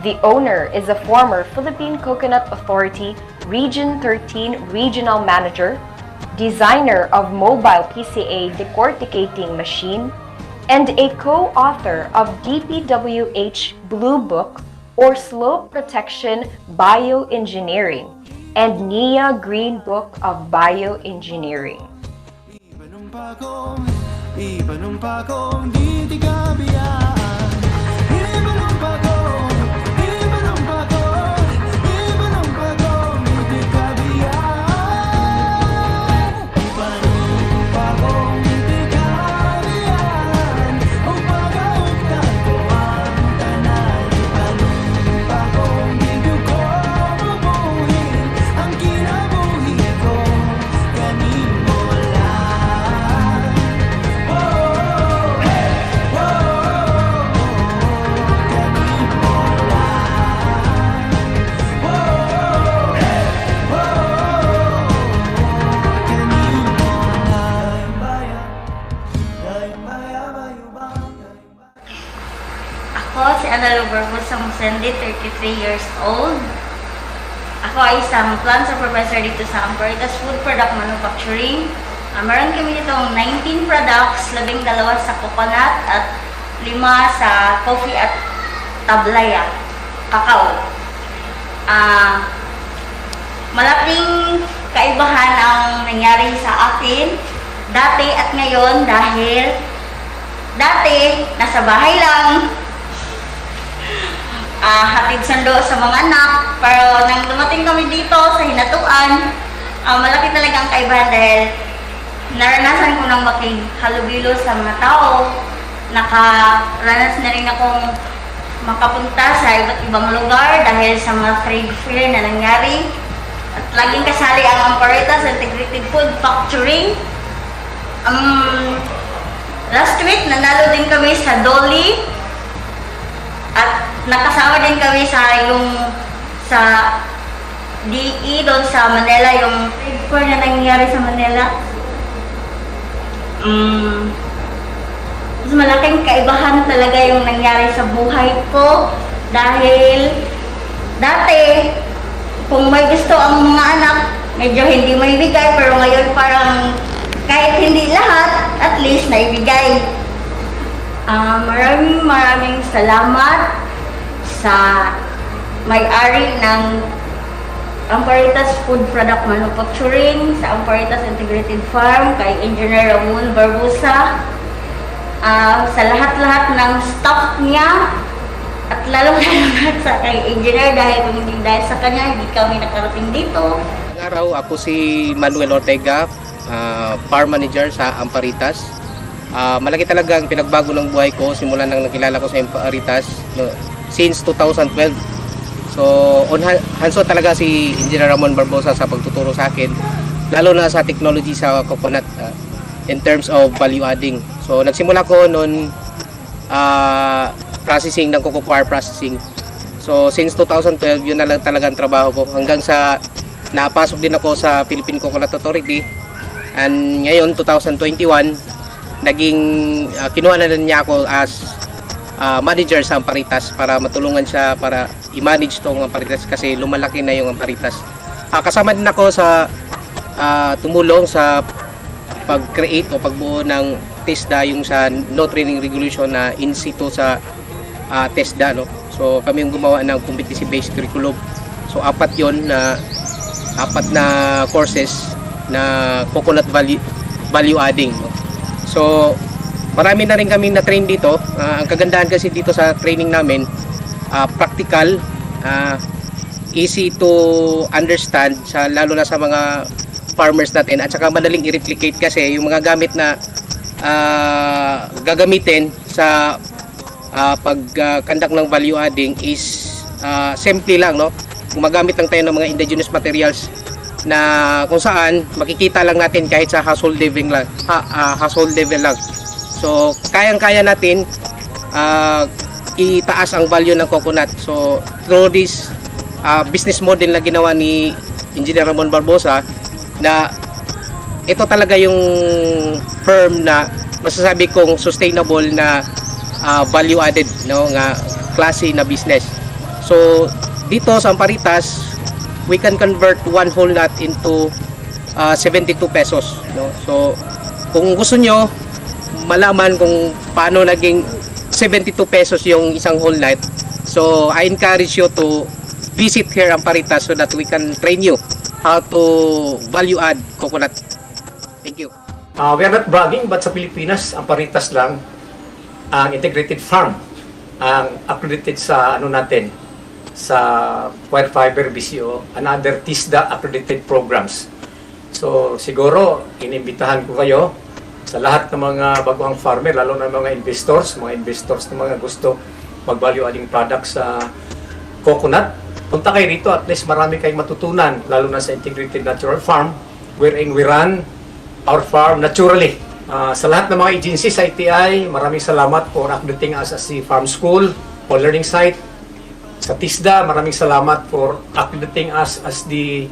The owner is a former Philippine Coconut Authority Region 13 Regional Manager, designer of mobile PCA decorticating machine, and a co-author of DPWH Blue Book or Slope Protection Bioengineering and NIA Green Book of Bioengineering. Whoa. Sandy, 33 years old. Ako ay isang plant supervisor dito sa Amparitas Food Product Manufacturing. Meron kami ditong 19 products, 12 sa coconut at 5 sa coffee at tablaya, kakao. Malaking kaibahan ang nangyari sa akin dati at ngayon dahil dati nasa bahay lang, hatid sando sa mga anak, pero nang dumating kami dito sa hinatuan, malaki talaga ang kaibahan dahil naranasan ko nang makikhalubilo sa mga tao. Nakaranas na rin akong makapunta sa iba't ibang lugar dahil sa mga trade fair na nangyari. At laging kasali ang Amparitas Integrated Food Factory. Last week, nanalo din kami sa Dolly. At nakasama din kami sa DE doon sa Manila, yung trade fair na nangyari sa Manila. Mas malaking kaibahan talaga yung nangyari sa buhay ko dahil dati kung may gusto ang mga anak medyo hindi may bigay, pero ngayon parang kahit hindi lahat at least naibigay. Maraming salamat sa may-ari ng Amparitas Food Product Manufacturing, sa Amparitas Integrated Farm, kay Engineer Ramon Barbosa, sa lahat-lahat ng staff niya, at lalong-lalo sa kay Engineer dahil kung hindi dahil sa kanya, hindi kami nakarating dito. Araw, ako si Manuel Ortega, Farm Manager sa Amparitas. Malaki talaga ang pinagbago ng buhay ko simula nang nakilala ko sa Amparitas since 2012. So, hands-on talaga si Engineer Ramon Barbosa sa pagtuturo sa akin, lalo na sa technology sa coconut in terms of value adding. So, nagsimula ko noon processing ng cocoa coir processing. So, since 2012, yun na lang talaga ang trabaho ko hanggang sa napasok din ako sa Philippine Coconut Authority. And ngayon, 2021, naging kinuha na niya ako as manager sa Amparitas para matulungan siya para i-manage tong Amparitas kasi lumalaki na yung Amparitas. Kasama din ako sa tumulong sa pag-create o pagbuo ng TESDA, yung sa No Training Regulation na in situ sa TESDA, no? So kami yung gumawa ng competency-based curriculum. So apat na courses na coconut value adding, no? So marami na rin kami na-train dito. Ang kagandahan kasi dito sa training namin, practical, easy to understand, lalo na sa mga farmers natin, at saka madaling i-replicate kasi yung mga gamit na gagamitin sa pag-conduct ng value adding is simple lang, no? Gumagamit lang tayo ng mga indigenous materials na kung saan makikita lang natin kahit sa household level lang. So kayang-kaya natin itaas ang value ng coconut. So through this business model na ginawa ni Engineer Ramon Barbosa, na ito talaga yung firm na masasabi kong sustainable na value added, no, nga klase na business. So dito sa Amparitas, we can convert one whole nut into 72 pesos, no? So kung gusto nyo malaman kung paano naging 72 pesos yung isang whole nut, so I encourage you to visit here Amparitas so that we can train you how to value add coconut. Thank you. We are not bragging, but sa Pilipinas, Amparitas lang ang integrated farm ang accredited sa sa wire fiber BCO and other TISDA accredited programs. So siguro inimbitahan ko kayo sa lahat ng mga baguhang farmer, lalo na mga investors na mga gusto mag-value adding products sa coconut. Punta kayo rito, at least marami kayong matutunan, lalo na sa integrated natural farm wherein we run our farm naturally. Sa lahat ng mga agencies sa ITI, maraming salamat for accrediting us as the farm school or learning site. Sa TISDA, maraming salamat for accrediting us as the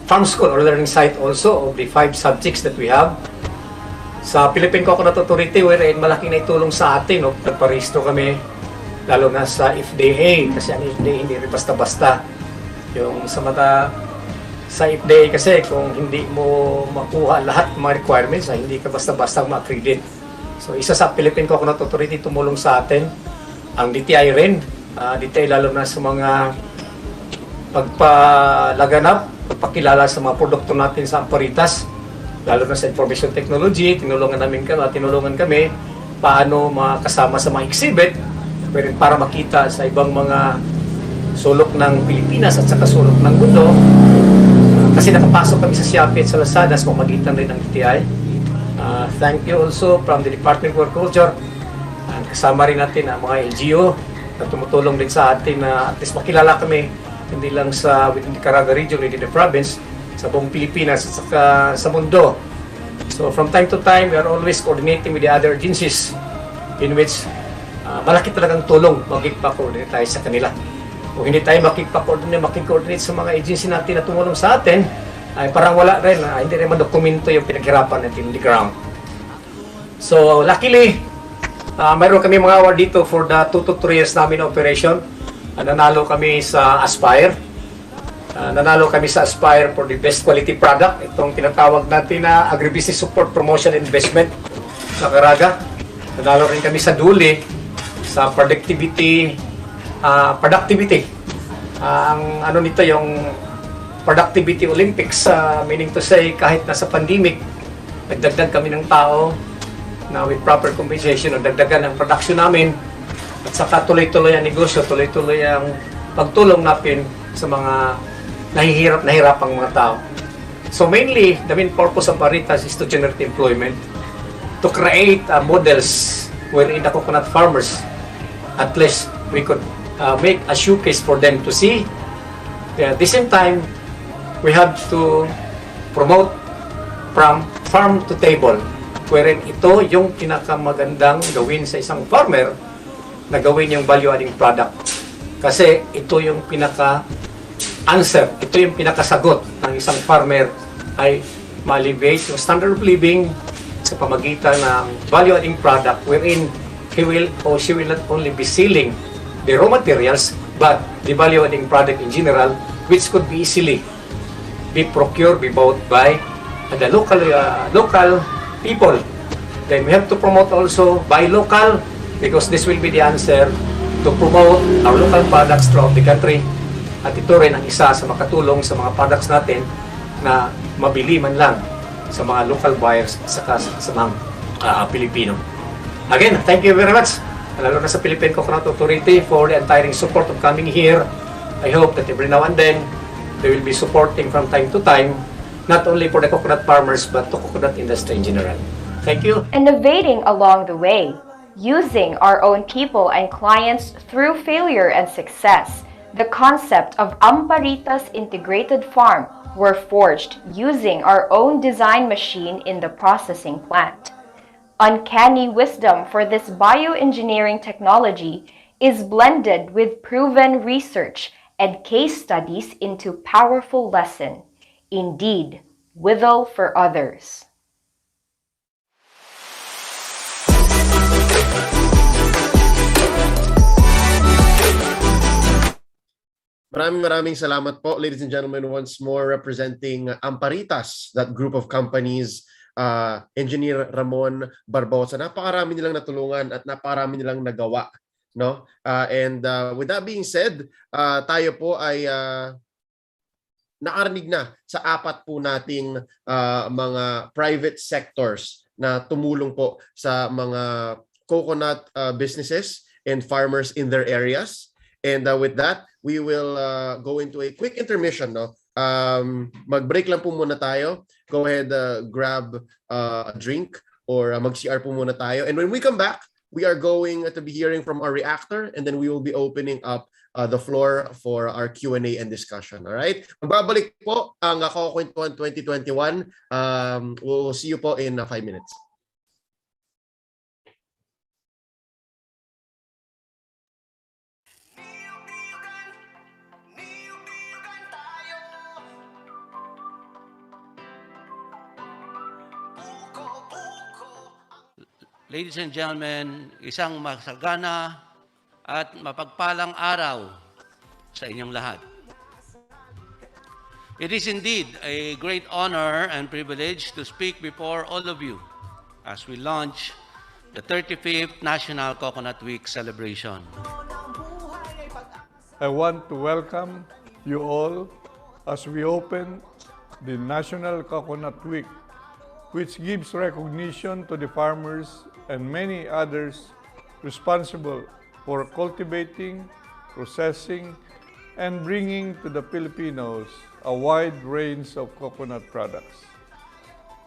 farm school or learning site also of the 5 subjects that we have. Sa Philippine Coconut Authority, wherein malaking naitulong sa atin, no? Nagparehistro kami lalo na sa FDA, kasi ang FDA hindi rin basta-basta. Yung sa FDA kasi kung hindi mo makuha lahat ng mga requirements, hindi ka basta-basta ma-accredit. So isa sa Philippine Coconut Authority tumulong sa atin, ang DTI rin, DTI lalo na sa mga pagpalaganap, pagpakilala sa mga produkto natin sa Amparitas, lalo na sa information technology, tinulungan kami paano makasama sa mga exhibit para makita sa ibang mga sulok ng Pilipinas at saka sulok ng mundo. Kasi nakapasok kami sa Shopee at sa Lazada sa pamamagitan rin ng DTI. Thank you also from the Department of Agriculture. Kasama rin natin ang mga LGU na tumutulong din sa atin na at least makilala kami hindi lang sa within the Caraga region, within the province, sa buong Pilipinas at saka sa mundo. So from time to time, we are always coordinating with the other agencies in which malaki talagang tulong makikipag-coordinate tayo sa kanila. Kung hindi tayo makikipag-coordinate sa mga agency natin na tumulong sa atin, ay parang wala rin, hindi rin madokumento yung pinaghirapan natin on the ground. So luckily, mayroon kami mga award dito for the 2 to 3 years namin na operation. Nanalo kami sa Aspire. Nanalo kami sa Aspire for the best quality product. Itong tinatawag natin na Agribusiness Support Promotion Investment sa Caraga. Nanalo rin kami sa Duli sa productivity. Ang ano nito yung Productivity Olympics, meaning to say kahit nasa pandemic, nagdagdag kami ng tao na with proper compensation, nagdagdagan ang production namin. At saka tuloy-tuloy ang negosyo, tuloy-tuloy ang pagtulong natin sa mga nahihirapang mga tao. So mainly, the main purpose of Amparitas is to generate employment, to create models wherein the coconut farmers, at least we could make a showcase for them to see. At the same time, we have to promote from farm to table, wherein ito yung pinakamagandang gawin sa isang farmer na gawin yung value-adding product. Kasi ito yung pinaka-answer, ito yung pinakasagot ng isang farmer ay ma-alleviate yung standard of living sa pamagitan ng value-adding product wherein he will or she will not only be selling the raw materials but the value-adding product in general, which could be easily be procured, be bought by the local people. Then we have to promote also buy local, because this will be the answer to promote our local products throughout the country. At ito rin ang isa sa makatulong sa mga products natin na mabili man lang sa mga local buyers at sa mga Pilipino. Again, thank you very much, lalo na sa Philippine Coconut Authority for the untiring support of coming here. I hope that every now and then they will be supporting from time to time, not only for the coconut farmers but the coconut industry in general. Thank you. Innovating along the way, using our own people and clients through failure and success, the concept of Amparitas Integrated Farm were forged using our own design machine in the processing plant. Uncanny wisdom for this bioengineering technology is blended with proven research and case studies into powerful lesson. Indeed, withal for others. Maraming salamat po, ladies and gentlemen, once more representing Amparitas, that group of companies, Engineer Ramon Barbosa. Napakarami nilang natulungan at napakarami nilang nagawa, no? And with that being said, tayo po ay nakarinig na sa 4 po nating mga private sectors na tumulong po sa mga coconut businesses and farmers in their areas. And with that, we will go into a quick intermission, no? Mag-break lang po muna tayo. Go ahead, grab a drink or mag-CR po muna tayo. And when we come back, we are going to be hearing from our reactor, and then we will be opening up the floor for our Q&A and discussion. All right? Magbabalik po ang Kwentuhan 2021. We'll see you po in 5 minutes. Ladies and gentlemen, isang masagana at mapagpalang araw sa inyong lahat. It is indeed a great honor and privilege to speak before all of you as we launch the 35th National Coconut Week celebration. I want to welcome you all as we open the National Coconut Week, which gives recognition to the farmers and many others responsible for cultivating, processing, and bringing to the Filipinos a wide range of coconut products.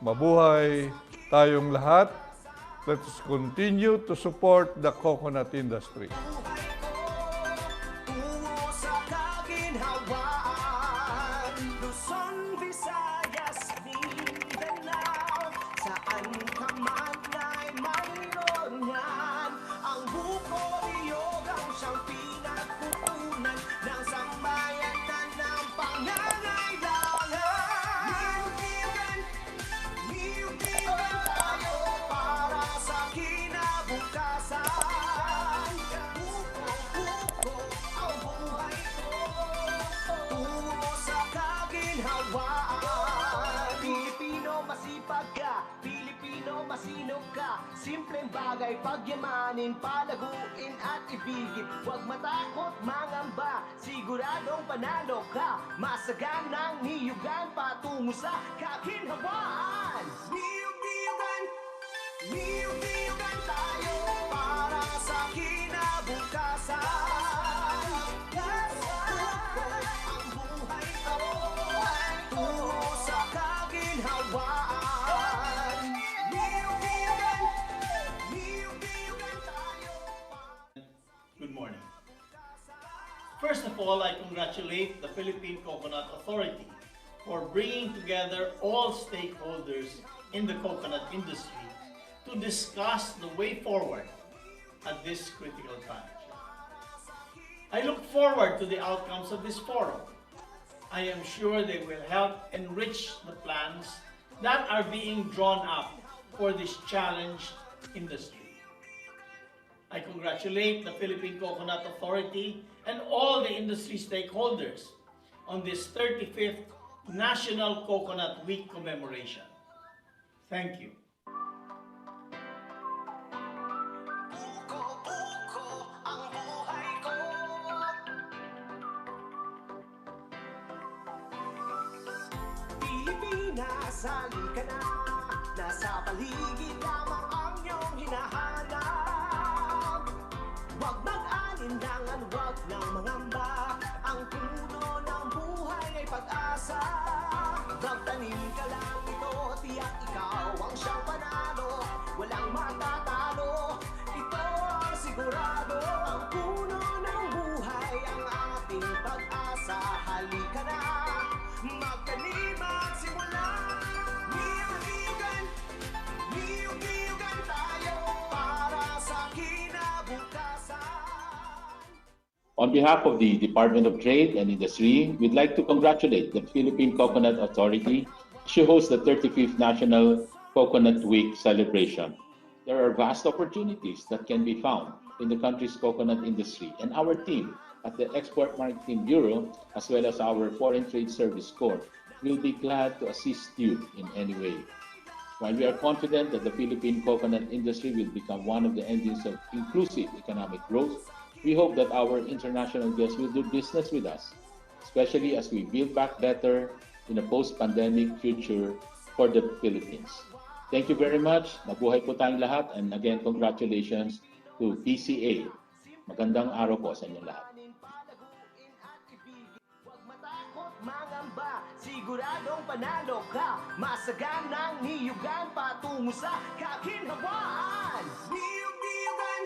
Mabuhay tayong lahat. Let us continue to support the coconut industry. Simpleng bagay, pagyamanin, palaguin at ibigin. Huwag matakot, mangamba, siguradong panalo ka. Masaganang niyugan patungo sa kaginhawaan. Niyug-niyugan, niyug-niyugan tayo para sa kinabukasan. Ang buhay ko, tungo sa kaginhawaan. Good morning. First of all, I congratulate the Philippine Coconut Authority for bringing together all stakeholders in the coconut industry to discuss the way forward at this critical time. I look forward to the outcomes of this forum. I am sure they will help enrich the plans that are being drawn up for this challenged industry. I congratulate the Philippine Coconut Authority and all the industry stakeholders on this 35th National Coconut Week commemoration. Thank you. Pilipinas, halika na, nasa paligid lamang ang iyong hinahanap. Huwag mag-alinlangan, huwag nang mangamba. Ang puno ng buhay ay pag-asa. Magtanim ka lang ito, tiyak ikaw ang siyang panalo. Walang matatalo, ito ang sigurado. Ang puno ng buhay ang ating pag-asa. Halika na, magtanim at simula. Niyug-niyugan, niyug-niyugan tayo para sa kinabukasan. On behalf of the Department of Trade and Industry, we'd like to congratulate the Philippine Coconut Authority to host the 35th National Coconut Week celebration. There are vast opportunities that can be found in the country's coconut industry, and our team at the Export Marketing Bureau, as well as our Foreign Trade Service Corps, will be glad to assist you in any way. While we are confident that the Philippine coconut industry will become one of the engines of inclusive economic growth, we hope that our international guests will do business with us, especially as we build back better in a post-pandemic future for the Philippines. Thank you very much. Mabuhay po tayong lahat, and again, congratulations to PCA. Magandang araw po sa inyo lahat. Mangamba, siguradong panalo ka. Masaganang niyugan patungo sa kaginhawaan. Niyug-niyugan,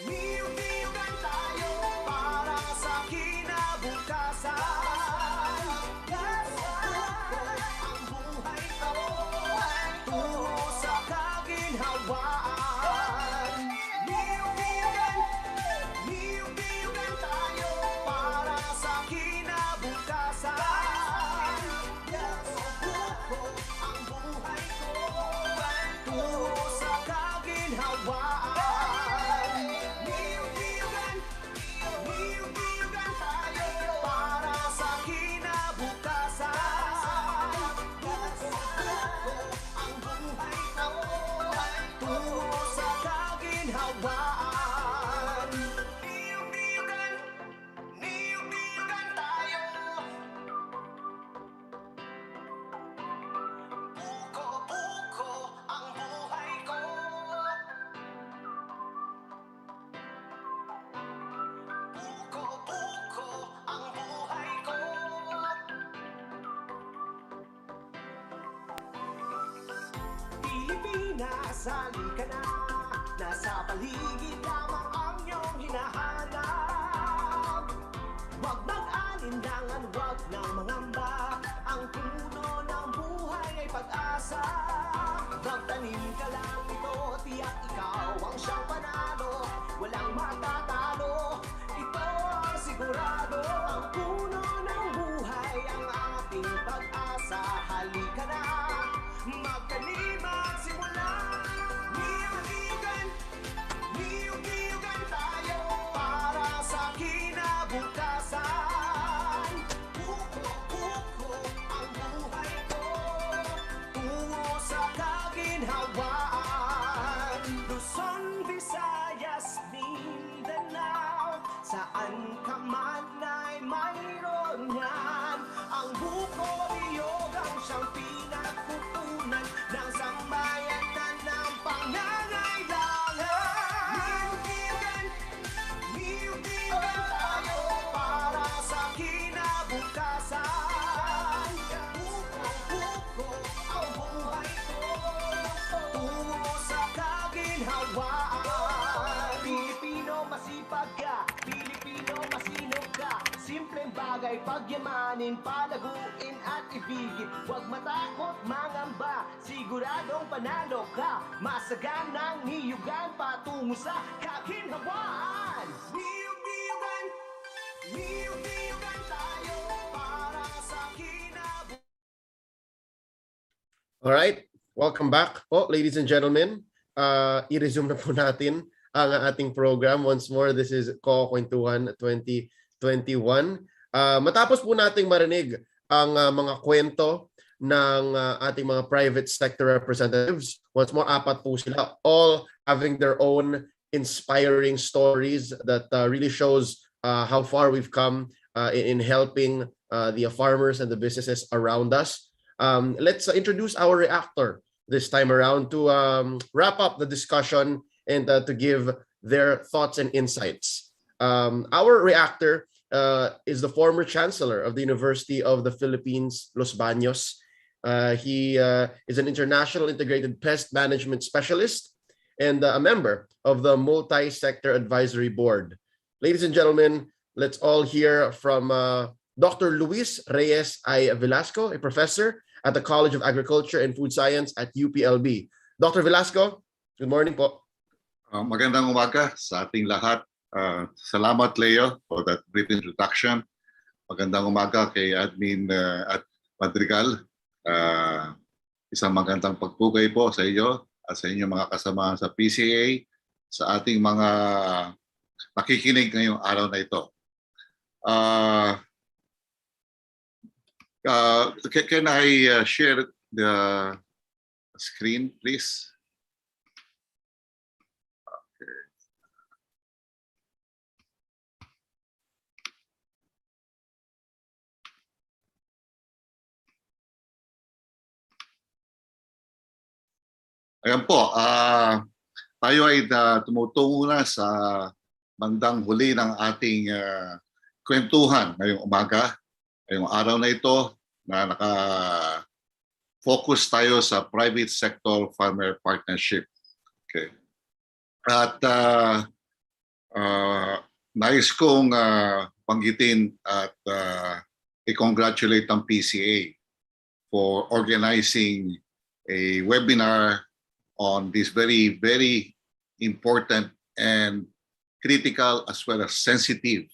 niyug-niyugan tayo para sa kinabukasan. Ang buhay ko, tungo sa kaginhawaan. Niyug-niyugan, niyug-niyugan tayo para sa kinabukasan. Ang buhay ko, tungo sa kaginhawaan. Pilipinas, halika na. Nasa paligid lamang ang iyong hinahanap. Huwag mag-alinlangan, huwag nang mangamba. Ang puno ng buhay ay pag-asa. Magtanim ka lang ito, tiyak ikaw ang siyang panalo. Walang matatalo, ito ang sigurado. Ang puno ng buhay ang ating pag-asa. Halika na, magtanim at simula. Niyog-niyogan, niyog-niyogan tayo para sa kinabukasan. Kuko-kuko ang buhay ko, tungo sa kaginhawaan. Luzon, Visayas, Mindanao, saan ka man ay mayroon yan. Ang buko-niyog ang siyang pinagkukunan ng sambayanan ng pangangailangan. Niyog-niyogan, niyog-niyogan tayo para sa kinabukasan. Kuko-kuko ang buhay ko, tungo sa kaginhawaan. Pilipino masipag ka, Pilipino masinop ka. Simpleng bagay pagyamanin, palaguin at ibigin. Huwag matakot mangamba, siguradong panalo ka. Masaganang niyugan patungo sa kaginhawaan. Niyug-niyugan, niyug-niyugan tayo para sa kinabukasan. Alright, welcome back po, ladies and gentlemen. I-resume na po natin ang ating program. Once more, this is Kwentuhan 2021. Matapos po nating marinig ang mga kwento ng ating mga private sector representatives, once more, apat po sila, all having their own inspiring stories that really shows how far we've come in helping the farmers and the businesses around us. Let's introduce our reactor this time around to wrap up the discussion and to give their thoughts and insights. Our reactor is the former chancellor of the University of the Philippines, Los Baños. He is an international integrated pest management specialist and a member of the Multi-Sector Advisory Board. Ladies and gentlemen, let's all hear from Dr. Luis Reyes I. Velasco, a professor at the College of Agriculture and Food Science at UPLB. Dr. Velasco, good morning po. Magandang umaga sa ating lahat. Salamat, Leo, for that brief introduction. Magandang umaga kay Admin at Madrigal. Isang magandang pagpugay po sa iyo at sa inyong mga kasamahan sa PCA, sa ating mga nakikinig ngayong araw na ito. Can I share the screen, please? Ayan po, tayo ay tumutungo na sa bandang huli ng ating kwentuhan ngayong umaga. Ngayong araw na ito na naka-focus tayo sa private sector farmer partnership. Okay. At nais kong banggitin at i-congratulate ang PCA for organizing a webinar on this very, very important and critical as well as sensitive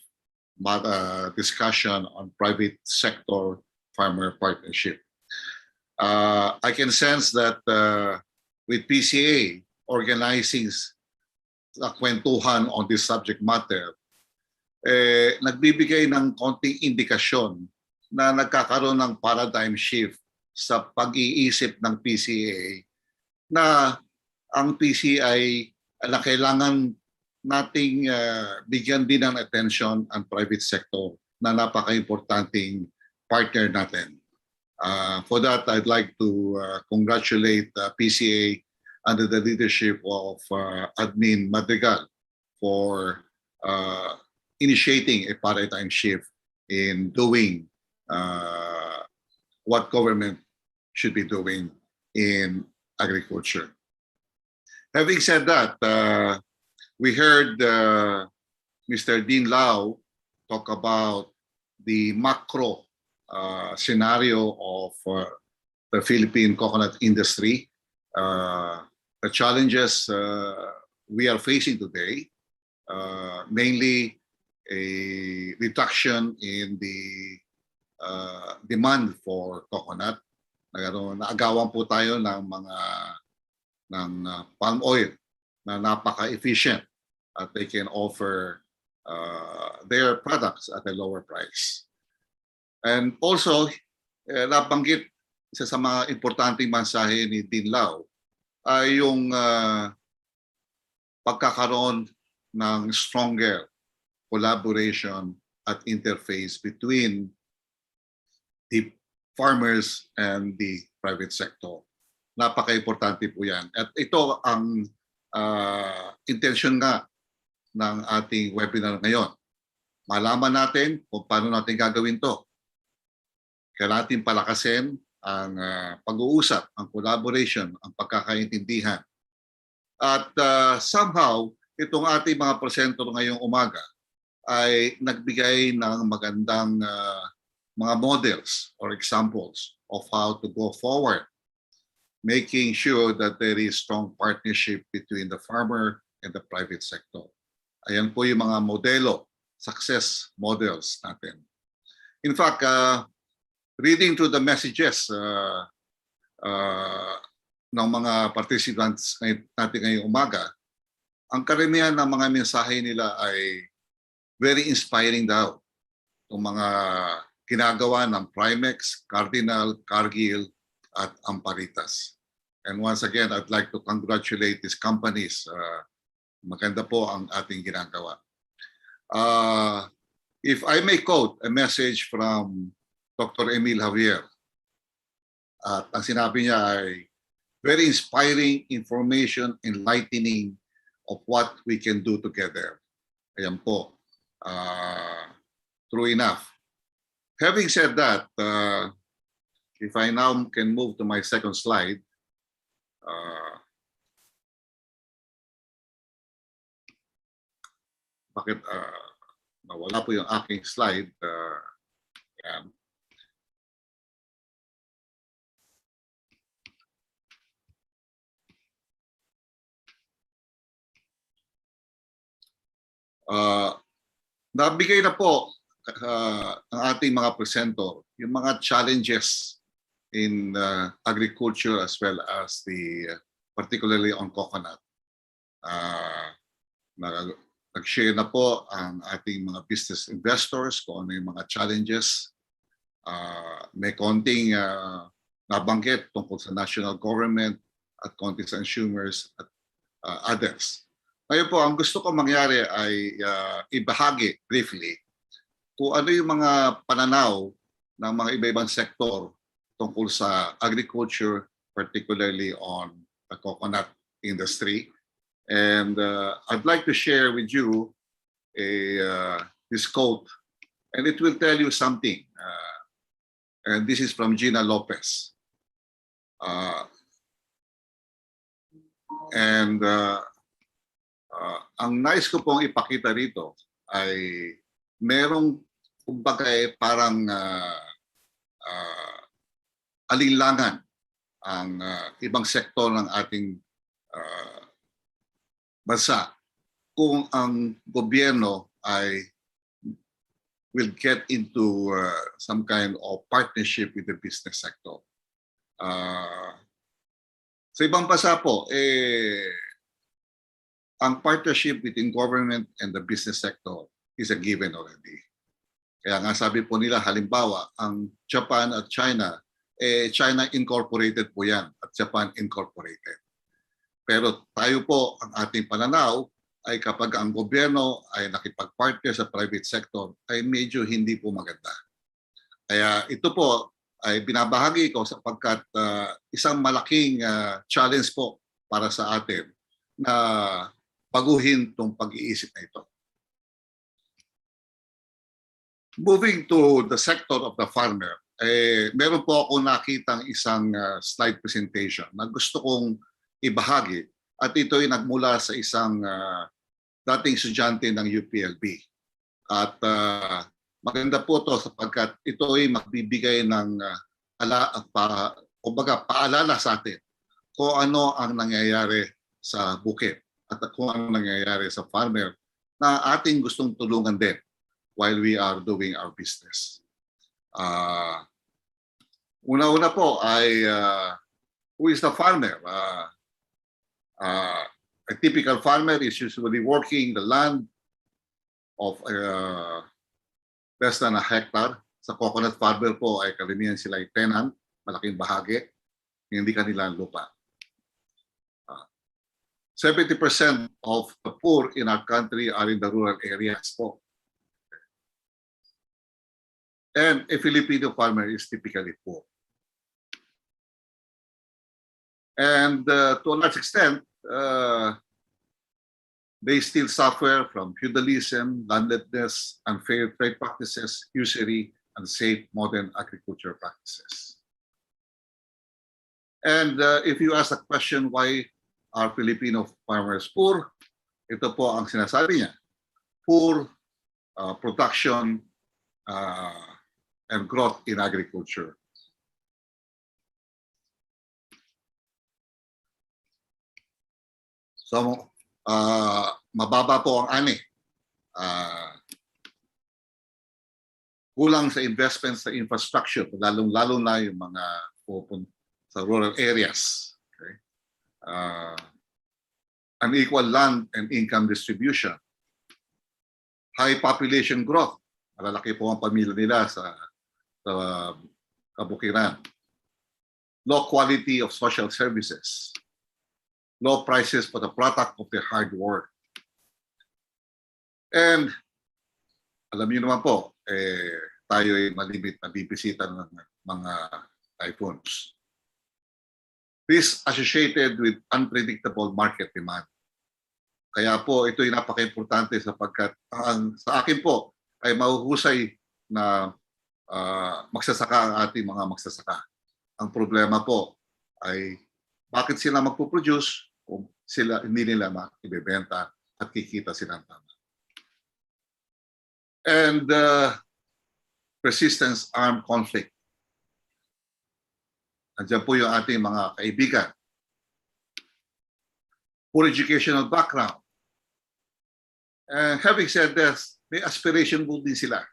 discussion on private sector farmer partnership. I can sense that with PCA organizing a kwentuhan on this subject matter, nagbibigay ng konting indikasyon na nagkakaroon ng paradigm shift sa pag-iisip ng PCA na ang PCA na kailangan nating bigyan din ng attention ang private sector na napaka-importanting partner natin. For that, I'd like to congratulate PCA under the leadership of Admin Madrigal for initiating a paradigm shift in doing what government should be doing in agriculture. Having said that, we heard Mr. Dean Lau talk about the macro scenario of the Philippine coconut industry, the challenges we are facing today, mainly a reduction in the demand for coconut. Naagawan po tayo ng mga palm oil na napaka-efficient at they can offer their products at a lower price. And also, nabanggit isa sa mga importanteng mensahe ni Dean Lau ay yung pagkakaroon ng stronger collaboration at interface between the farmers and the private sector. Napaka-importante po yan. At ito ang intention nga ng ating webinar ngayon. Malaman natin kung paano natin gagawin to. Kailangan natin palakasin ang pag-uusap, ang collaboration, ang pagkakaintindihan. At somehow, itong ating mga presenter ngayong umaga ay nagbigay ng magandang mga models or examples of how to go forward, making sure that there is strong partnership between the farmer and the private sector. Ayan po yung mga modelo, success models natin. In fact, reading through the messages ng mga participants natin ngayong umaga, ang karamihan ng mga mensahe nila ay very inspiring daw. Itong mga ginagawa ng Primex, Cardinal, Cargill, at Amparitas. And once again, I'd like to congratulate these companies. Maganda po ang ating ginagawa. If I may quote a message from Dr. Emil Javier, at ang sinabi niya ay very inspiring information, enlightening of what we can do together. Ayan po. True enough. Having said that, if I now can move to my second slide, bakit nawala po yung aking slide? Yan. Nabigay na po ang ating mga presenter yung mga challenges in agriculture as well as particularly on coconut. Nag-share na po ang ating mga business investors kung ano yung mga challenges. May konting nabanggit tungkol sa national government at konting sa consumers at others. Ngayon po, ang gusto ko mangyari ay ibahagi briefly kung ano yung mga pananaw ng mga iba-ibang sektor tungkol sa agriculture, particularly on the coconut industry. And I'd like to share with you this quote, and it will tell you something. And this is from Gina Lopez. Ang nais ko pong ipakita rito ay merong kumbaga parang alinlangan ang ibang sektor ng ating bansa kung ang gobyerno ay will get into some kind of partnership with the business sector. Sa ibang bansa po, ang partnership between government and the business sector is a given already. Kaya nga sabi po nila, halimbawa, ang Japan at China, China incorporated po yan at Japan incorporated. Pero tayo po, ang ating pananaw ay kapag ang gobyerno ay nakipag-partner sa private sector, ay medyo hindi po maganda. Kaya ito po ay binabahagi ko sapagkat isang malaking challenge po para sa atin na baguhin itong pag-iisip na ito. Moving to the sector of the farmer, meron po ako nakitang isang slide presentation na gusto kong ibahagi at ito ay nagmula sa isang dating estudyante ng UPLB. At maganda po ito sapagkat ito ay magbibigay ng paalala sa atin kung ano ang nangyayari sa bukid at kung ano nangyayari sa farmer na ating gustong tulungan din while we are doing our business. Una-una po ay who is the farmer? A typical farmer is usually working the land of less than a hectare. Sa coconut farmer po ay karamihan sila ay tenant, malaking bahagi, hindi kanilang lupa. 70% of the poor in our country are in the rural areas po. And a Filipino farmer is typically poor. And to a large extent, they still suffer from feudalism, landlessness, unfair trade practices, usury, unsafe modern agriculture practices. And if you ask the question, why are Filipino farmers poor? Ito po ang sinasabi niya. Poor production and growth in agriculture. So, mababa po ang ani. Kulang sa investments sa infrastructure, lalong-lalo na yung mga sa rural areas. Okay? Unequal land and income distribution. High population growth. Malalaki po ang pamilya nila sa kabukiran. Low quality of social services. Low prices for the product of their hard work. And alam niyo naman po, tayo ay malimit na bibisita ng mga typhoons. This associated with unpredictable market demand. Kaya po ito ay napaka-importante sapagkat sa akin po ay mahuhusay na magsasaka ang ating mga magsasaka. Ang problema po ay bakit sila magpo-produce kung hindi nila ibebenta at kikita silang tama. And persistence armed conflict. Andiyan po yung ating mga kaibigan. Poor educational background. And having said this, may aspiration po din sila.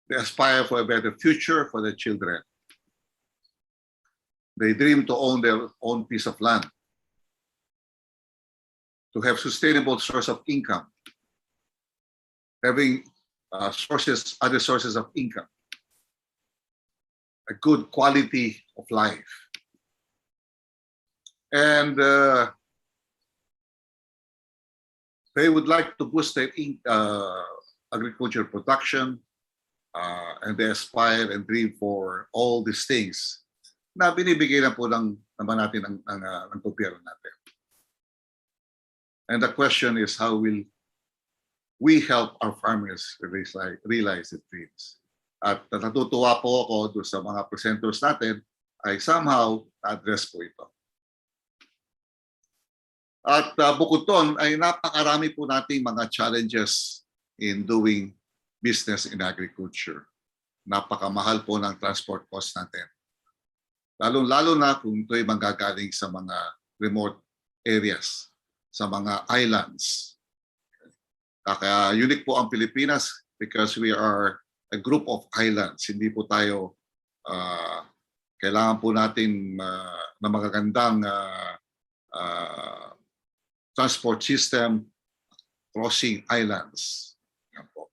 They aspire for a better future for their children. They dream to own their own piece of land, to have sustainable source of income, having other sources of income, a good quality of life. And they would like to boost their agriculture production, and they aspire and dream for all these things na binibigay na po naman natin ng gobyerno natin. And the question is, how will we help our farmers realize the dreams? At natutuwa po ako doon sa mga presenters natin ay somehow na-address po ito. At bukod doon ay napakarami po nating mga challenges in doing business in agriculture. Napakamahal po ng transport cost natin. Lalo na kung ito'y manggagaling sa mga remote areas, sa mga islands. Kaya unique po ang Pilipinas because we are a group of islands. Hindi po tayo, kailangan po natin na magagandang transport system crossing islands. Yan po.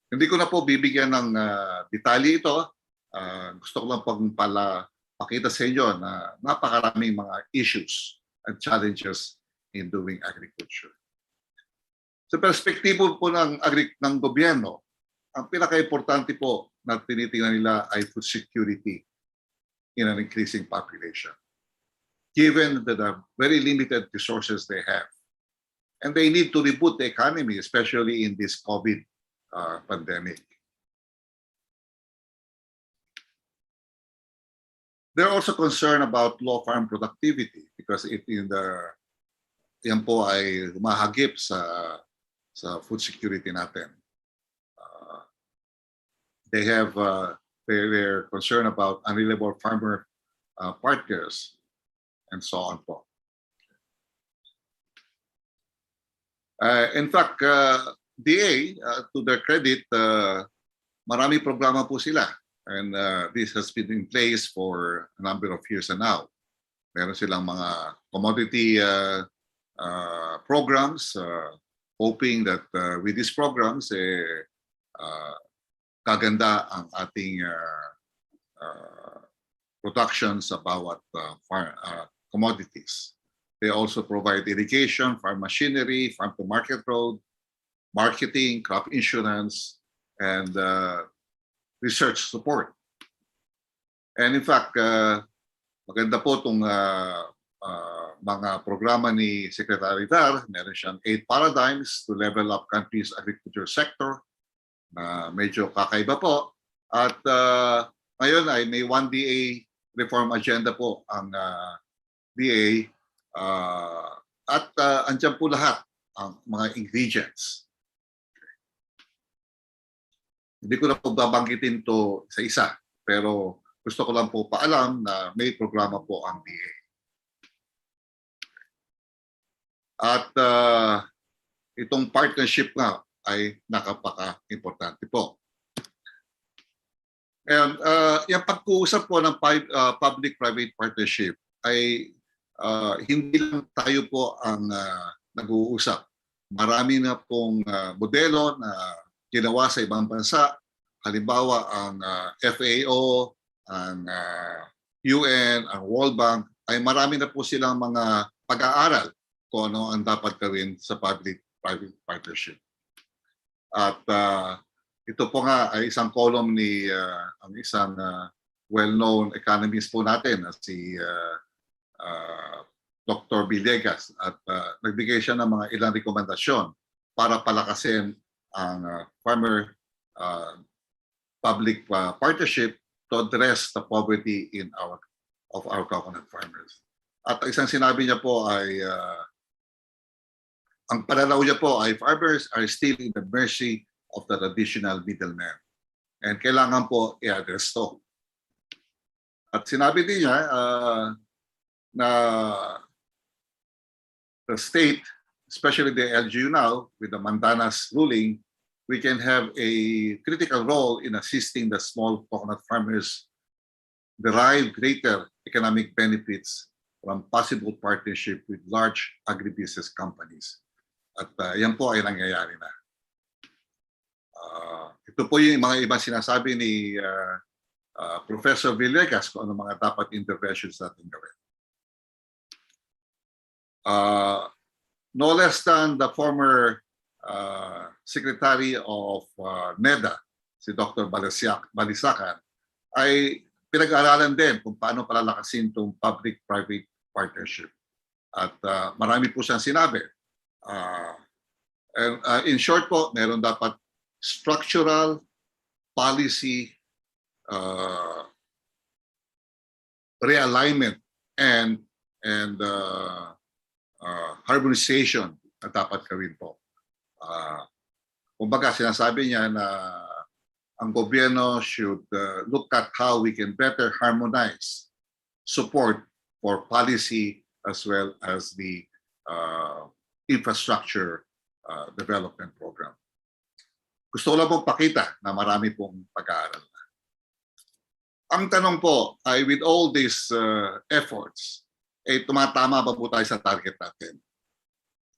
Hindi ko na po bibigyan ng detalye ito. Gusto ko lang pakita sa inyo na napakaraming mga issues and challenges in doing agriculture. Sa perspektibo po ng gobyerno, ang pinaka-importante po na tinitingnan nila ay food security in an increasing population. Given the very limited resources they have. And they need to reboot the economy, especially in this COVID pandemic. They're also concerned about low farm productivity because yan po ay humahagip sa food security natin. They're concerned about unreliable farmer partners and so on po. In fact, DA, to their credit, marami programa po sila. And this has been in place for a number of years now. Meron silang mga commodity programs, hoping that with these programs, kaganda ang ating production sa bawat commodities. They also provide irrigation, farm machinery, farm-to-market road, marketing, crop insurance, and research support. And in fact, maganda po itong mga programa ni Secretary Dar. Meron siyang 8 paradigms to level up country's agriculture sector na medyo kakaiba po. At ngayon ay may 1 DA reform agenda po ang DA at andyan po lahat ang mga ingredients. Hindi ko na po babanggitin to sa isa, pero gusto ko lang po paalam na may programa po ang DA. At itong partnership nga ay nakapaka-importante po. And yung pag-uusap po ng public-private partnership ay hindi lang tayo po ang nag-uusap. Marami na pong modelo na ginawa sa ibang bansa. Halimbawa, ang FAO, ang UN, ang World Bank, ay marami na po silang mga pag-aaral kung ano ang dapat gawin sa public-private partnership. At ito po nga ay isang column ni ang isang well-known economist po natin na si Dr. Villegas. At nagbigay siya ng mga ilang rekomendasyon para palakasin ang farmer public partnership to address the poverty of our coconut farmers. At isang sinabi niya po ay ang pananaw niya po ay farmers are still in the mercy of the traditional middleman. And kailangan po i-address to. At sinabi din niya na the state, especially the LGU now, with the Mandanas ruling, we can have a critical role in assisting the small coconut farmers derive greater economic benefits from possible partnership with large agribusiness companies. At yan po ay nangyayari na. Ito po yung mga ibang sinasabi ni Professor Villegas kung ano mga dapat interventions natin gawin. No less than the former Secretary of NEDA, si Dr. Balisacan, ay pinag-aaralan din kung paano palalakasin itong public-private partnership. At marami po siyang sinabi. In short po, meron dapat structural policy realignment and harmonization na dapat gawin po. Kumbaga, sinasabi niya na ang gobyerno should look at how we can better harmonize support for policy as well as the infrastructure development program. Gusto ko lang pong pakita na marami pong pag-aaral na. Ang tanong po ay with all these efforts, tumatama ba po tayo sa target natin?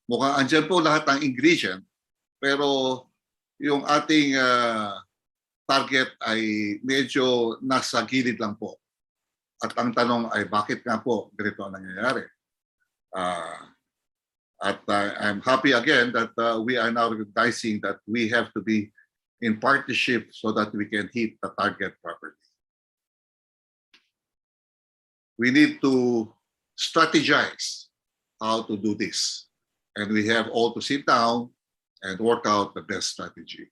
Mukhang andyan po lahat ng ingredient, pero yung ating target ay medyo nasa gilid lang po. At ang tanong ay bakit nga po ganito ang nangyayari? I'm happy again that we are now recognizing that we have to be in partnership so that we can hit the target properly. We need to strategize how to do this. And we have all to sit down and work out the best strategy.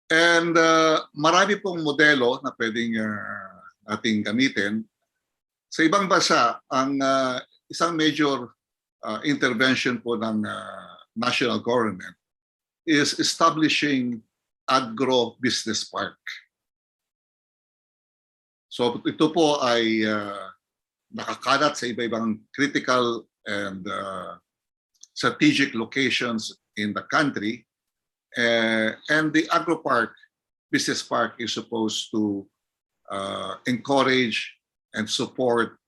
And marami pong modelo na pwedeng ating gamitin. Sa ibang bansa, ang isang major intervention po ng national government is establishing agro-business park. So ito po ay nakakalat sa iba-ibang critical and strategic locations in the country. And the agro-park, business park, is supposed to encourage and support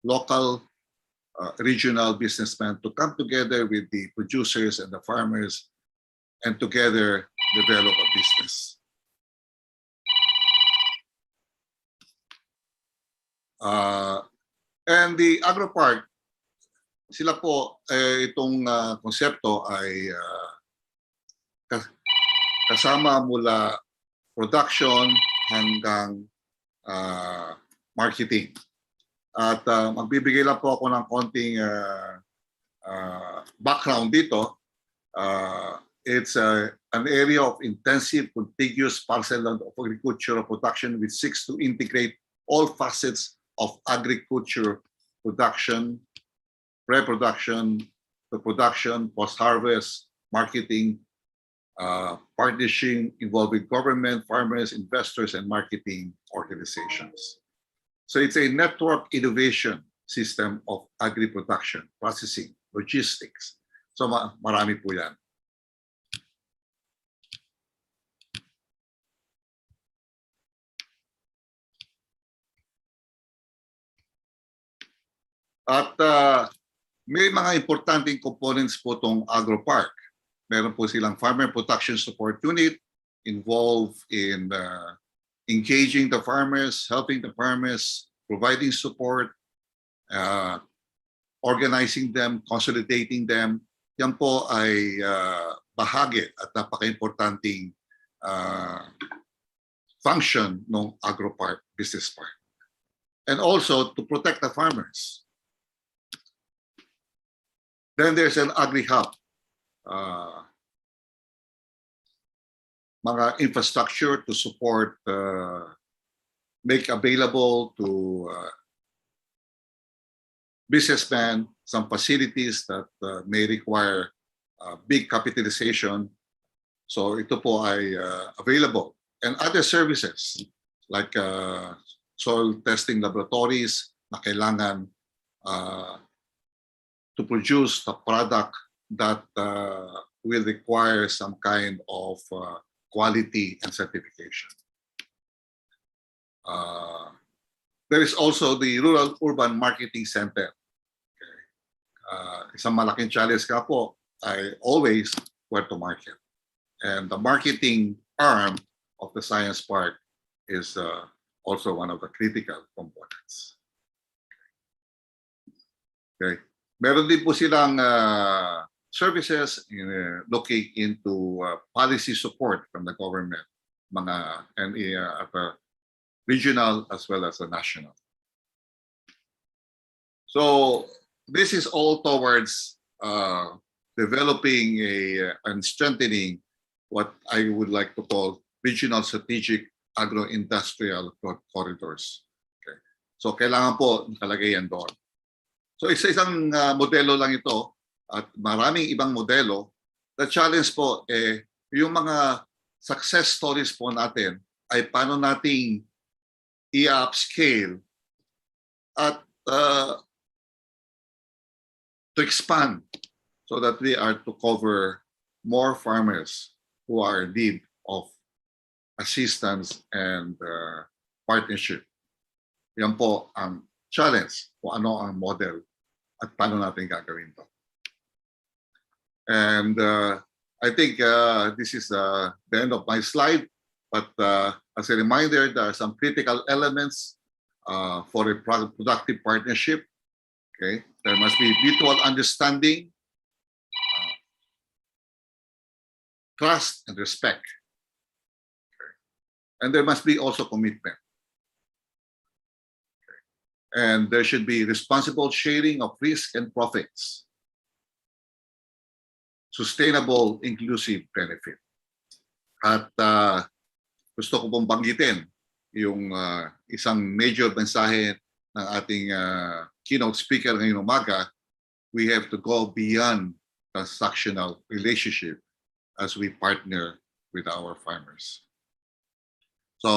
local, regional businessmen to come together with the producers and the farmers and together develop a business. And the agro-park, sila po, itong konsepto ay kasama mula production hanggang marketing. At magbibigay lang po ako ng konting background dito. It's an area of intensive, contiguous parcel of agricultural production which seeks to integrate all facets of agriculture production, pre-production, the production, post-harvest, marketing, partnership involving government, farmers, investors, and marketing organizations. So it's a network innovation system of agri-production, processing, logistics. So marami po yan. At may mga importanteng components po itong agro-park. Meron po silang Farmer Production Support Unit involved in engaging the farmers, helping the farmers, providing support, organizing them, consolidating them. Yan po ay bahagi at napaka-importanting function ng agro-park, business park. And also to protect the farmers. Then there's an agri-hub. Mga infrastructure to support, make available to businessmen some facilities that may require big capitalization. So ito po ay available. And other services like soil testing laboratories na kailangan to produce the product that will require some kind of quality and certification. There is also the Rural Urban Marketing Center. Okay. Isang malaking challenge ka po ay always where to market. And the marketing arm of the Science Park is also one of the critical components. Okay. Meron din po silang services looking into policy support from the government, mga at a regional as well as a national. So this is all towards developing and strengthening what I would like to call regional strategic agro-industrial corridors. Okay. So kailangan po nakalagay yan doon. So isa-isang modelo lang ito at maraming ibang modelo. The challenge po yung mga success stories po natin ay paano nating i-upscale at to expand so that we are to cover more farmers who are in need of assistance and partnership. Yan po ang challenge kung ano ang model at paano natin gagawin ito. And I think this is the end of my slide. But as a reminder, there are some critical elements for a productive partnership. Okay, there must be mutual understanding, trust, and respect. Okay. And there must be also commitment. Okay. And there should be responsible sharing of risk and profits. Sustainable, inclusive benefit. At gusto ko pong banggitin yung isang major mensahe ng ating keynote speaker ngayong umaga. We have to go beyond transactional relationship as we partner with our farmers. So,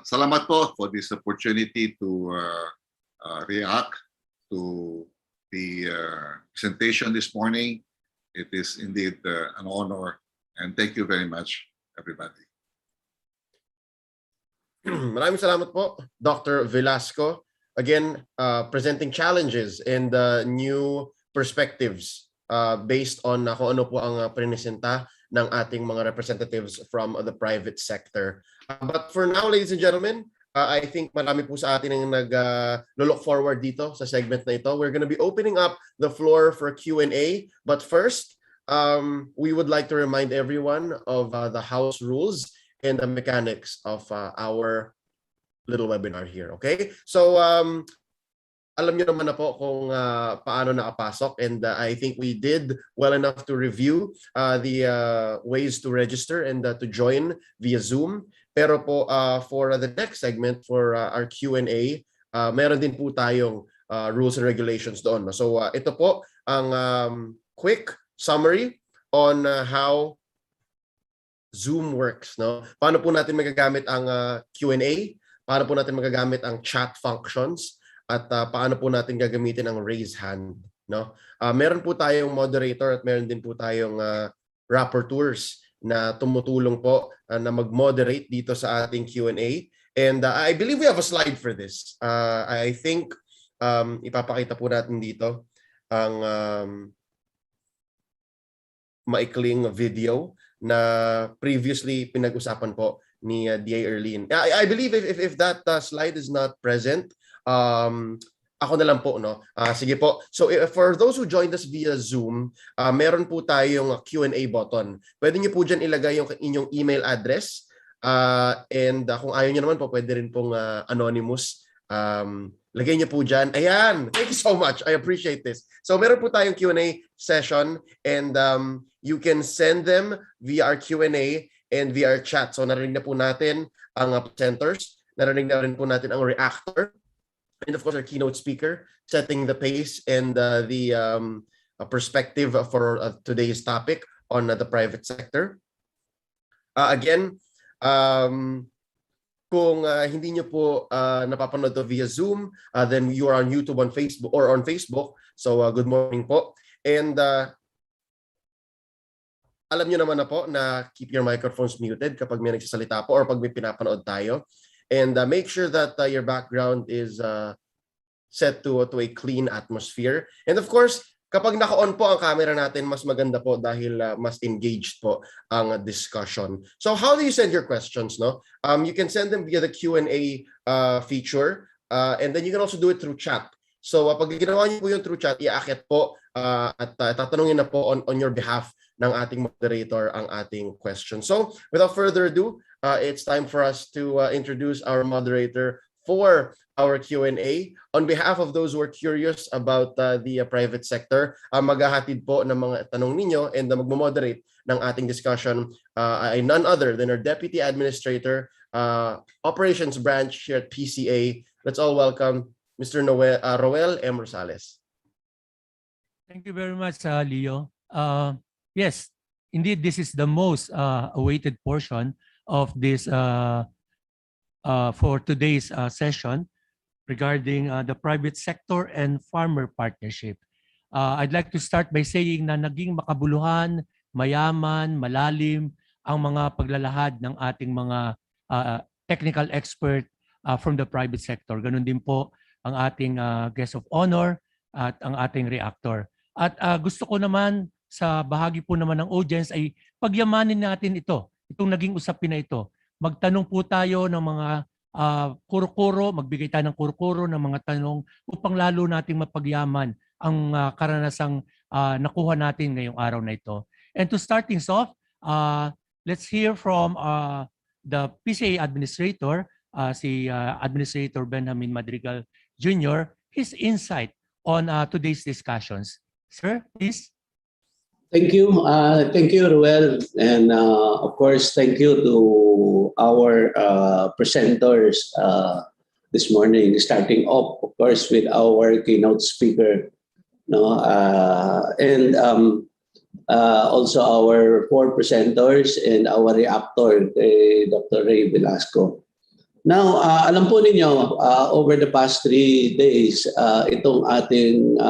salamat po for this opportunity to react to the presentation this morning. It is indeed an honor, and thank you very much, everybody. Maraming salamat po, Dr. Velasco. Again, presenting challenges and new perspectives based on kung ano po ang presenta ng ating mga representatives from the private sector. But for now, ladies and gentlemen, I think marami po sa atin ang nag-look forward dito sa segment na ito. We're going to be opening up the floor for Q&A. But first, we would like to remind everyone of the house rules and the mechanics of our little webinar here. Okay? So, alam niyo naman na po kung paano nakapasok, and I think we did well enough to review the ways to register and to join via Zoom. Pero po for the next segment, for our Q&A, meron din po tayong rules and regulations doon. So ito po ang quick summary on how Zoom works. No? Paano po natin magagamit ang Q&A? Paano po natin magagamit ang chat functions? At paano po natin gagamitin ang raise hand, no? Meron po tayong moderator at meron din po tayong rapporteurs na tumutulong po na mag-moderate dito sa ating Q&A. And I believe we have a slide for this. I think ipapakita po natin dito ang maikling video na previously pinag-usapan po ni D.A. Erlin. I believe if that slide is not present, ako na lang po, no? Sige po. So for those who joined us via Zoom, meron po tayong Q&A button. Pwede niyo po dyan ilagay yung inyong email address. And kung ayaw niyo naman po, pwede rin pong anonymous. Lagay niyo po dyan. Ayan! Thank you so much. I appreciate this. So meron po tayong Q&A session, and you can send them via our Q&A and via our chat. So narinig na po natin ang presenters. Narinig na rin po natin ang reactor. And of course, our keynote speaker, setting the pace and the perspective for today's topic on the private sector. Again, kung hindi nyo po napapanood to via Zoom, then you are on YouTube, on Facebook, or on Facebook. So good morning po. And alam nyo naman na po na keep your microphones muted kapag may nagsasalita po or pag may pinapanood tayo. And make sure that your background is set to a clean atmosphere. And of course, kapag naka-on po ang camera natin, mas maganda po dahil mas engaged po ang discussion. So how do you send your questions? No? You can send them via the Q&A feature, and then you can also do it through chat. So pag ginawa niyo po yung through chat, iaakit po at tatanungin na po on your behalf ng ating moderator ang ating question. So without further ado, it's time for us to introduce our moderator for our Q&A. On behalf of those who are curious about the private sector, maghahatid po ng mga tanong ninyo and magmo-moderate ng ating discussion ay none other than our Deputy Administrator, Operations Branch here at PCA. Let's all welcome Mr. Roel M. Rosales. Thank you very much, Leo. Yes, indeed, this is the most awaited portion of this for today's session regarding the private sector and farmer partnership. I'd like to start by saying na naging makabuluhan, mayaman, malalim ang mga paglalahad ng ating mga technical expert from the private sector. Ganun din po ang ating guest of honor at ang ating reactor. At gusto ko naman sa bahagi po naman ng audience ay pagyamanin natin itong naging usapin na ito. Magtanong po tayo ng mga kuro-kuro, magbigay tayo ng kuro-kuro ng mga tanong upang lalo nating mapagyaman ang karanasang nakuha natin ngayong araw na ito. And to start things off, let's hear from the PCA Administrator, si Administrator Benjamin Madrigal Jr., his insight on today's discussions. Sir, please. Thank you, Ruel, and of course, thank you to our presenters this morning. Starting off, of course, with our keynote speaker, no, and also our four presenters and our reactor, Dr. Ray Velasco. Now, alam po ninyo, over the past 3 days, itong ating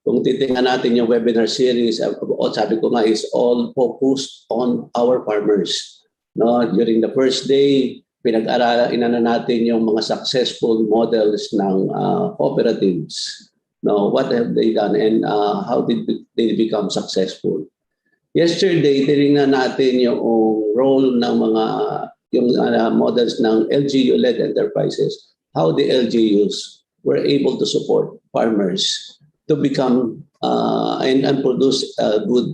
kung titingnan natin yung webinar series, sabi ko nga is all focused on our farmers. No, during the first day, pinag-aralan natin yung mga successful models ng cooperatives. No, what have they done and how did they become successful? Yesterday, tinignan natin yung role ng mga models ng LGU-led enterprises, how the LGUs were able to support farmers to become and produce good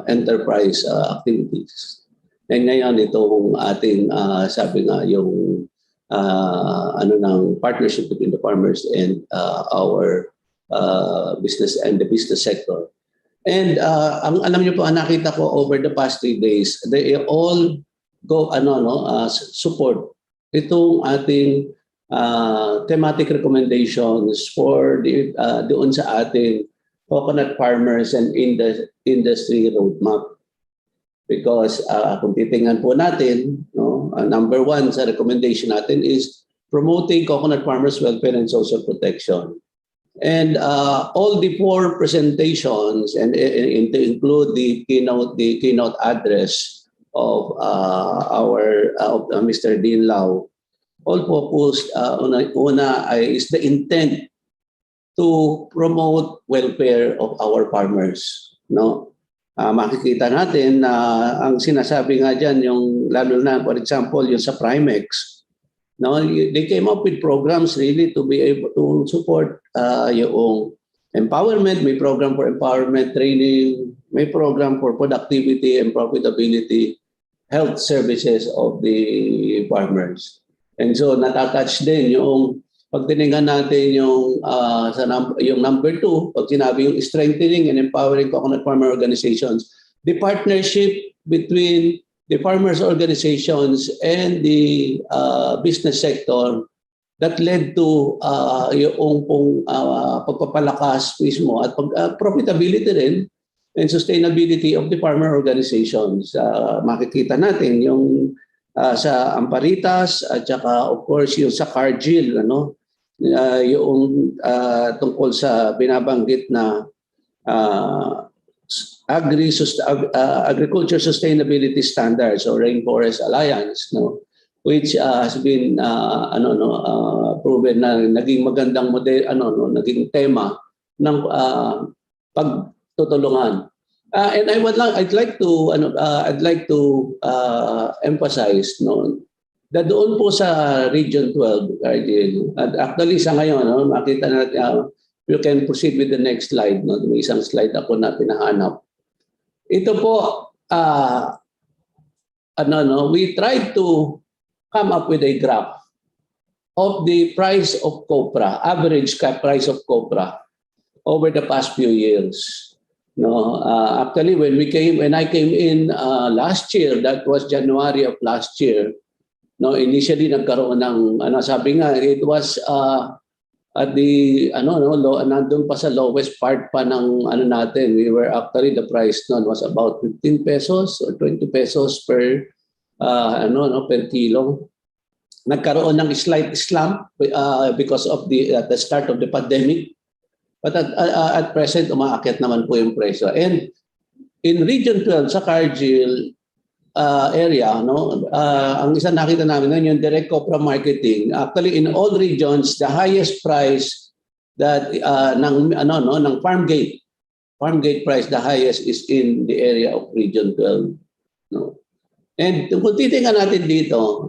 enterprise activities. And ngayon itong ating sabi nga yung ng partnership between the farmers and our business and the business sector. And ang alam niyo po, nakita ko over the past 3 days, they all go support itong ating thematic recommendations for doon sa ating coconut farmers and industry roadmap. Because kung titingnan po natin, number 1 sa recommendation natin is promoting coconut farmers' welfare and social protection. And all the 4 presentations and to include the keynote address of Mr. Dean Lau, all focused una is the intent to promote welfare of our farmers. No, makikita natin na ang sinasabi nga diyan yung lalo na for example yung sa Primex. No, they came up with programs really to be able to support yung empowerment. May program for empowerment training, may program for productivity and profitability, health services of the farmers. And so natatouch din yung pag tinignan natin yung yung number 2, pag sinabi yung strengthening and empowering coconut farmer organizations, the partnership between the farmers organizations and the business sector that led to yung pagpapalakas mismo at profitability rin and sustainability of the farmer organizations. Makikita natin yung sa Amparitas at saka of course yung sa Cargill, yung tungkol sa binabanggit na agriculture sustainability standards or rainforest alliance, which has been proven na naging magandang model, naging tema ng pagtutulungan. And I'd like to emphasize that doon po sa Region 12, at actually sa ngayon, makita natin, you can proceed with the next slide. May isang slide ako na pinahanap. Ito po, we tried to come up with a graph of the price of copra, average price of copra over the past few years. Actually, when I came in last year, that was January of last year. Initially nagkaroon ng sabi nga it was at the nandun pa sa lowest part pa ng natin. We were actually the price noon was about 15 pesos or 20 pesos per per kilo. Nagkaroon ng slight slump because of the start of the pandemic. But at present, umaakyat naman po yung presyo. And in Region 12, sa Cargill area, ang isa nakita namin nun, yung direct copra marketing. Actually, in all regions, the highest price that ng farm gate price, the highest is in the area of Region 12. And kung titingnan natin dito,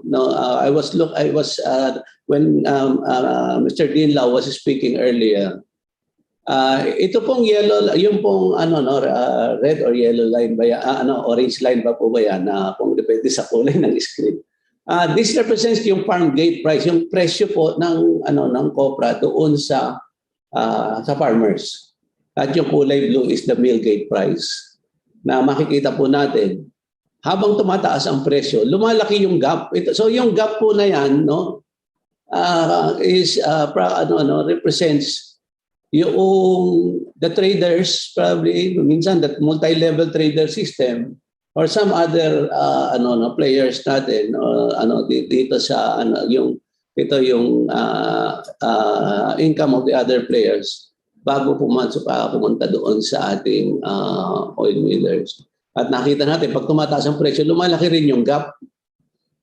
when Mr. Dean Lau was speaking earlier, ito pong yellow, yung pong red or yellow line ba yan, orange line ba po ba yan, kung depende sa kulay ng screen. This represents yung farm gate price, yung presyo po ng copra doon sa farmers. At yung kulay blue is the mill gate price na makikita po natin habang tumataas ang presyo, lumalaki yung gap. So yung gap po na yan, no, represents yung the traders, probably minsan that multi-level trader system or some other players natin dito sa yung income of the other players bago pumunta doon sa ating oil millers. At nakita natin, pag tumataas ang presyo, lumalaki rin yung gap.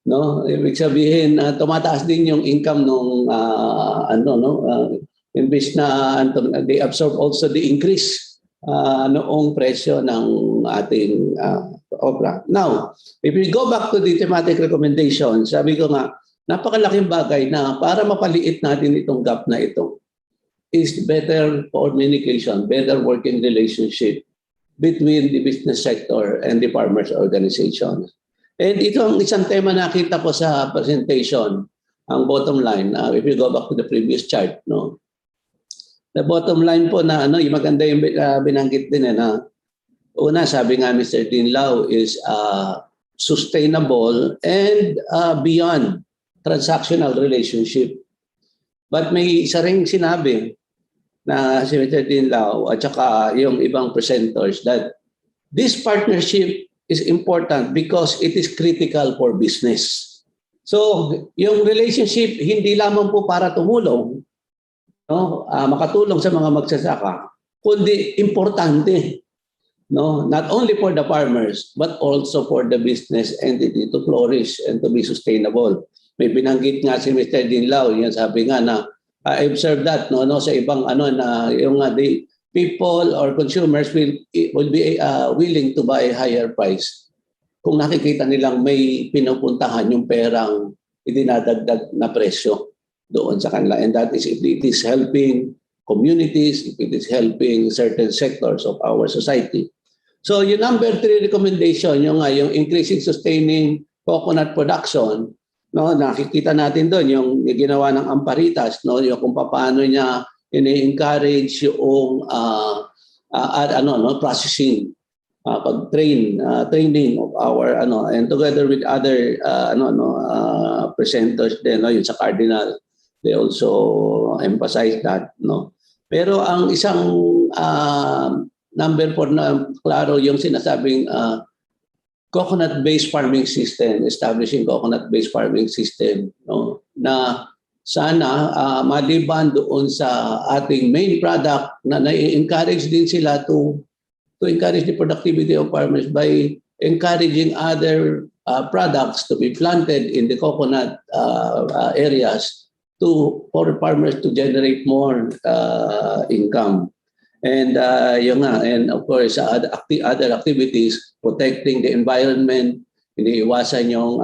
No? Ibig sabihin, tumataas din yung income nung, imbis na they absorb also the increase noong presyo ng ating opera. Now, if we go back to the thematic recommendation, sabi ko nga, napakalaking bagay na para mapaliit natin itong gap na ito is better communication, better working relationship between the business sector and the farmers' organizations. And ito ang isang tema na nakita ko sa presentation, ang bottom line. If you go back to the previous chart, no? The bottom line po na yung maganda yung binanggit din na una, sabi nga Mr. Dean Lau, is sustainable and beyond transactional relationship. But may isa ring sinabi na si Mr. Dean Lau at saka yung ibang presenters that this partnership is important because it is critical for business. So, yung relationship hindi lamang po para tumulong, no, makatulong sa mga magsasaka, kundi importante, no, not only for the farmers but also for the business entity to flourish and to be sustainable. May binanggit nga si Mr. Dean Lau, yan sabi nga na I observed that no sa ibang na yung the people or consumers will be willing to buy higher price kung nakikita nilang may pinupuntahan yung perang idinadagdag na presyo doon sa kanila, and that is if it is helping communities, if it is helping certain sectors of our society. So yung number 3 recommendation, yung increasing sustaining coconut production, no, nakikita natin doon yung ginawa ng Amparitas, no, yung kung paano niya ini-encourage yung processing, training of our and together with other presenters din, no, yung sa Cardinal, they also emphasize that, no. Pero ang isang number 4 na klaro yung sinasabing coconut-based farming system, establishing coconut-based farming system, no, na sana maliban doon sa ating main product na na-encourage din sila to encourage the productivity of farmers by encouraging other products to be planted in the coconut areas for farmers to generate more income. And and of course other activities, protecting the environment, iniiwasan yung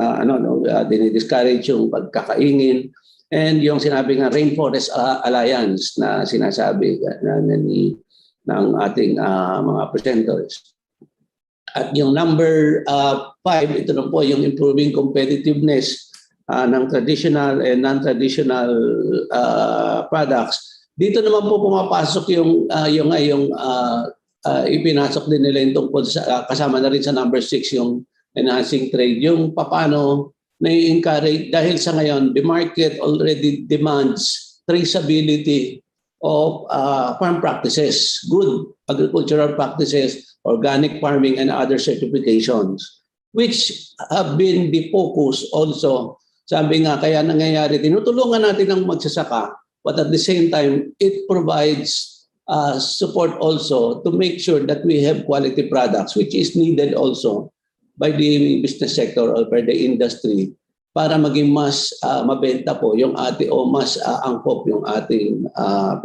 dinidiscourage yung pagkakaingin, and yung sinabi nga Rainforest Alliance na sinasabi ng ating mga presenters. At yung number 5, ito na po yung improving competitiveness ng traditional and non-traditional products. Dito naman po pumapasok yung ipinasok din nila yung tungkol sa, kasama na rin sa number 6 yung enhancing trade, yung paano na-encourage dahil sa ngayon the market already demands traceability of farm practices, good agricultural practices, organic farming and other certifications, which have been the focus also. Sabi nga, kaya nangyayari, tinutulungan natin ang magsasaka, but at the same time, it provides support also to make sure that we have quality products, which is needed also by the business sector or by the industry para maging mas mabenta po yung ating o mas angkop yung ating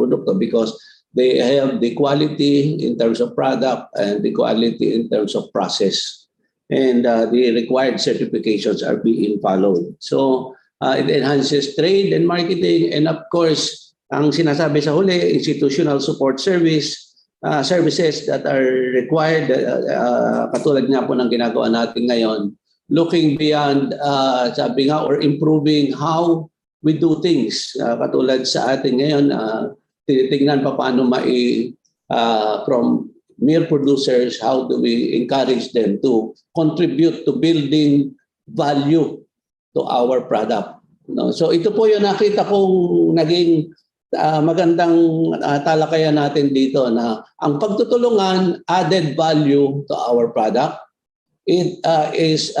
produkto, because they have the quality in terms of product and the quality in terms of process. And the required certifications are being followed. So it enhances trade and marketing, and of course, ang sinasabi sa huli, institutional support services that are required, katulad nga po ng ginagawa natin ngayon, looking beyond, sabi nga, or improving how we do things. Katulad sa atin ngayon, tinitingnan pa paano from mere producers, how do we encourage them to contribute to building value to our product. No? So ito po yung nakita kong naging magandang talakayan natin dito na ang pagtutulungan added value to our product. It is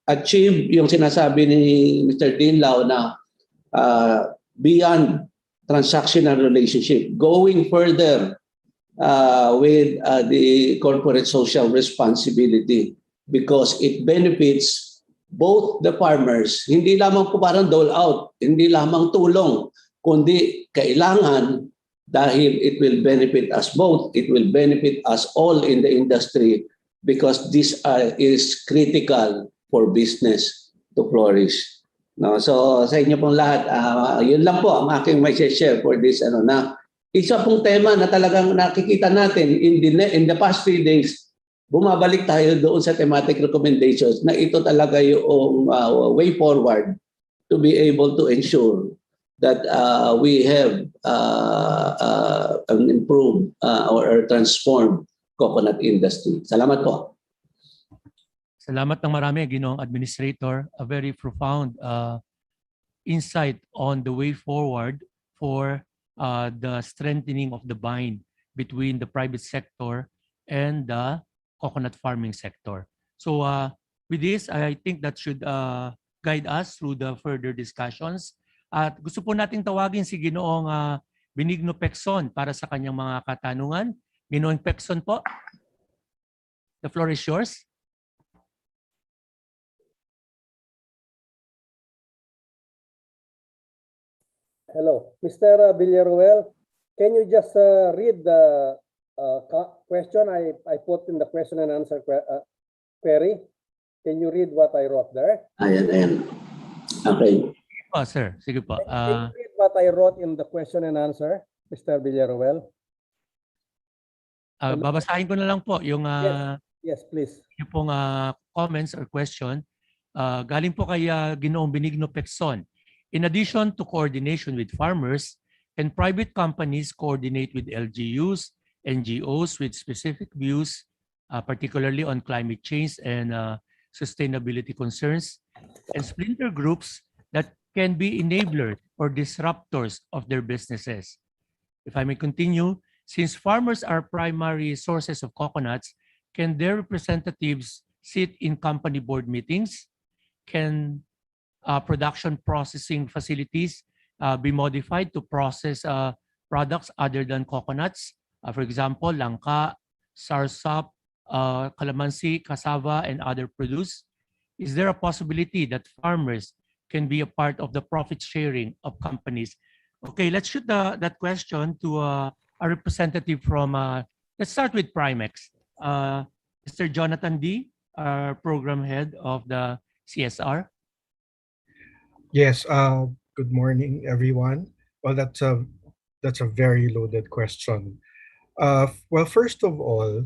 achieved yung sinasabi ni Mr. Dinlao na beyond transactional relationship, going further with the corporate social responsibility because it benefits both the farmers, hindi lamang po parang dole out, hindi lamang tulong, kundi kailangan dahil it will benefit us both, it will benefit us all in the industry because this is critical for business to flourish. No, so sa inyo pong lahat, yun lang po ang aking may share for this na isa pong tema na talagang nakikita natin in the past 3 days. Bumabalik tayo doon sa thematic recommendations na ito talaga yung way forward to be able to ensure that we have an improved or transformed coconut industry. Salamat po. Salamat ng marami, Ginoong Administrator. A very profound insight on the way forward for the strengthening of the bind between the private sector and the coconut farming sector. So with this, I think that should guide us through the further discussions. At gusto po nating tawagin si Ginoong Benigno Pecson para sa kanyang mga katanungan. Ginoong Pecson po, the floor is yours. Hello, Mr. Villaruel. Can you just read the question I put in the question and answer query? Can you read what I wrote there? Ayan. Okay. Oh, sir. Sige po. Can you read what I wrote in the question and answer, Mr. Villaruel? Babasahin ko na lang po yung yes, please. Yung pong comments or question. Galing po kay Ginoong Benigno Pecson. In addition to coordination with farmers, can private companies coordinate with LGUs, NGOs with specific views, particularly on climate change and sustainability concerns, and splinter groups that can be enablers or disruptors of their businesses? If I may continue, since farmers are primary sources of coconuts, can their representatives sit in company board meetings? Can production processing facilities be modified to process products other than coconuts? For example, langka, sarsap, calamansi, cassava, and other produce. Is there a possibility that farmers can be a part of the profit sharing of companies? Okay, let's shoot that question to a representative from, let's start with Primex. Mr. Jonathan D., our program head of the CSR. Yes, good morning, everyone. Well, that's a very loaded question. Well, first of all,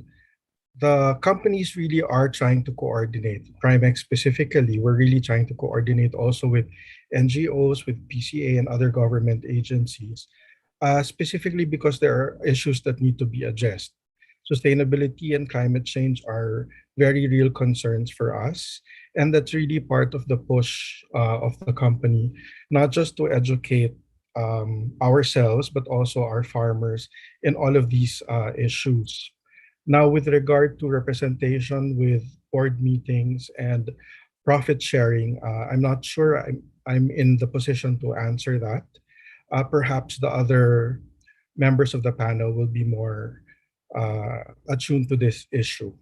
the companies really are trying to coordinate. Primex specifically, we're really trying to coordinate also with NGOs, with PCA and other government agencies, specifically because there are issues that need to be addressed. Sustainability and climate change are very real concerns for us. And that's really part of the push of the company, not just to educate ourselves, but also our farmers in all of these issues. Now, with regard to representation with board meetings and profit sharing, I'm not sure I'm in the position to answer that. Perhaps the other members of the panel will be more attuned to this issue.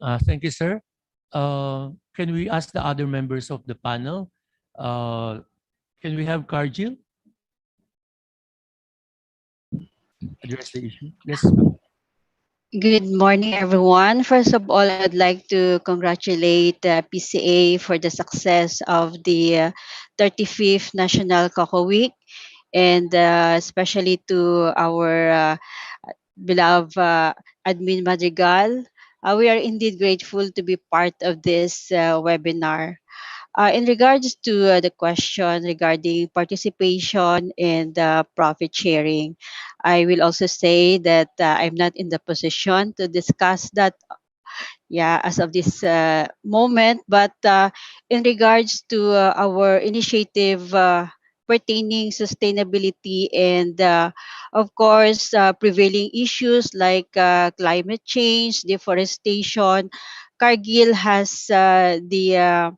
Thank you, sir. Can we ask the other members of the panel? Can we have Karjil address the issue? Yes. Good morning, everyone. First of all, I'd like to congratulate PCA for the success of the 35th National Cocoa Week, and especially to our beloved Admin Madrigal. We are indeed grateful to be part of this webinar. In regards to the question regarding participation and profit sharing, I will also say that I'm not in the position to discuss that, yeah, as of this moment. But in regards to our initiative pertaining sustainability and of course prevailing issues like climate change, deforestation, Cargill has the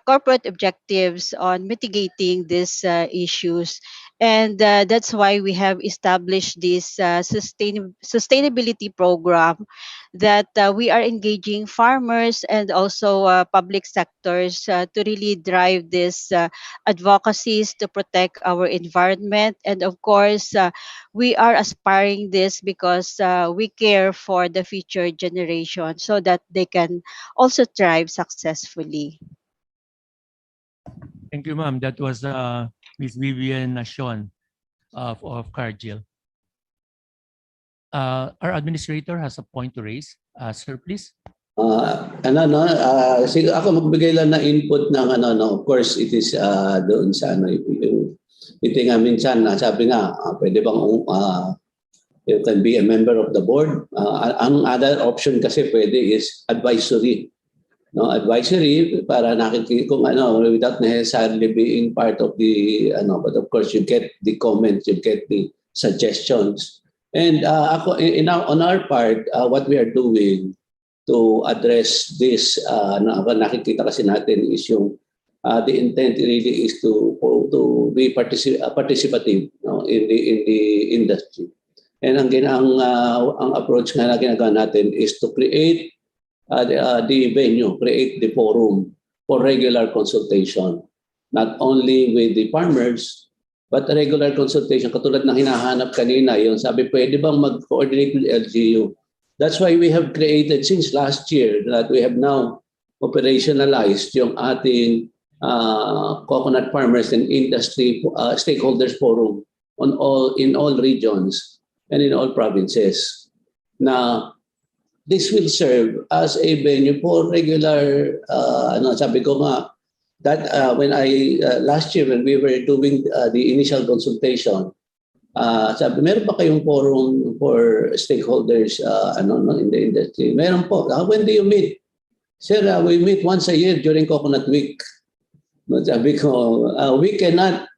corporate objectives on mitigating these issues. And that's why we have established this sustainability program that we are engaging farmers and also public sectors to really drive this advocacies to protect our environment. And of course, we are aspiring this because we care for the future generation so that they can also thrive successfully. Thank you, ma'am. That was Ms. Vivian Nashon of Cargill. Our administrator has a point to raise. Sir, please. Sige, ako magbigay lang ng input ng of course it is doon sa yung meeting nga minsan, sabi nga, pwede bang you can be a member of the board. Ang other option kasi pwede is advisory. No, advisory para nakikita kung without necessarily being part of the but of course you get the comments, you get the suggestions. And ako on our part, what we are doing to address this nakikita kasi natin is yung the intent really is to be participative, no, in the industry. And ang approach nga na ginagawa natin is to create the venue, create the forum for regular consultation, not only with the farmers, but regular consultation. Katulad ng hinahanap kanina, yung sabi, pwede bang mag-coordinate with LGU? That's why we have created since last year that we have now operationalized yung ating coconut farmers and industry stakeholders forum in all regions and in all provinces. Now, this will serve as a venue for regular, sabi ko nga, that when last year when we were doing the initial consultation, sabi, meron ba kayong forum for stakeholders in the industry? Meron po. When do you meet? Sir, we meet once a year during Coconut Week. Sabi ko, we cannot,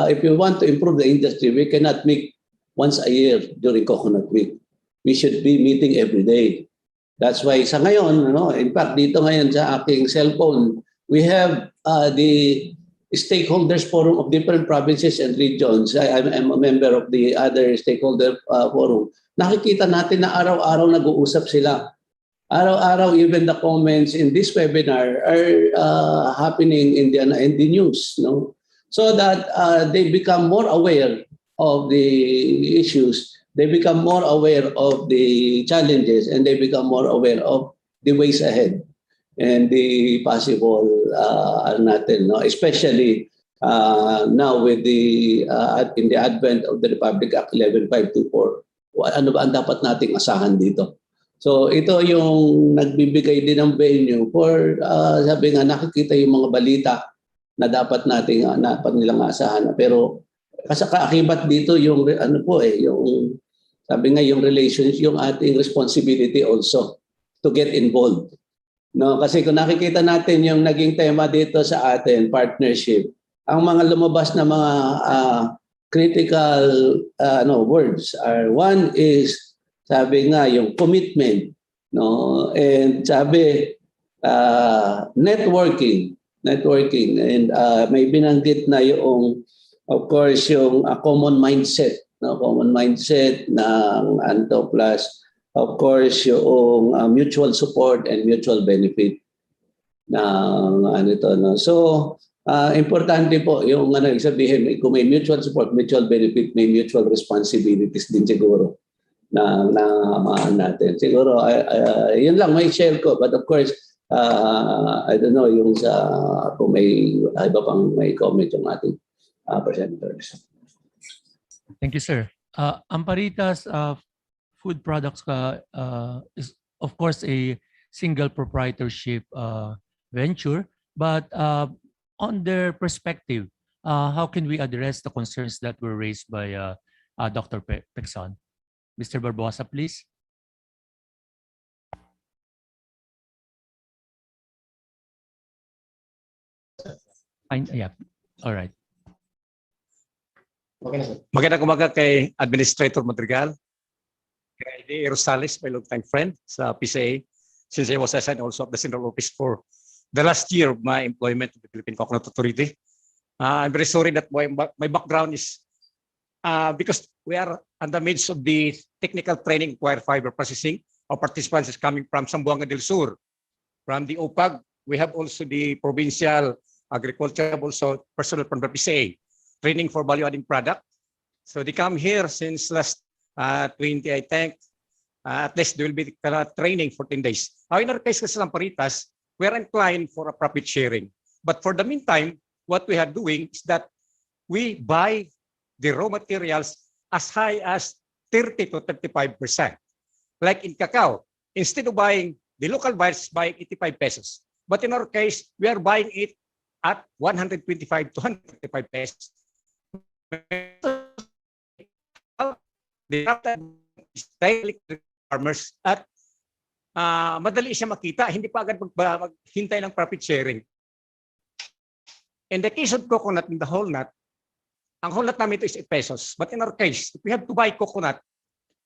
if you want to improve the industry, we cannot meet once a year during Coconut Week. We should be meeting every day. That's why sa ngayon, in fact, dito ngayon sa aking cellphone, we have the stakeholders forum of different provinces and regions. I'm a member of the other stakeholder forum. Nakikita natin na araw-araw nag-uusap sila. Araw-araw, even the comments in this webinar are happening in the news, no? So that they become more aware of the issues. They become more aware of the challenges, and they become more aware of the ways ahead and the possible natin, no? Especially now with the in the advent of the Republic Act 11524, ano ba ang dapat nating asahan dito? So ito yung nagbibigay din ng venue for sabi nga nakikita yung mga balita na dapat nilang asahan. Pero kaakibat dito yung yung sabi nga yung relationship, yung ating responsibility also to get involved. No, kasi kung nakikita natin yung naging tema dito sa atin, partnership, ang mga lumabas na mga critical words are, one is sabi nga yung commitment, no, and sabi networking, and may binanggit na yung of course yung common mindset, no, common mindset ng Anto Plus, of course yung mutual support and mutual benefit ng no. So importante po yung sabihin, kung may mutual support, mutual benefit, may mutual responsibilities din siguro na natin. Siguro yun lang may share ko, but of course I don't know yung kung may iba pang may comment yung ating presenters. Thank you, sir. Amparitas Food Products is, of course, a single proprietorship venture, but on their perspective, how can we address the concerns that were raised by Dr. Pexon? Mr. Barbosa, please. Yeah. All right. Magandang umaga kay Administrator Madrigal, kay D. Rosales, my long-time friend sa PCA, since I was assigned also of the Central Office for the last year of my employment with the Philippine Coconut Authority. I'm very sorry that my background is because we are in the midst of the technical training wire fiber processing. Our participants is coming from Zamboanga del Sur. From the OPAG, we have also the provincial agriculture, also personnel from the PCA, training for value-adding product. So they come here since last 20, I think. At least they will be training for 10 days. Now, in our case, kasi Lamparitas, we are inclined for a profit sharing. But for the meantime, what we are doing is that we buy the raw materials as high as 30 to 35%. Like in cacao, instead of buying, the local buyers buying 85 pesos. But in our case, we are buying it at 125 to 135 pesos. The directly farmers at madali siya makita, hindi pa agad maghintay ng profit sharing. In the case of coconut, in the whole nut, ang whole nut namin ito is 8 pesos. But in our case, if we have to buy coconut,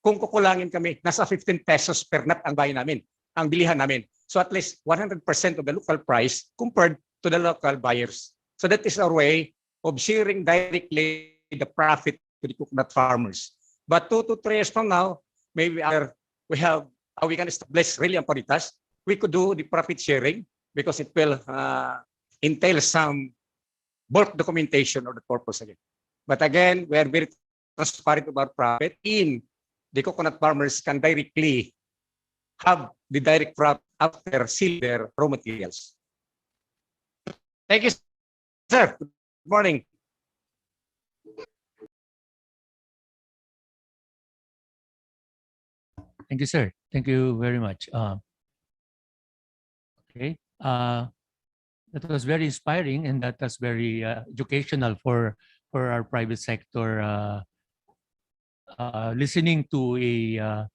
kung kukulangin kami, nasa 15 pesos per nut ang bayan namin, ang bilihan namin. So at least 100% of the local price compared to the local buyers. So that is our way of sharing directly the profit to the coconut farmers. But 2 to 3 years from now, maybe we can establish really Amparitas. We could do the profit sharing because it will entail some bulk documentation of the purpose again. But again, we are very transparent about profit. In the coconut farmers can directly have the direct profit after selling their raw materials. Thank you, sir. Good morning. Thank you, sir. Thank you very much. Okay. That was very inspiring, and that was very educational for our private sector. Listening to a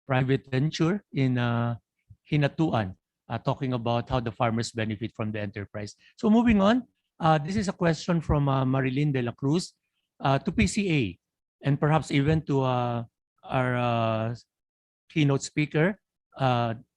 private venture in Hinatuan, talking about how the farmers benefit from the enterprise. So moving on, this is a question from Marilyn de la Cruz to PCA, and perhaps even to our keynote speaker.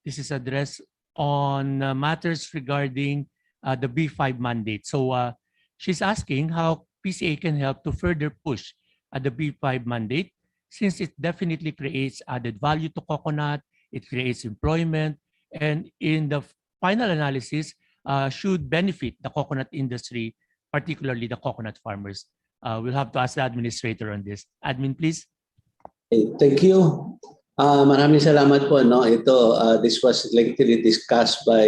This is addressed on matters regarding the B5 mandate. So she's asking how PCA can help to further push the B5 mandate, since it definitely creates added value to coconut, it creates employment, and in the final analysis, should benefit the coconut industry, particularly the coconut farmers. We'll have to ask the administrator on this. Admin, please. Thank you. Maraming salamat po. No? This was lengthily discussed by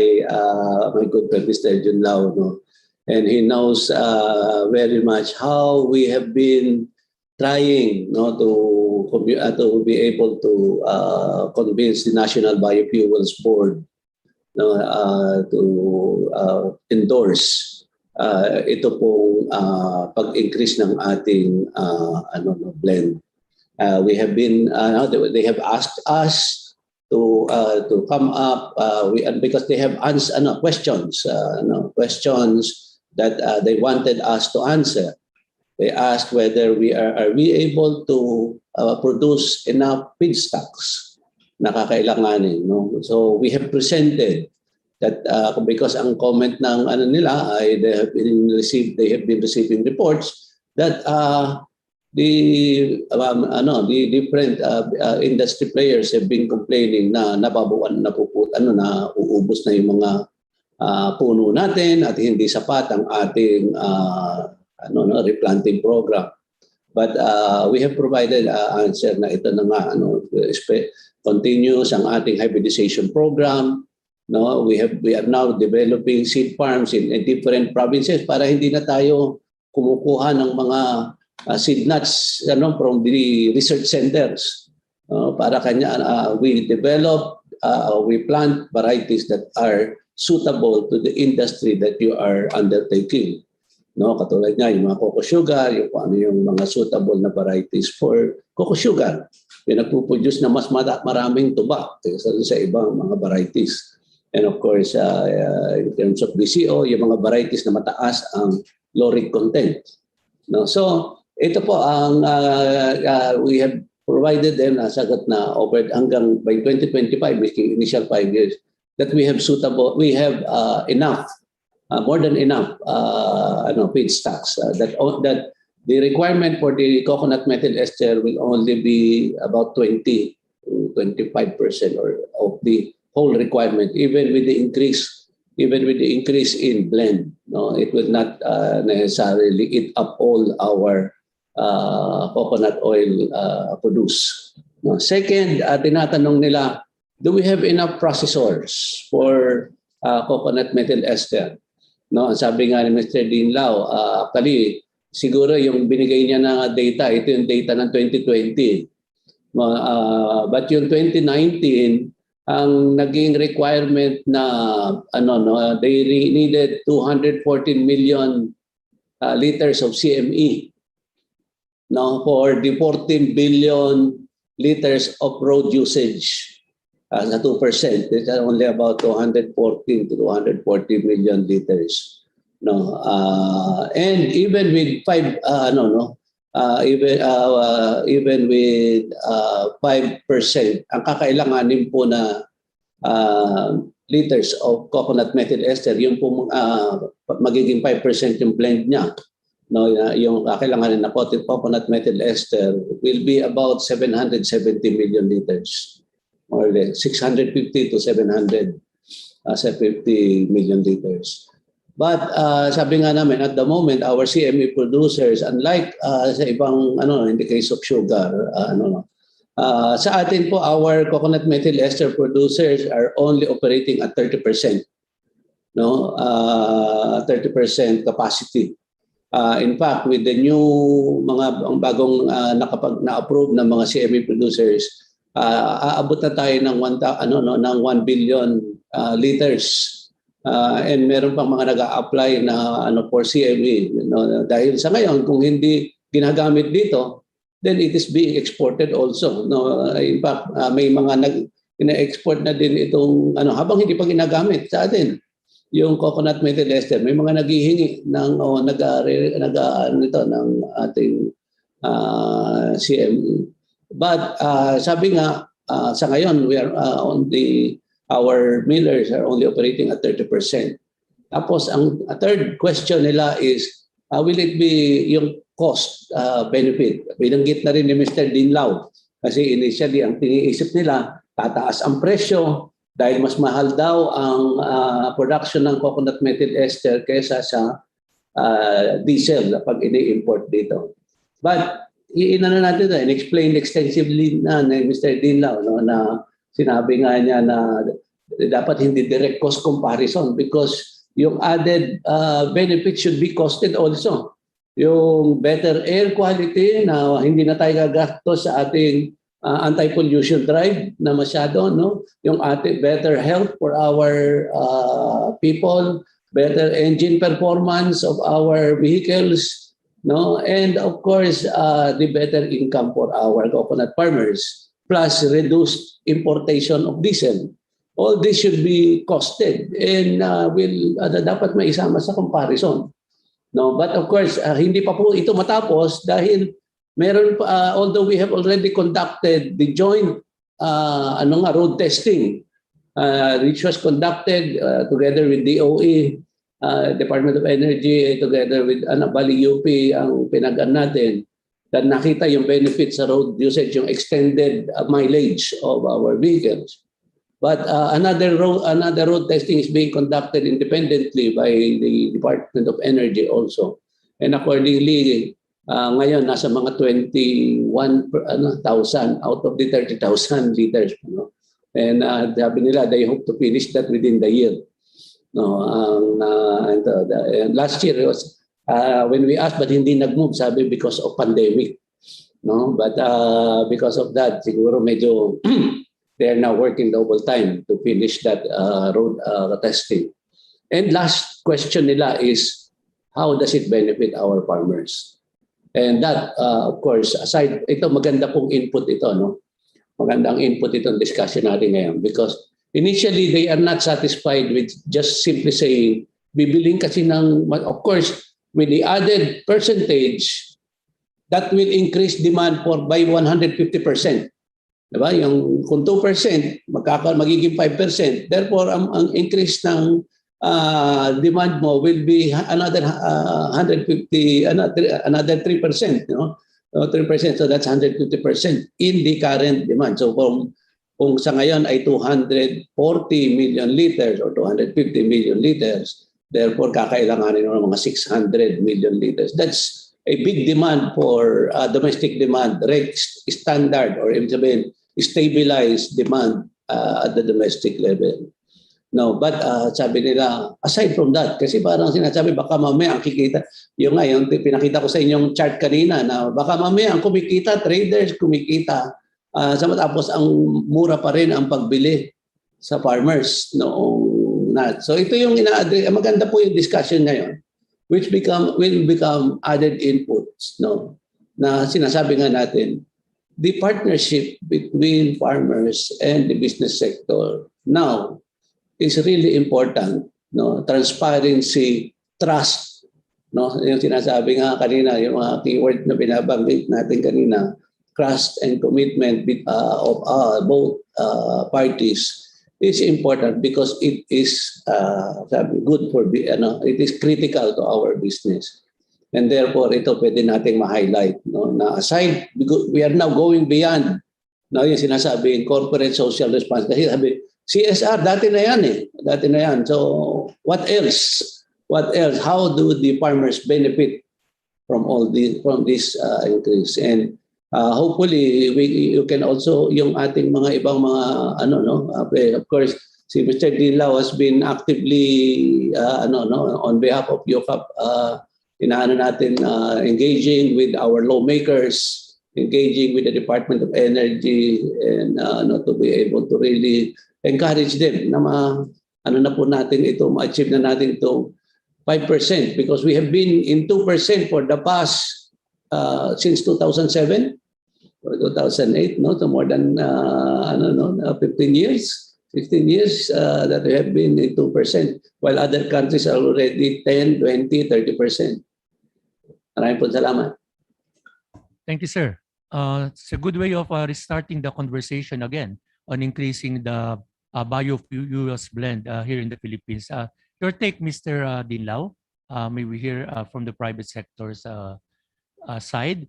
my good friend, Mr. Jun Lau. No? And he knows very much how we have been trying to be able to convince the National Biofuels Board to endorse ito pong pag-increase ng ating blend. We have been they have asked us to come up because they have questions that they wanted us to answer. They asked whether are we able to produce enough feedstocks na kakailanganin. No? So we have presented that because ang comment ng nila ay they have been receiving reports that the different industry players have been complaining na nababawan na uubos na yung mga puno natin at hindi sapat ang ating replanting program. But we have provided answer na ito na nga continuous ang ating hybridization program. No, we are now developing seed farms in different provinces para hindi na tayo kumukuha ng mga seed nuts from the research centers. Para kanya we develop we plant varieties that are suitable to the industry that you are undertaking. No, katulad nga yung mga cocoa sugar, yung kung ano yung mga suitable na varieties for cocoa sugar. Yung nagpo-produce na mas maraming tuba kaysa sa ibang mga varieties. And of course, in terms of BCO, yung mga varieties na mataas ang lauric content. No, so ito po ang we have provided them na sagot na over hanggang by 2025, making initial 5 years, that we have enough. More than enough feedstocks that the requirement for the coconut methyl ester will only be about 20 to 25% or of the whole requirement, even with the increase in blend. No, it will not necessarily eat up all our coconut oil produced. No. Second, tinatanong nila, do we have enough processors for coconut methyl ester? No, sabi nga ni Mr. Dean Lau, actually, siguro yung binigay niya na data, ito yung data ng 2020. But yung 2019, ang naging requirement na they needed 214 million liters of CME. No, for the 14 billion liters of road usage. Sa 2%, it's only about 214 to 240 million liters. No, and even with even with 5%, ang kakailanganin po na liters of coconut methyl ester, yung po magiging 5% yung blend niya. No, yung kakailanganin na coconut methyl ester will be about 770 million liters. More or less 650 to 750 million liters. But sabi nga namin, at the moment, our CME producers, unlike sa ibang, in the case of sugar, sa atin po, our coconut methyl ester producers are only operating at 30%. No, 30% capacity. In fact, with the new mga bagong na-approve ng mga CME producers, aabot na tayo ng 1 billion liters. And meron pang mga nag-a-apply na for CME. Dahil sa ngayon, kung hindi ginagamit dito, then it is being exported also. No, in fact, may mga ina-export na din itong habang hindi pa ginagamit sa atin. Yung coconut methyl ester, may mga naghihingi ng ng ating CME. But sabi nga sa ngayon we are our millers are only operating at 30%. Tapos ang third question nila is will it be yung cost benefit? Binanggit na rin ni Mr. Dinlao kasi initially ang tiniisip nila tataas ang presyo dahil mas mahal daw ang production ng coconut methyl ester kaysa sa diesel pag ini-import dito. But natin ito, explained extensively na ni Mr. Dinlao na sinabi nga niya na dapat hindi direct cost comparison because yung added benefit should be costed also. Yung better air quality na hindi na tayo gagastos sa ating anti-pollution drive na masyado, no? Yung ating better health for our people, better engine performance of our vehicles, no, and of course the better income for our coconut farmers plus reduced importation of diesel. All this should be costed and will dapat maisama sa comparison, no, but of course hindi pa po ito matapos dahil meron although we have already conducted the joint road testing which was conducted together with DOE, Department of Energy, together with Bali UP ang pinagan natin, that nakita yung benefits sa road usage, yung extended mileage of our vehicles. But another road testing is being conducted independently by the Department of Energy also. And accordingly, ngayon nasa mga 21,000 out of the 30,000 liters. No? And sabi nila, they hope to finish that within the year. No, and last year it was when we asked, but hindi nag-move, sabi because of pandemic. No, but because of that, siguro medyo They are now working double time to finish that road testing. And last question nila is, how does it benefit our farmers? And that, of course, aside, ito maganda pong input ito, no? Magandang input itong discussion natin ngayon because initially they are not satisfied with just simply saying, bibiling kasi ng, of course, with the added percentage, that will increase demand for by 150%. Diba? Yung kung 2%, magiging 5%. Therefore, ang increase ng demand mo will be another 150, another 3%. You know? 3%, so that's 150% in the current demand. So kung sa ngayon ay 240 million liters or 250 million liters, therefore kakailanganin ng mga 600 million liters. That's a big demand for domestic demand, standard or ibig sabihin, stabilized demand at the domestic level. No, but sabi nila, aside from that, kasi parang sinasabi, baka mamaya ang kikita, yung pinakita ko sa inyong chart kanina, na baka mamaya ang kumikita, traders kumikita, tapos ang mura pa rin ang pagbili sa farmers noong not. So ito yung ina-address, maganda po yung discussion ngayon, which will become added inputs, no? Na sinasabi nga natin, the partnership between farmers and the business sector now is really important, no? Transparency, trust, no? Yung sinasabi nga kanina, yung mga keyword na binabanggit natin kanina, trust and commitment of both parties is important because it is good for it is critical to our business. And therefore, ito pwede nating ma-highlight, no? Na aside, we are now going beyond, no, yung sinasabi, corporate social responsibility. Sabi, CSR, dati na yan eh. Dati na yan. So, what else? What else? How do the farmers benefit from this increase? And hopefully, you can also, yung ating mga ibang mga, of course, si Mr. Dilaw has been actively, on behalf of UCAP, engaging with our lawmakers, engaging with the Department of Energy, and to be able to really encourage them na ma-achieve na natin ito 5% because we have been in 2% for the past since 2007 or 2008, no, to more than 15 years. 15 years that we have been in 2%, while other countries are already 10, 20, 30%. Maraming po salamat. Thank you, sir. It's a good way of restarting the conversation again on increasing the biofuels blend here in the Philippines. Your take, Mr. Dinlao, may we hear from the private sector's side.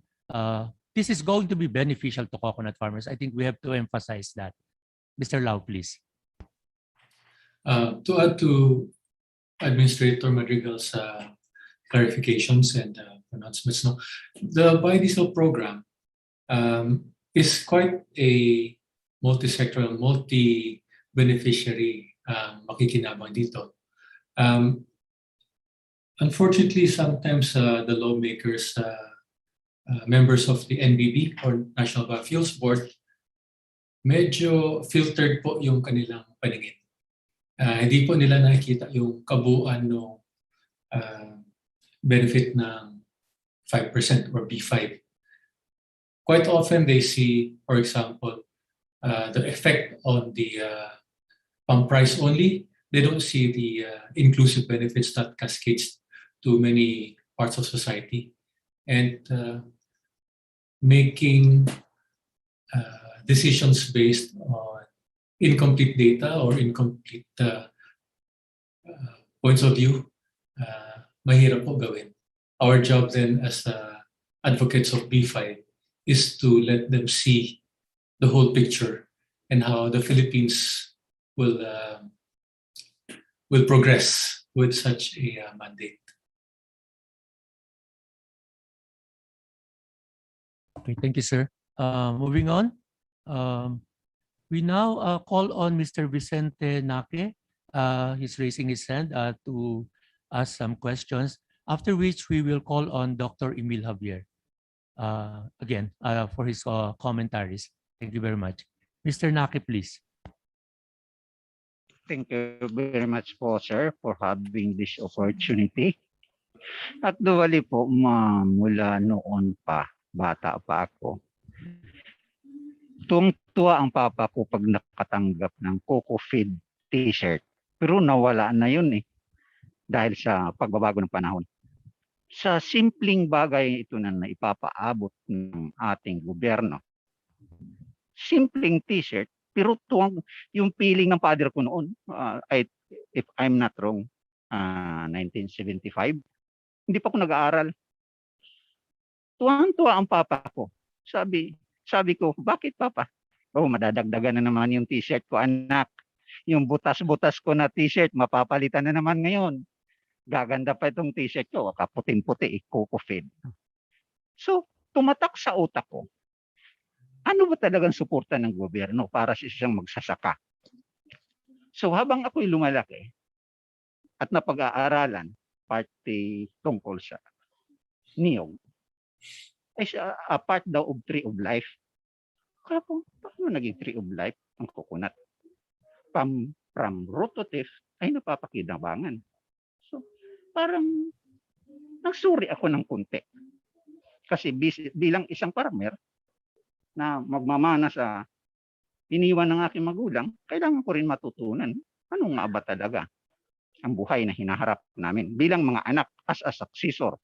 This is going to be beneficial to coconut farmers. I think we have to emphasize that. Mr. Lau, please. To add to Administrator Madrigal's clarifications and announcements, no, the biodiesel program is quite a multi-sectoral, multi-beneficiary makikinabang dito. Unfortunately, sometimes the lawmakers, members of the NBB or National Biofuels Board, medyo filtered po yung kanilang paningin. Hindi po nila nakikita yung kabuuan ng benefit ng 5% or B5. Quite often they see, for example, the effect on the pump price only. They don't see the inclusive benefits that cascades to many parts of society. And making decisions based on incomplete data or incomplete points of view, mahirap po gawin. Our job then as advocates of B5 is to let them see the whole picture and how the Philippines will progress with such a mandate. Okay, thank you, sir. Moving on, we now call on Mr. Vicente Naque. He's raising his hand to ask some questions, after which we will call on Dr. Emil Javier again for his commentaries. Thank you very much. Mr. Naki, please. Thank you very much po, sir, for having this opportunity. Actually po, mula noon pa, bata pa ako, tuwang-tuwa ang papa ko pag nakatanggap ng Coco Feed t-shirt. Pero nawala na yun dahil sa pagbabago ng panahon. Sa simpleng bagay ito na ipapaabot ng ating gobyerno. Simpleng t-shirt, pero yung feeling ng father ko noon, if I'm not wrong, 1975, hindi pa ako nag-aaral. Tuwang-tuwa ang papa ko. Sabi ko, bakit papa? Oh, madadagdagan na naman yung t-shirt ko, anak. Yung butas-butas ko na t-shirt, mapapalitan na naman ngayon. Gaganda pa itong t-shirt ko, kaputing-puti, Coco Feed. So, tumatak sa utak ko, ano ba talagang suporta ng gobyerno para sa isang magsasaka? So, habang ako'y lumalaki at napag-aaralan, parte tungkol sa niyog, ay a part daw of tree of life. Kaya po, paano naging tree of life ang coconut? From root to tip ay napapakinabangan. So, parang nagsuri ako ng kunti. Kasi bilang isang farmer na magmamana sa iniwan ng aking magulang, kailangan ko rin matutunan ano nga ba talaga ang buhay na hinaharap namin bilang mga anak as a successor.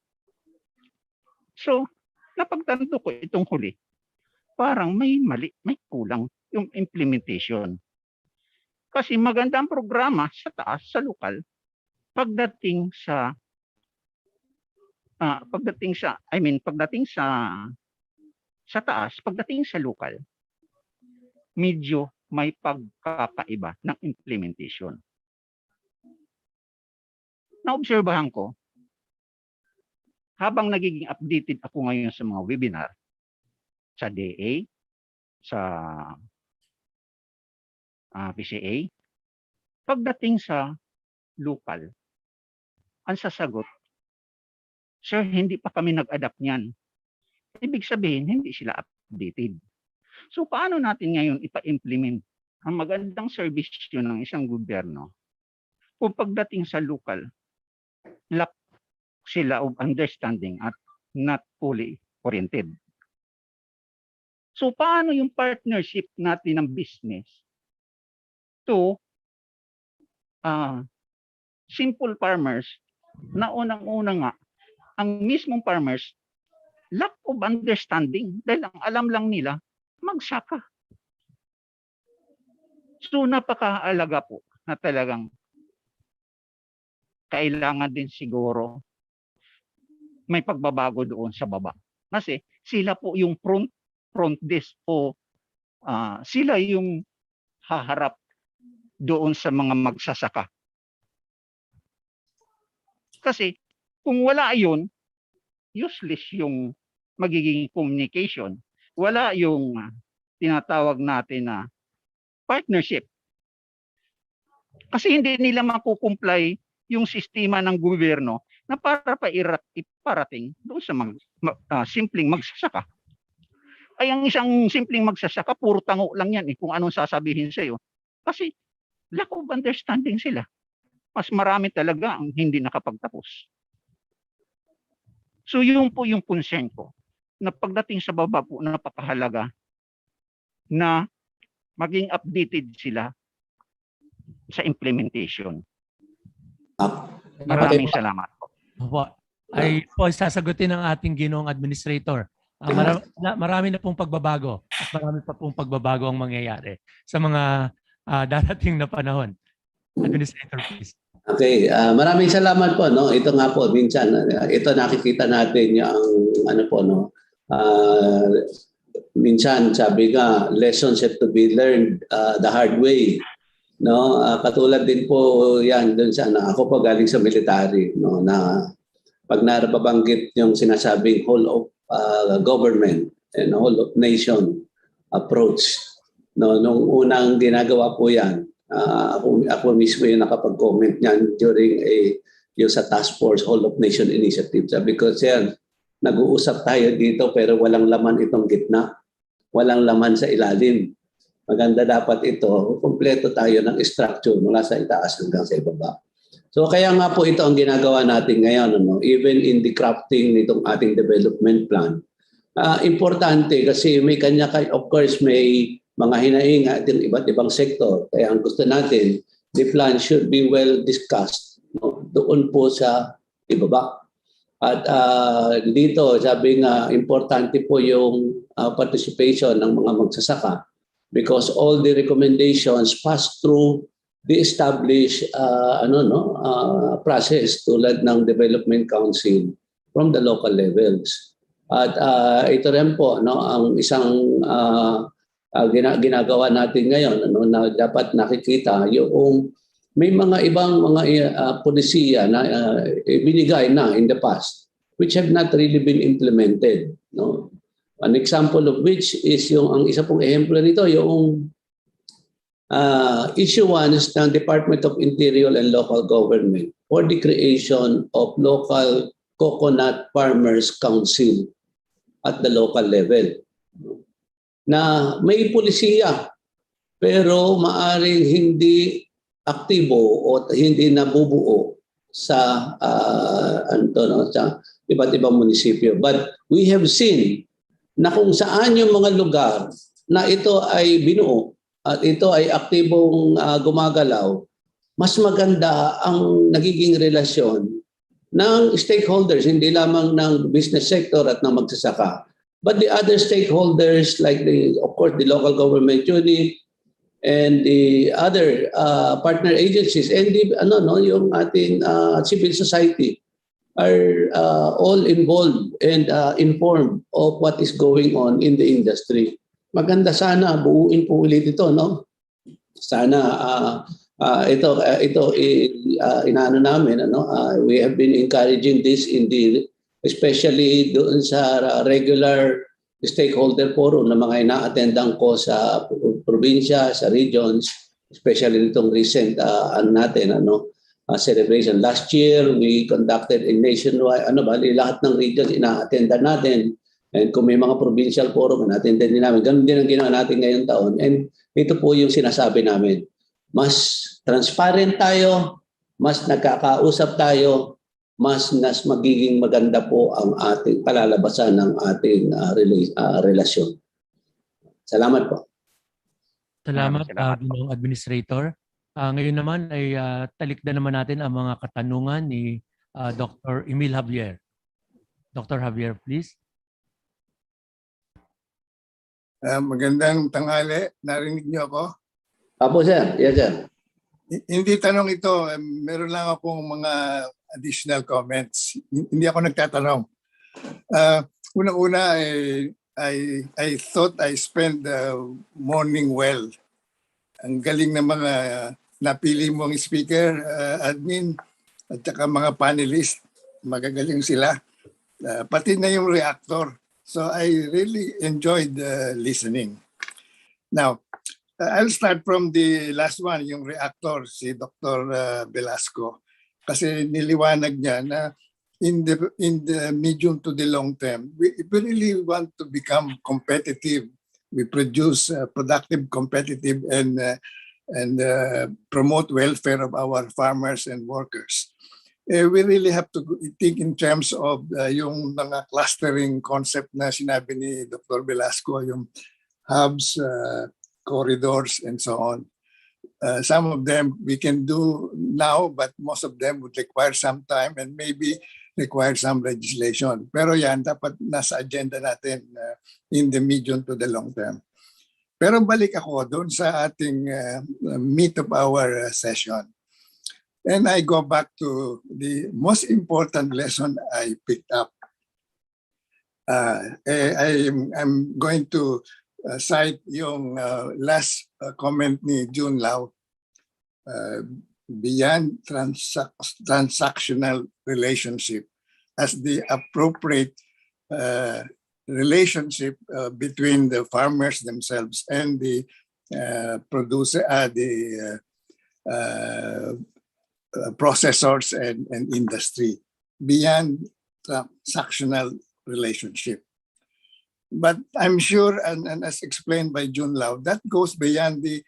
So, napagtanto ko itong huli, parang may mali, may kulang yung implementation. Kasi magandang programa sa taas, sa lokal, pagdating sa taas, pagdating sa lokal, medyo may pagkakaiba ng implementation. Naobserbahan ko, habang nagiging updated ako ngayon sa mga webinar, sa DA, sa PCA, pagdating sa local, ang sasagot, sir, hindi pa kami nag-adapt niyan. Ibig sabihin, hindi sila updated. So, paano natin ngayon ipa-implement ang magandang service yun ng isang gobyerno kung pagdating sa local, lack sila of understanding at not fully oriented. So, paano yung partnership natin ng business to simple farmers na unang-una nga, ang mismong farmers, lack of understanding dahil ang alam lang nila, magsaka. So, napakaalaga po na talagang kailangan din siguro may pagbabago doon sa baba. Kasi sila po yung front desk o sila yung haharap doon sa mga magsasaka. Kasi kung wala yun, useless yung magiging communication. Wala yung tinatawag natin na partnership. Kasi hindi nila makukumply yung sistema ng gobyerno na para iparating doon sa simpleng magsasaka. Ay ang isang simpleng magsasaka, puro tango lang yan kung anong sasabihin sa iyo. Kasi lack of understanding sila. Mas marami talaga ang hindi nakapagtapos. So yun po yung concern ko. Na pagdating sa baba po, napakahalaga na maging updated sila sa implementation. Maraming salamat po. Ay po sasagutin ng ating ginoong administrator. Marami na pong pagbabago at marami pa pong pagbabago ang mangyayari sa mga darating na panahon. Administrator, please. Okay, maraming salamat po. No? Ito nga po, minsan, ito nakikita natin yung minsan sabi nga, lessons have to be learned the hard way. No, katulad din po yan doon sa ako po galing sa military, no, na pag nababanggit yung sinasabing whole of government and whole of nation approach, no, nung unang ginagawa po yan, ako mismo yung nakapag-comment niyan during yung sa task force whole of nation initiative. Sabi ko, sir, nag-uusap tayo dito pero walang laman itong gitna, walang laman sa ilalim. Maganda dapat ito, kumpleto tayo ng structure mula sa itaas hanggang sa ibaba. So kaya nga po ito ang ginagawa natin ngayon, even in the crafting nitong ating development plan. Importante kasi may of course may mga hinaing ating iba't ibang sektor. Kaya ang gusto natin, the plan should be well discussed doon po sa ibaba. At dito, sabi nga, importante po yung participation ng mga magsasaka because all the recommendations pass through the established process tulad ng Development Council from the local levels. At ito rin po ang isang ginagawa natin ngayon na dapat nakikita yung may mga ibang mga polisiya na binigay na in the past which have not really been implemented. An example of which is ang isa pong ehemplo nito, yung issuance ng Department of Interior and Local Government for the creation of local coconut farmers council at the local level. Na may polisiya pero maaring hindi aktibo o hindi nabubuo sa sa iba't ibang munisipyo. But we have seen na kung saan yung mga lugar na ito ay binuo at ito ay aktibong gumagalaw, mas maganda ang nagiging relasyon ng stakeholders, hindi lamang ng business sector at ng magsasaka, but the other stakeholders like of course the local government unit and the other partner agencies and yung ating civil society are all involved and informed of what is going on in the industry. Maganda sana buuin po ulit ito, Sana ito inaano namin, we have been encouraging this especially doon sa regular stakeholder forum na mga ina-attendan ko sa probinsya, sa regions, especially nitong recent celebration. Last year, we conducted a nationwide, lahat ng regions ina-attendan natin. And kung may mga provincial forum, ina-attendan din namin. Ganun din ang ginawa natin ngayong taon. And ito po yung sinasabi namin. Mas transparent tayo, mas nagkakausap tayo, mas magiging maganda po ang ating palalabasan ng ating relasyon. Salamat po. Salamat, Ginoong Administrator. Ngayon naman ay talikdan naman natin ang mga katanungan ni Dr. Emil Javier. Dr. Javier, please. Magandang tanghali. Narinig niyo ako? Apo, sir. Yes, sir. Hindi tanong ito. Meron lang akong mga additional comments. Hindi ako nagtatanong. Unang-una, I thought I spent the morning well. Ang galing ng mga napili mong speaker, admin, at saka mga panelist. Magagaling sila. Pati na yung reactor. So I really enjoyed listening. Now, I'll start from the last one, yung reactor, si Dr. Velasco. Kasi niliwanag niya na in the medium to the long term, we really want to become competitive. We produce productive, competitive, and promote welfare of our farmers and workers. We really have to think in terms of yung mga clustering concept na sinabi ni Dr. Velasco, yung hubs, corridors, and so on. Some of them we can do now, but most of them would require some time and maybe require some legislation. Pero yan, dapat nasa agenda natin in the medium to the long term. Pero balik ako doon sa ating meat of our session. And I go back to the most important lesson I picked up. I'm going to cite yung last comment ni June Lau, beyond transactional relationship as the appropriate relationship between the farmers themselves and the producer, processors and industry, beyond transactional relationship. But I'm sure, and as explained by Jun Lau, that goes beyond the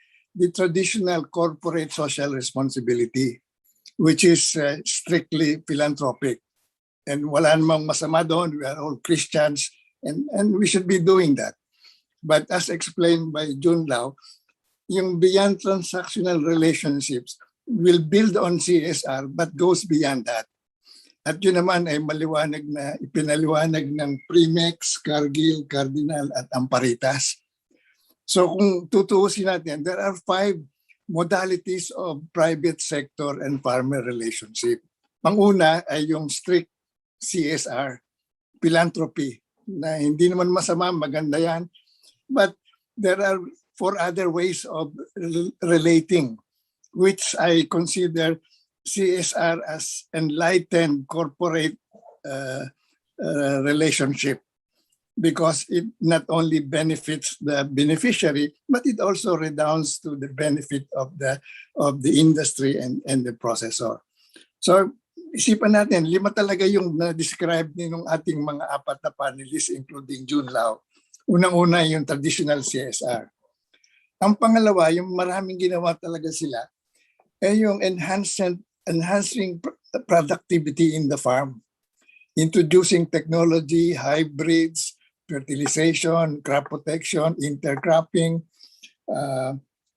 traditional corporate social responsibility, which is strictly philanthropic. And wala namang masama doon, we are all Christians, and we should be doing that. But as explained by Jun Lau, yung beyond transactional relationships will build on CSR but goes beyond that. At yun naman ay maliwanag na ipinaliwanag ng Primex, Cargill, Cardinal at Amparitas. So kung tutuusin natin, there are 5 modalities of private sector and farmer relationship. Panguna ay yung strict CSR, philanthropy, na hindi naman masama, maganda yan. But there are 4 other ways of relating, which I consider CSR as enlightened corporate relationship, because it not only benefits the beneficiary, but it also redounds to the benefit of the industry and the processor. So isipan natin, 5 talaga yung na-describe ng ating mga 4 na panelists, including Jun Lau. Unang-una yung traditional CSR. Ang pangalawa, yung maraming ginawa talaga sila, ay yung enhancing productivity in the farm, introducing technology, hybrids, fertilization, crop protection, intercropping,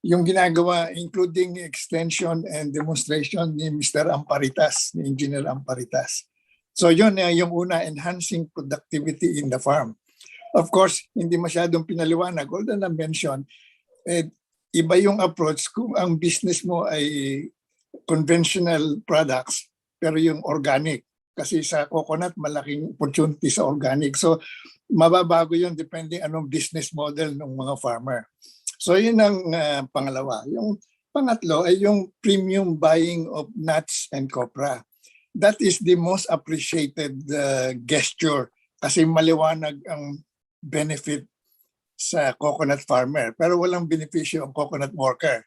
yung ginagawa including extension and demonstration ni Mr. Amparitas, ni Engineer Amparitas. So yun yung una, enhancing productivity in the farm. Of course, hindi masyadong pinaliwanag, although na-mention, iba yung approach kung ang business mo ay conventional products, pero yung organic. Kasi sa coconut, malaking opportunity sa organic. So, mababago yun depending anong business model ng mga farmer. So, yun ang pangalawa. Yung pangatlo ay yung premium buying of nuts and copra. That is the most appreciated gesture kasi maliwanag ang benefit sa coconut farmer. Pero walang benepisyo ang coconut worker,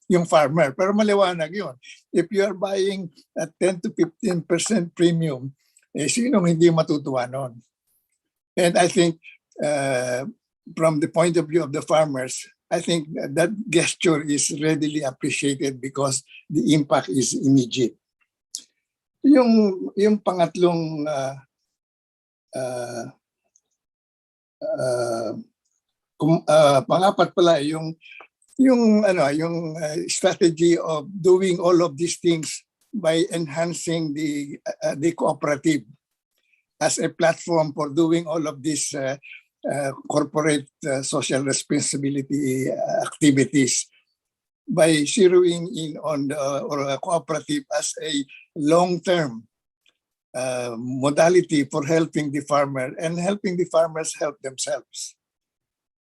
yung farmer. Pero maliwanag yun. If you are buying at 10 to 15% premium, sinong hindi matutuwa nun? And I think from the point of view of the farmers, I think that gesture is readily appreciated because the impact is immediate. Yung pangatlong pangapat pala yung strategy of doing all of these things by enhancing the cooperative as a platform for doing all of these corporate social responsibility activities by zeroing in on the cooperative as a long-term modality for helping the farmer and helping the farmers help themselves.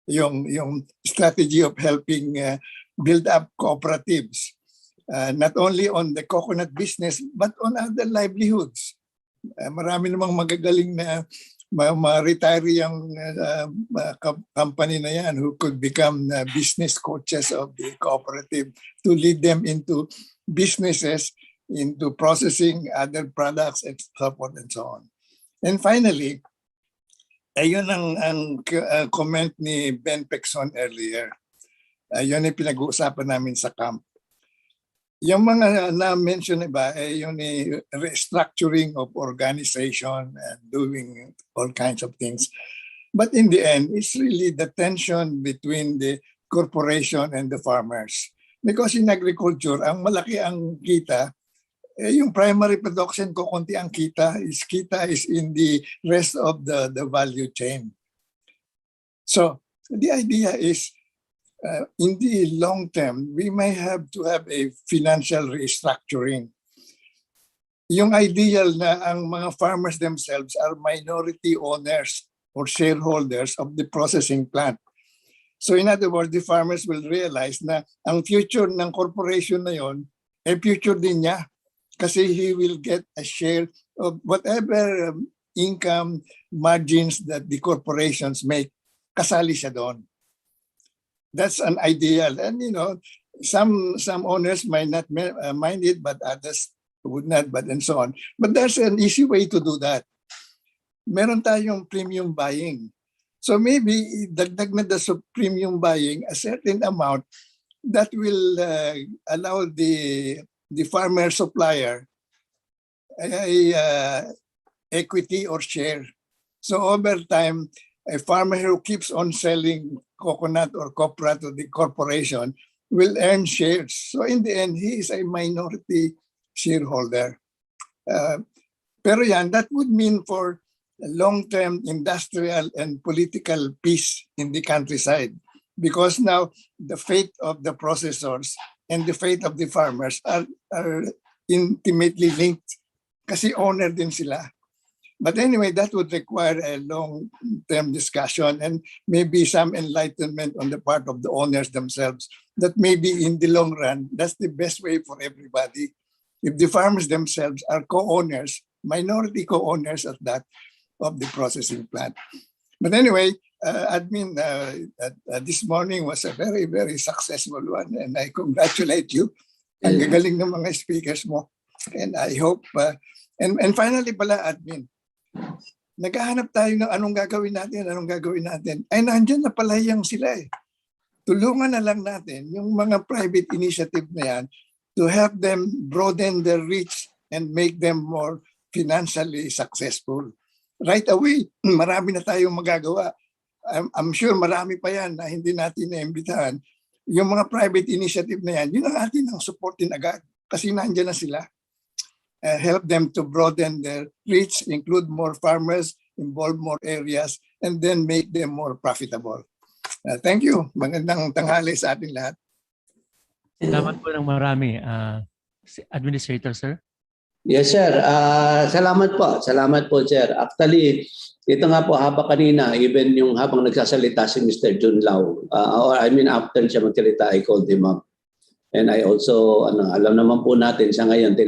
Yung strategy of helping build up cooperatives, not only on the coconut business, but on other livelihoods. Marami namang magagaling na ma-retire yung company na yan who could become business coaches of the cooperative to lead them into businesses, into processing other products and so forth and so on. And finally, ayun ang comment ni Ben Pexon earlier. Ayun yung pinag-uusapan namin sa camp. Yung mga na-mention iba ay yung restructuring of organization and doing all kinds of things. But in the end, it's really the tension between the corporation and the farmers. Because in agriculture, ang malaki ang kita, yung primary production ko konti ang kita is in the rest of the value chain. So the idea is in the long term, we may have to have a financial restructuring. Yung ideal na ang mga farmers themselves are minority owners or shareholders of the processing plant. So in other words, the farmers will realize na ang future ng corporation na yon ay future din niya. Kasi he will get a share of whatever income margins that the corporations make, kasali siya doon. That's an ideal. And some owners might not mind it, but others would not, but and so on. But there's an easy way to do that. Meron tayong premium buying. So maybe dagdag na the premium buying a certain amount that will allow the farmer supplier a equity or share. So over time, a farmer who keeps on selling coconut or copra to the corporation will earn shares. So in the end, he is a minority shareholder. Pero yan, that would mean for long-term industrial and political peace in the countryside. Because now the fate of the processors and the fate of the farmers are intimately linked kasi owner din sila. But anyway, that would require a long-term discussion and maybe some enlightenment on the part of the owners themselves that maybe in the long run, that's the best way for everybody. If the farmers themselves are co-owners, minority co-owners of that, of the processing plant. But anyway, admin, this morning was a very, very successful one and I congratulate you. Ang gagaling ng mga speakers mo. And I hope, and finally pala, admin, naghahanap tayo ng anong gagawin natin. Ay, nandyan na pala yung sila eh. Tulungan na lang natin yung mga private initiative na yan to help them broaden their reach and make them more financially successful. Right away, marami na tayong magagawa. I'm sure marami pa yan na hindi natin naimbitahan. Yung mga private initiative na yan, yun ang atin ang supportin agad kasi nandyan na sila. Help them to broaden their reach, include more farmers, involve more areas, and then make them more profitable. Thank you. Magandang tanghali sa ating lahat. Salamat po ng marami, Administrator, sir. Yes, sir. Salamat po. Salamat po, sir. Actually, ito nga po, habang kanina, even yung habang nagsasalita si Mr. Jun Lau, or I mean, after siya magsalita, I called him up. And I also, alam naman po natin sa ngayon,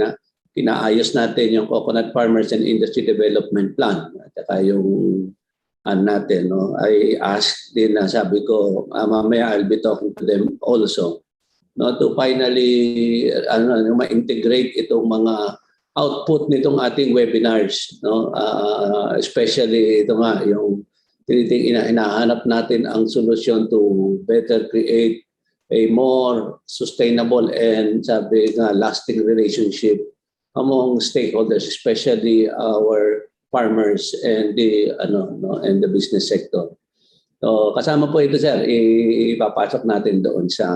pinaayos natin yung Coconut Farmers and Industry Development Plan. At saka yung natin, no? I asked din na sabi ko, mamaya I'll be talking to them also, no, to finally ma-integrate itong mga output nitong ating webinars, no, especially ito nga yung hinahanap natin ang solusyon to better create a more sustainable and sabi nga lasting relationship among stakeholders, especially our farmers and the and the business sector. So kasama po ito, sir, ipapasok natin doon sa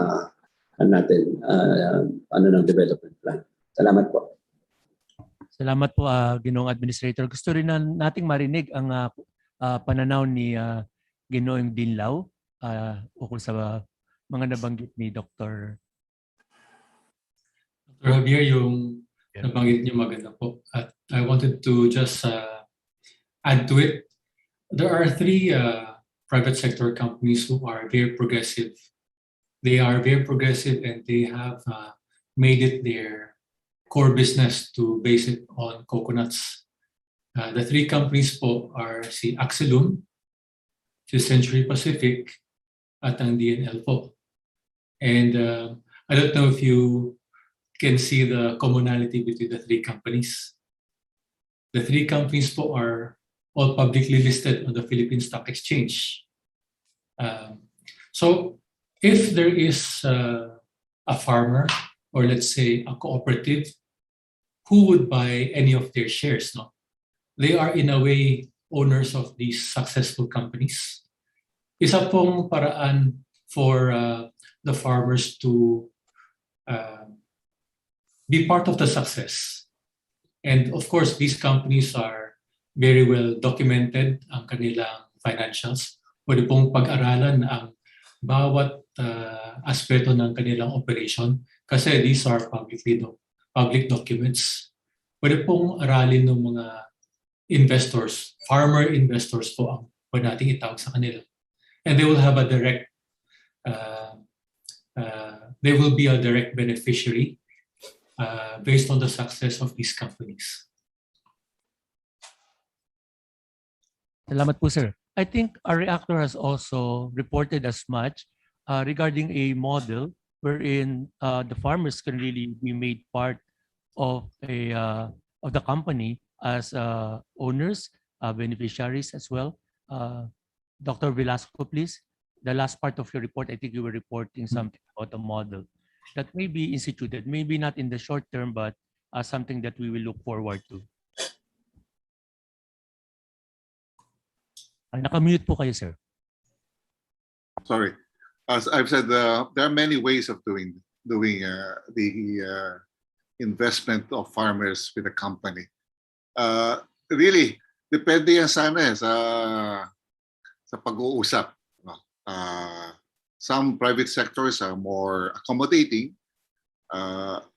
ng development plan. Salamat po. Salamat po, Ginoong Administrator. Gusto rin nating marinig ang pananaw ni Ginoong Dinlao ukol sa mga nabanggit ni Dr. Javier, yung nabanggit niyo maganda po. At I wanted to just add to it. There are three private sector companies who are very progressive. They are very progressive and they have made it their core business to base it on coconuts. The three companies po are si Axelum, si Century Pacific, at ang DNL po. And I don't know if you can see the commonality between the three companies. The three companies po are all publicly listed on the Philippine Stock Exchange. So if there is a farmer or let's say a cooperative who would buy any of their shares, no? They are in a way owners of these successful companies. Isa pong paraan for the farmers to be part of the success. And of course, these companies are very well documented ang kanilang financials. Pwede pong pag-aralan ang bawat aspeto ng kanilang operation kasi these are public documents. Pwede pong aralin ng mga investors, farmer investors po ang pwede natin itawag sa kanila. And they will have a direct, they will be a direct beneficiary based on the success of these companies. Salamat po, sir. I think our reactor has also reported as much regarding a model wherein the farmers can really be made part of the company as owners, beneficiaries as well. Dr. Velasco, please. The last part of your report, I think you were reporting something about a model that may be instituted, maybe not in the short term, but something that we will look forward to. Nakamute po kayo, sir. Sorry. As I've said, there are many ways of doing the investment of farmers with a company. Really, depende yan sa pag-uusap. No? Some private sectors are more accommodating.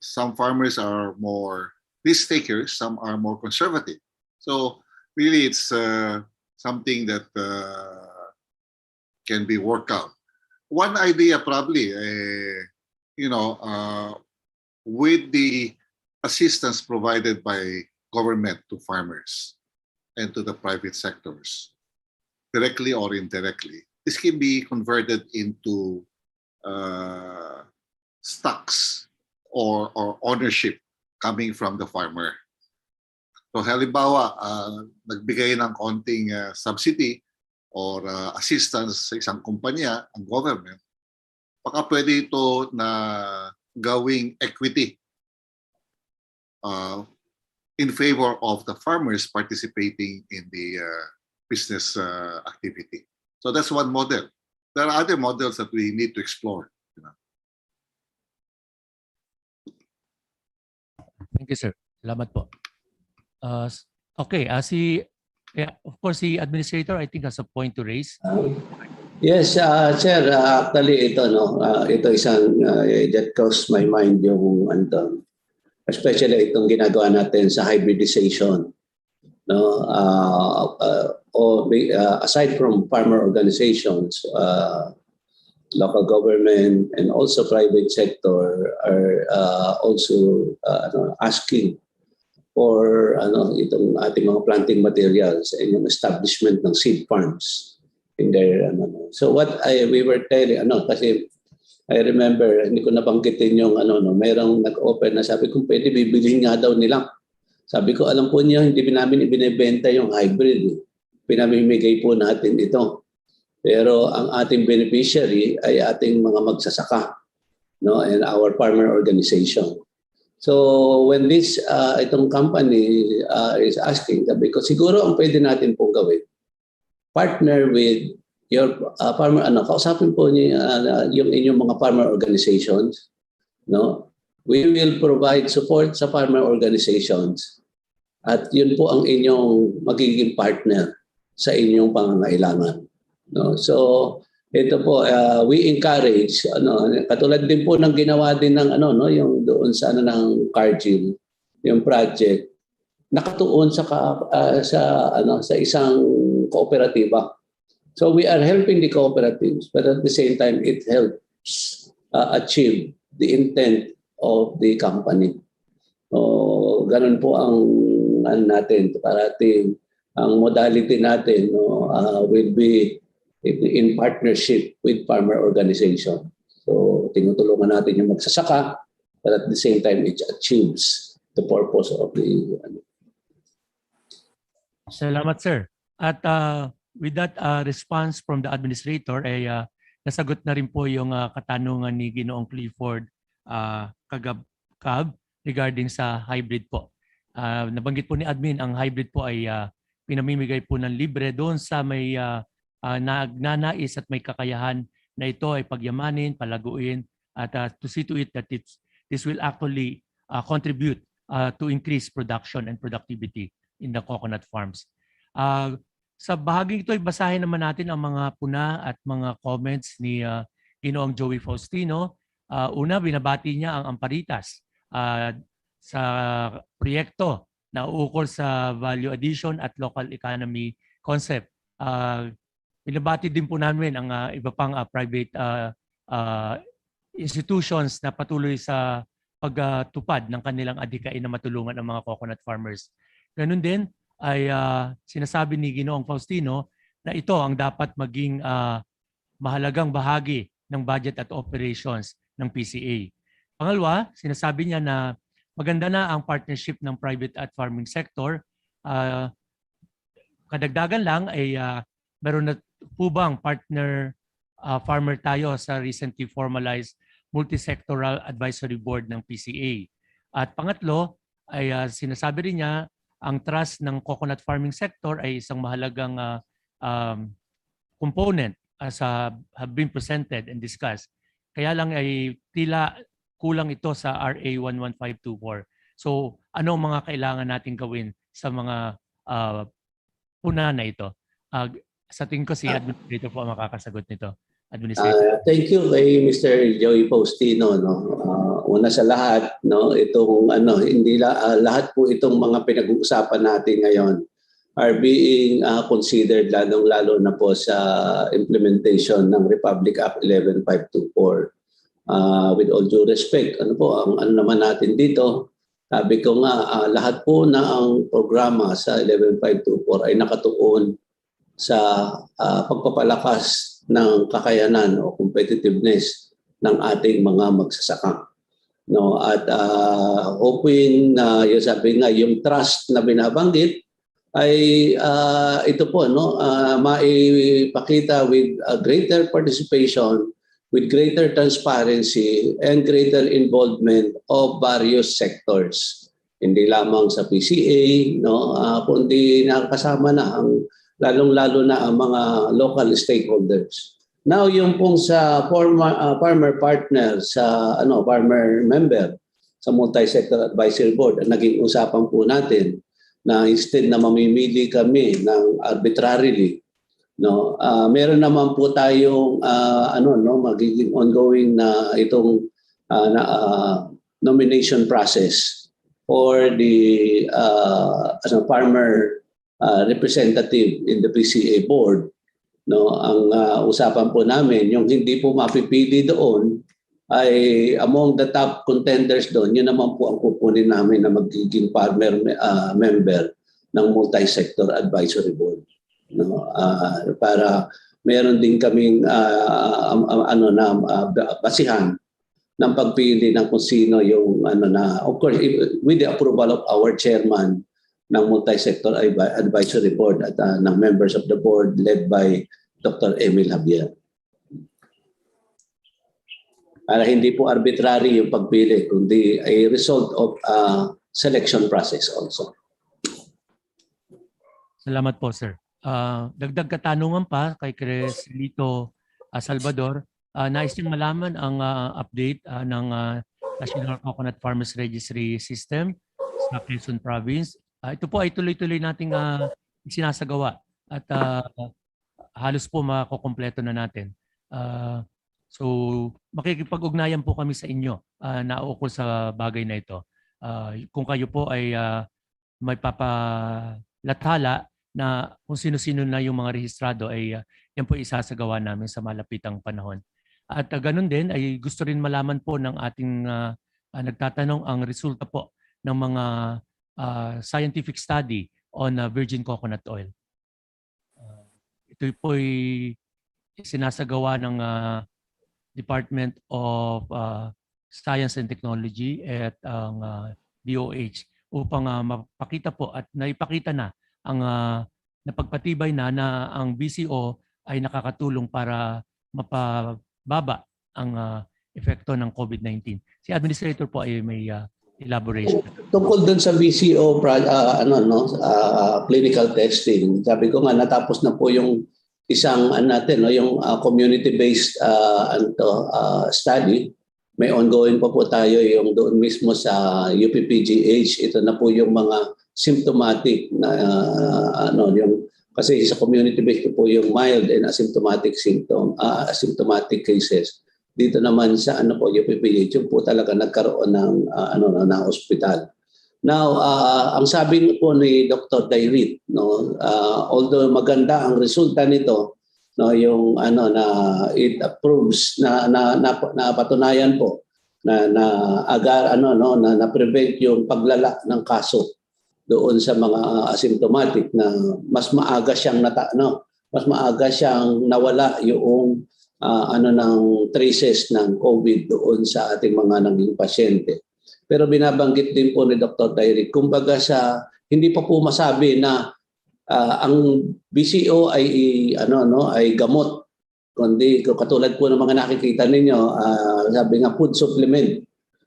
Some farmers are more risk takers. Some are more conservative. So really, it's something that can be worked out. One idea probably, with the assistance provided by government to farmers and to the private sectors, directly or indirectly, this can be converted into stocks or ownership coming from the farmer. So halimbawa, nagbigay ng konting subsidy or assistance sa isang kumpanya, ang government, baka pwede ito na gawing equity in favor of the farmers participating in the business activity. So that's one model. There are other models that we need to explore. Thank you, sir. Salamat po. Okay, of course, the administrator, I think, has a point to raise. Yes, sir. Actually, ito, ito isang that crossed my mind yung especially itong ginagawa natin sa hybridization. Aside from farmer organizations, local government and also private sector are also asking for itong ating mga planting materials and yung establishment ng seed farms in their So what we were telling kasi I remember hindi ko nabanggitin yung merong nag-open na sabi ko pwede bibilhin nga daw nila. Sabi ko alam po niyo hindi namin ibinebenta yung hybrid. Pinamimigay po natin ito. Pero ang ating beneficiary ay ating mga magsasaka and our farmer organization. So when this itong company is asking, sabi ko siguro ang pwede natin pong gawin, partner with your farmer, kausapin po niyo yung inyong mga farmer organizations, we will provide support sa farmer organizations at yun po ang inyong magiging partner sa inyong pangangailangan. So ito po, we encourage, katulad din po ng ginawa din ng yung doon sa ng Cargill, yung project, nakatuon sa isang kooperatiba. So we are helping the cooperatives, but at the same time, it helps achieve the intent of the company. So ganun po ang natin, parating ang modality natin will be in partnership with farmer organization. So tinutulungan natin yung magsasaka, but at the same time it achieves the purpose of the Salamat, sir. At with that response from the administrator, ay nasagot na rin po yung katanungan ni Ginoong Clifford Kagab regarding sa hybrid po. Nabanggit po ni admin, ang hybrid po ay pinamimigay po ng libre doon sa may nagnanais at may kakayahan na ito ay pagyamanin, palaguin, at to see to it that this will actually contribute to increase production and productivity in the coconut farms. Sa bahaging ito, basahin naman natin ang mga puna at mga comments ni Ginoong Joey Faustino. Una, binabati niya ang Amparitas sa proyekto na ukol sa value addition at local economy concept. Binabati din po namin ang iba pang private institutions na patuloy sa pagtupad ng kanilang adhikain na matulungan ang mga coconut farmers. Ganun din ay sinasabi ni Ginoong Faustino na ito ang dapat maging mahalagang bahagi ng budget at operations ng PCA. Pangalawa, sinasabi niya na maganda na ang partnership ng private at farming sector. Kadagdagan lang ay meron na po bang partner farmer tayo sa recently formalized Multi-Sectoral Advisory Board ng PCA? At pangatlo ay sinasabi rin niya ang trust ng coconut farming sector ay isang mahalagang component as have been presented and discussed. Kaya lang ay tila kulang ito sa RA 11524. So ano ang mga kailangan natin gawin sa mga puna na ito? Sa tingin ko si Administrator po ang makakasagot nito. Administrator. Thank you kay Mr. Joey Faustino. No? Una sa lahat, no, itong hindi lahat po itong mga pinag-uusapan natin ngayon are being considered lalong-lalo na po sa implementation ng Republic Act 11524. With all due respect, ang naman natin dito, sabi ko nga, lahat po na ang programa sa 11524 ay nakatuon sa pagpapalakas ng kakayanan o competitiveness ng ating mga magsasaka. No, at hoping na sabi nga yung trust na binabanggit ay ito po maipakita with a greater participation, with greater transparency and greater involvement of various sectors. Hindi lamang sa PCA, kundi nakasama na ang lalong-lalo na ang mga local stakeholders. Now yung pong sa farmer partner, sa farmer member sa Multi-Sector Advisory Board, naging usapan po natin na instead na mamimili kami ng arbitrarily, meron naman po tayong magiging ongoing na itong nomination process for the farmer representative in the PCA board. Ang usapan po namin, yung hindi po mapipili doon ay among the top contenders doon, yun naman po ang kukunin namin na magiging farmer member ng Multi-Sector Advisory Board. Para meron din kaming basihan ng pagpili ng kung sino yung of course with the approval of our chairman ng Multi-Sector Advisory Board at ng members of the board led by Dr. Emil Javier. Para hindi po arbitrary yung pagpili, kundi a result of selection process also. Salamat po, sir. Dagdag katanungan pa kay Chris Lito Salvador. Nais niyang malaman ang update ng National Coconut Farmers Registry System sa Quezon Province. Ito po ay tuloy-tuloy nating sinasagawa at halos po makukumpleto na natin. So makikipag-ugnayan po kami sa inyo na ukol sa bagay na ito. Kung kayo po ay may papalathala na kung sino-sino na yung mga rehistrado ay yan po isasagawa namin sa malapitang panahon. At ganun din ay gusto rin malaman po ng ating nagtatanong ang resulta po ng mga scientific study on virgin coconut oil. Ito po ay sinasagawa ng Department of Science and Technology at ang DOH upang mapakita po at naipakita na ang napagpatibay na ang BCO ay nakakatulong para mapababa ang epekto ng COVID-19. Si Administrator po ay may elaboration. Tungkol dun sa BCO clinical testing, sabi ko nga natapos na po yung isang yung community-based study. May ongoing pa po tayo yung doon mismo sa UPPGH. Ito na po yung mga symptomatic na yung kasi sa community-based po yung mild and asymptomatic asymptomatic cases. Dito naman sa UPPGH yung po talaga nagkaroon ng na hospital. Now, ang sabi po ni Dr. Dairit, although maganda ang resulta nito, yung na it approves na patunayan po na prevent yung paglala ng kaso doon sa mga asymptomatic na mas maaga siyang nawala yung ng traces ng COVID doon sa ating mga naging pasyente. Pero binabanggit din po ni Dr. Dairit, kumbaga hindi pa po masabi na Ang BCO ay ay gamot, kundi katulad po ng mga nakikita ninyo, sabi nga food supplement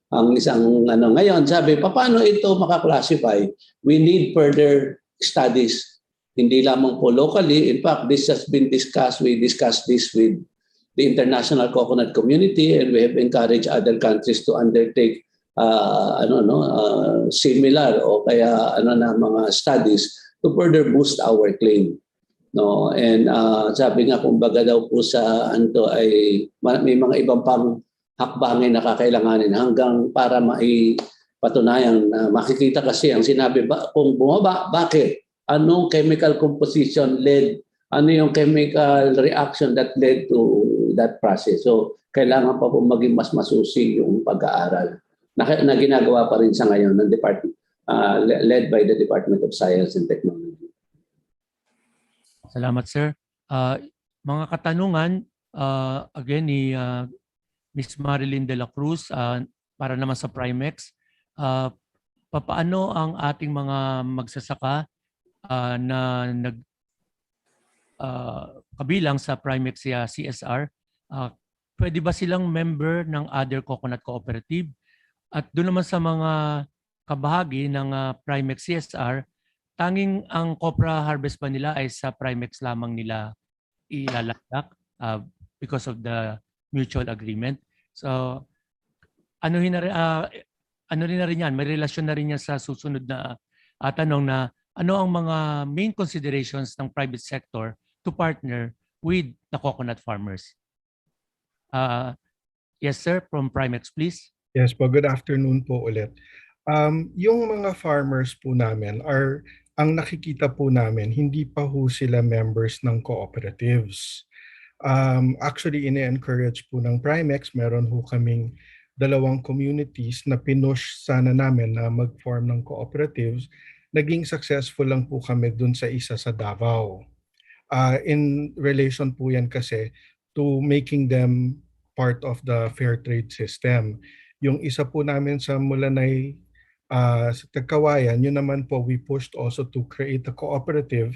ang isang ngayon sabi paano ito makaklasify. We need further studies, hindi lamang po locally. In fact, this has been discussed. We discussed this with the international coconut community, and we have encouraged other countries to undertake similar o kaya mga studies to further boost our claim. No, and sabi nga kumbaga daw po sa ay may mga ibang pang hakbangin na kakailanganin hanggang para maipatunayan na makikita kasi ang sinabi kung bumaba, bakit? Anong chemical composition led, ano yung chemical reaction that led to that process. So kailangan pa po maging mas masusi yung pag-aaral na ginagawa pa rin sa ngayon ng department led by the Department of Science and Technology. Salamat, sir. Mga katanungan, again, ni Ms. Marilyn de la Cruz, para naman sa Primex. Papaano ang ating mga magsasaka na kabilang sa Primex CSR? Pwede ba silang member ng other coconut cooperative? At doon naman sa mga kabahagi ng Primex CSR, tanging ang copra harvest ba nila ay sa Primex lamang nila ilalagak because of the mutual agreement. So ano rin na rin yan, may relasyon na rin yan sa susunod na tanong na ano ang mga main considerations ng private sector to partner with the coconut farmers. Yes sir, from Primex please. Yes po, good afternoon po ulit. Yung mga farmers po namin ang nakikita po namin, hindi pa ho sila members ng cooperatives. Actually, ine-encourage po ng Primex, meron ho kaming 2 communities na pinush sana namin na mag-form ng cooperatives. Naging successful lang po kami dun sa isa sa Davao. In relation po yan kasi to making them part of the fair trade system. Yung isa po namin sa Mulanay, sa Tagkawayan, yun naman po, we pushed also to create a cooperative,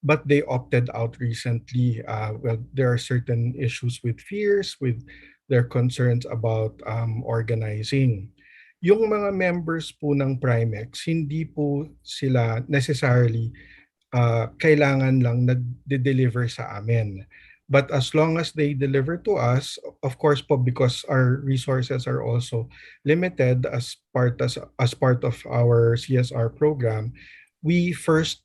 but they opted out recently. Well, there are certain issues with fears, with their concerns about organizing. Yung mga members po ng Primex, hindi po sila necessarily kailangan lang nag-deliver sa amin. But as long as they deliver to us, of course po, because our resources are also limited as part of our CSR program, we first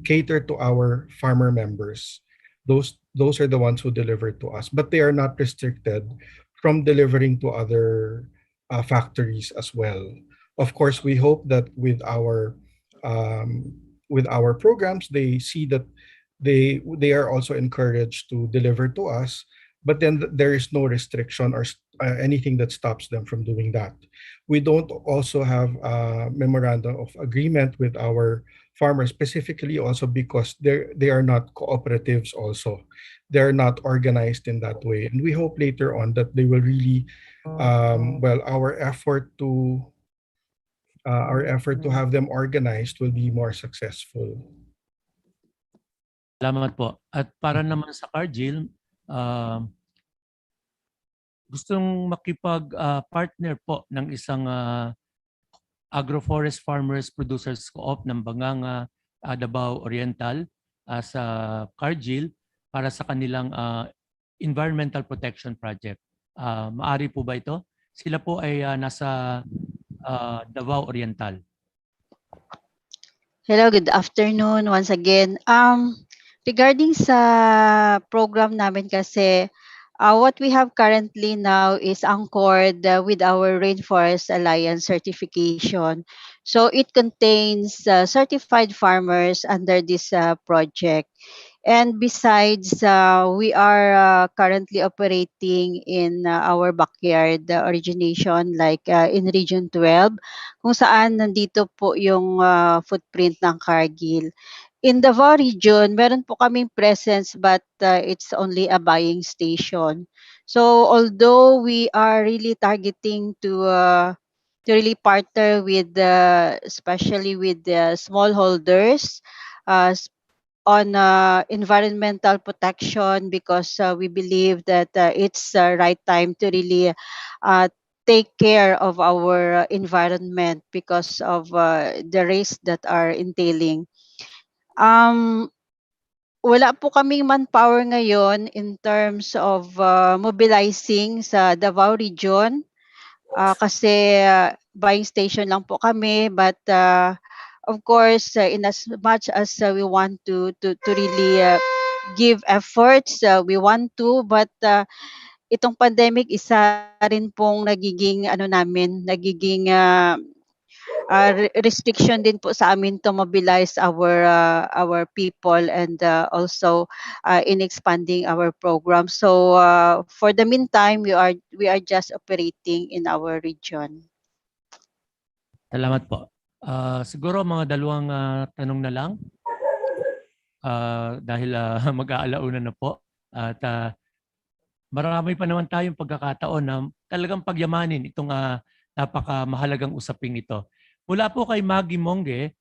cater to our farmer members. Those are the ones who deliver to us, but they are not restricted from delivering to other factories as well. Of course, we hope that with our programs, they see that they are also encouraged to deliver to us, but then there is no restriction or anything that stops them from doing that. We don't also have a memorandum of agreement with our farmers, specifically also because they are not cooperatives also. They're not organized in that way. And we hope later on that they will really, our effort to have them organized will be more successful. Salamat po. At para naman sa Cargill, gustong makipag-partner po ng isang agroforest farmers producers co-op ng Banganga, Davao Oriental sa Cargill para sa kanilang environmental protection project. Maari po ba ito? Sila po ay nasa Davao Oriental. Hello, good afternoon once again. Regarding sa program namin kasi, what we have currently now is anchored with our Rainforest Alliance certification. So it contains certified farmers under this project. And besides, we are currently operating in our backyard origination like in Region 12, kung saan nandito po yung footprint ng Cargill. In the Davao region, meron po kaming presence but it's only a buying station. So although we are really targeting to really partner with especially with the smallholders, on environmental protection because we believe that it's the right time to really uh, take care of our environment because of the risks that are entailing. Um, Wala po kaming manpower ngayon in terms of mobilizing sa Davao Region kasi buying station lang po kami, but of course in as much as we want to really give efforts, we want to, but itong pandemic isa rin pong nagiging ano namin, nagiging restriction din po sa amin to mobilize our people and also in expanding our program. So for the meantime, we are just operating in our region. Salamat po. Siguro mga dalawang tanong na lang dahil mag-aalauna na po at marami pa naman tayong pagkakataon na talagang pagyamanin itong napakamahalagang usaping ito. Mula po kay Maggie Mongge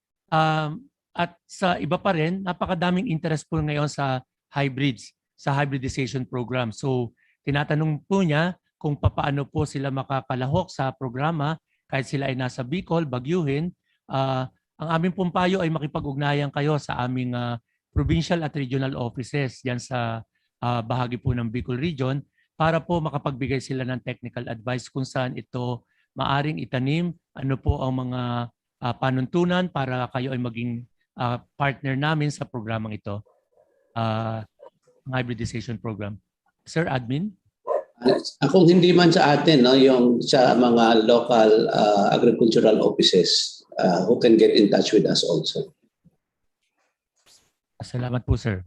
at sa iba pa rin, napakadaming interest po ngayon sa hybrids, sa hybridization program. So tinatanong po niya kung paano po sila makakalahok sa programa kahit sila ay nasa Bicol, Baguiuhin. Ang aming pong payo ay makipag-ugnayan kayo sa aming provincial at regional offices yan sa bahagi po ng Bicol Region para po makapagbigay sila ng technical advice kung saan ito maaring itanim, ano po ang mga panuntunan para kayo ay maging partner namin sa programang ito, hybridization program. Sir Admin? Kung hindi man sa atin, no, yung sa mga local agricultural offices who can get in touch with us also. Salamat po, sir.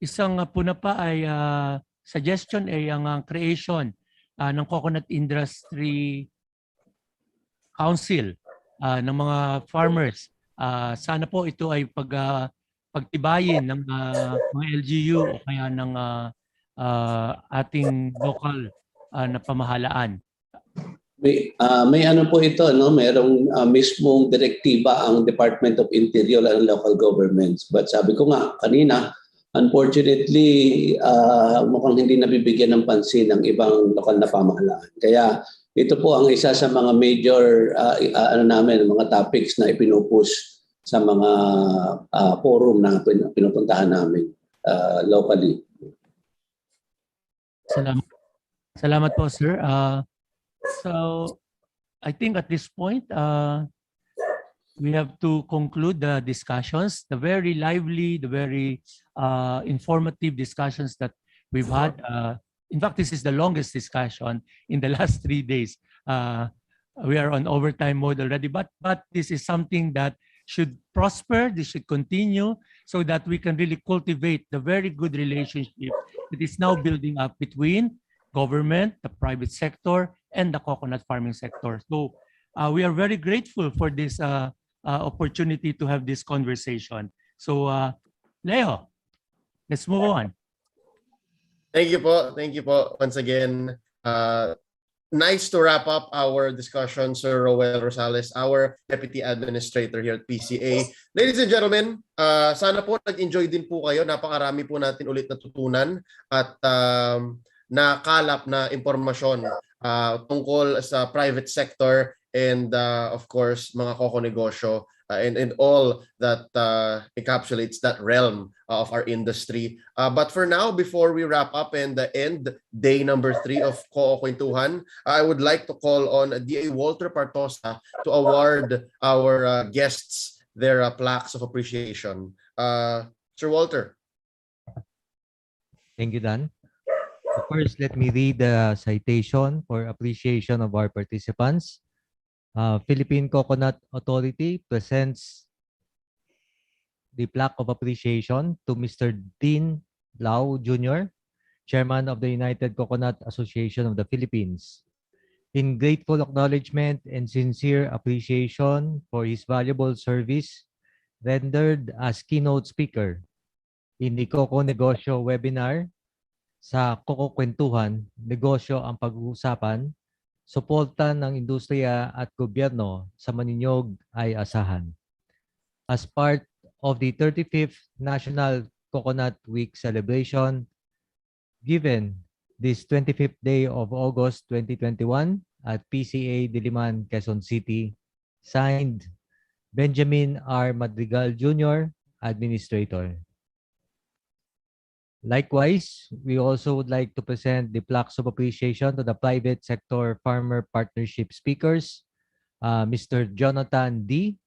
Isang puna pa ay suggestion ay ang creation ng Coconut Industry Council ng mga farmers. Sana po ito ay pagtibayin ng mga LGU o kaya ng ating local na pamahalaan. May ano po ito, no? Merong mismong direktiba ang Department of Interior and Local Governments. But sabi ko nga kanina, unfortunately, mukhang hindi nabibigyan ng pansin ng ibang lokal na pamahalaan. Kaya ito po ang isa sa mga major mga topics na ipinupush sa mga forum na pinupuntahan namin locally. Salamat po, sir. So I think at this point, we have to conclude the discussions, the very lively, the very informative discussions that we've had. In fact, this is the longest discussion in the last 3 days. We are on overtime mode already, but this is something that should prosper, this should continue so that we can really cultivate the very good relationship that is now building up between government, the private sector, and the coconut farming sector. So we are very grateful for this opportunity to have this conversation. So Leo, let's move on. Thank you po. Thank you po once again. Nice to wrap up our discussion, Sir Roel Rosales, our Deputy Administrator here at PCA. Ladies and gentlemen, sana po nag-enjoy din po kayo. Napakarami po natin ulit natutunan at nakalap na impormasyon tungkol sa private sector and of course mga koko-negosyo and all that encapsulates that realm of our industry. But for now, before we wrap up and end day number 3 of Kwentuhan, I would like to call on DA Walter Partosa to award our guests their plaques of appreciation. Sir Walter. Thank you, Dan. First, let me read the citation for appreciation of our participants. Philippine Coconut Authority presents the plaque of appreciation to Mr. Dean Lau Jr., Chairman of the United Coconut Association of the Philippines. In grateful acknowledgement and sincere appreciation for his valuable service rendered as keynote speaker in the Coco Negosyo webinar sa Coco Kwentuhan, negosyo ang pag-uusapan, suporta ng industriya at gobyerno sa Maninyog ay asahan. As part of the 35th National Coconut Week celebration given this 25th day of August 2021 at PCA Diliman, Quezon City, signed Benjamin R. Madrigal Jr., Administrator. Likewise, we also would like to present the plaques of appreciation to the private sector farmer partnership speakers, Mr. Jonathan D.,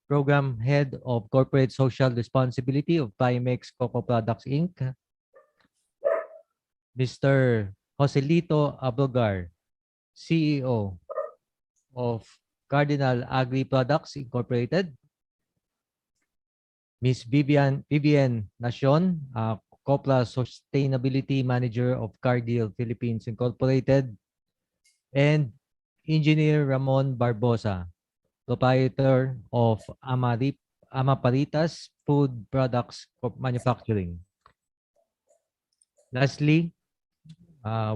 Program Head of Corporate Social Responsibility of Primex Cocoa Products Inc., Mr. Joselito Abrogar, CEO of Cardinal Agri Products Incorporated, Ms. Vivian Nacion, Copla Sustainability Manager of Cargill Philippines Incorporated, and Engineer Ramon Barbosa, proprietor of Amaparitas Food Products Manufacturing. Lastly,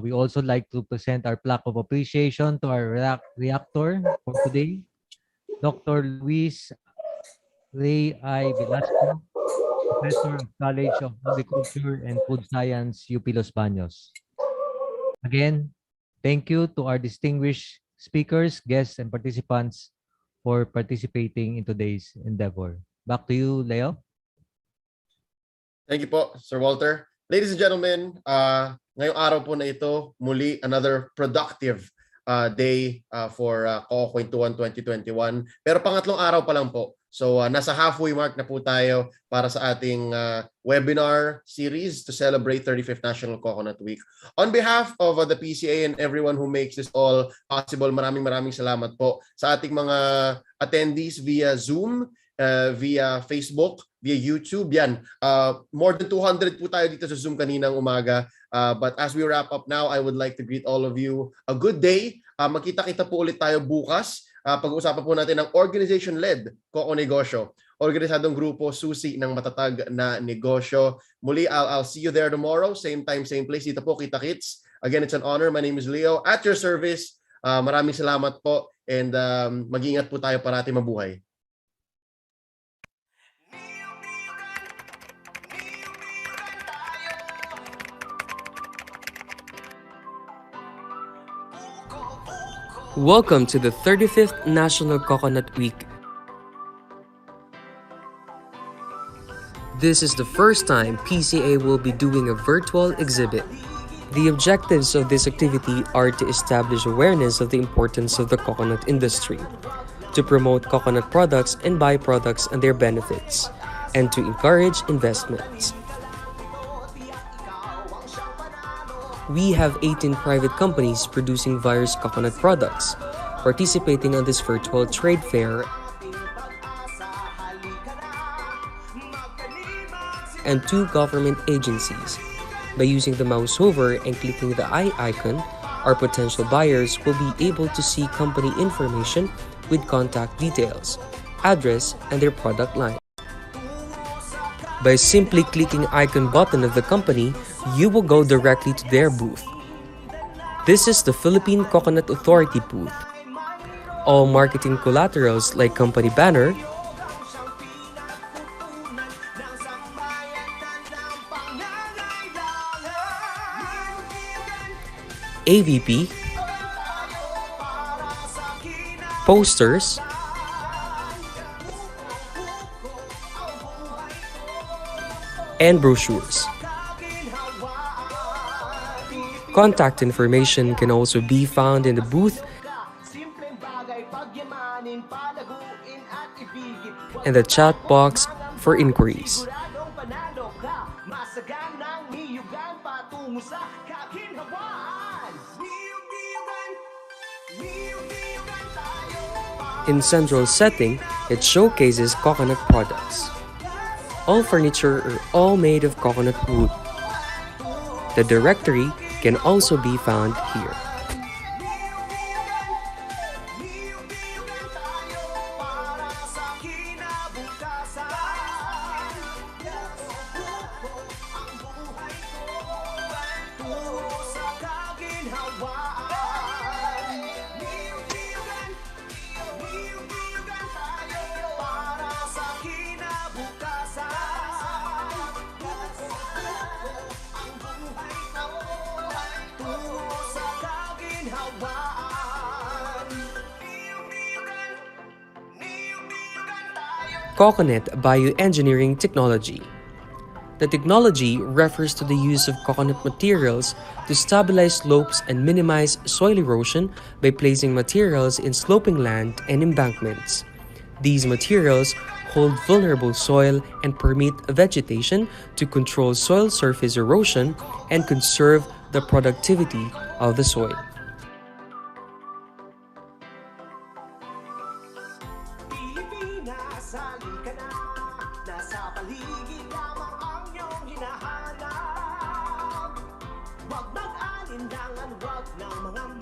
we also like to present our plaque of appreciation to our reactor for today, Dr. Luis Ray I. Velasco, Professor of College of Agriculture and Food Science, UP Los Baños. Again, thank you to our distinguished speakers, guests, and participants for participating in today's endeavor. Back to you, Leo. Thank you po, Sir Walter. Ladies and gentlemen, ngayong araw po na ito, muli another productive day for Kwentuhan 2021. Pero pangatlong araw pa lang po. So nasa halfway mark na po tayo para sa ating webinar series to celebrate 35th National Coconut Week. On behalf of the PCA and everyone who makes this all possible, maraming salamat po sa ating mga attendees via Zoom, via Facebook, via YouTube. Yan, more than 200 po tayo dito sa Zoom kaninang umaga. But as we wrap up now, I would like to greet all of you a good day. Magkita-kita po ulit tayo bukas. Pag-uusapan po natin ang organization-led Coco Negosyo. Organisadong grupo susi ng matatag na negosyo. Muli, I'll see you there tomorrow. Same time, same place. Dito po, kita-kits. Again, it's an honor. My name is Leo. At your service. Maraming salamat po. And mag-ingat po tayo parati, mabuhay. Welcome to the 35th National Coconut Week. This is the first time PCA will be doing a virtual exhibit. The objectives of this activity are to establish awareness of the importance of the coconut industry, to promote coconut products and byproducts and their benefits, and to encourage investments. We have 18 private companies producing various coconut products, participating on this virtual trade fair, and 2 government agencies. By using the mouse over and clicking the eye icon, our potential buyers will be able to see company information with contact details, address, and their product line. By simply clicking icon button of the company, you will go directly to their booth. This is the Philippine Coconut Authority booth. All marketing collaterals like company banner, AVP, posters, and brochures. Contact information can also be found in the booth and the chat box for inquiries. In central setting, it showcases coconut products. All furniture are all made of coconut wood. The directory can also be found here. coconut bioengineering technology. The technology refers to the use of coconut materials to stabilize slopes and minimize soil erosion by placing materials in sloping land and embankments. These materials hold vulnerable soil and permit vegetation to control soil surface erosion and conserve the productivity of the soil. Pilipinas, halika na. Nasa paligid lamang ang iyong hinahanap. Huwag mag-alinlangan, huwag ng mga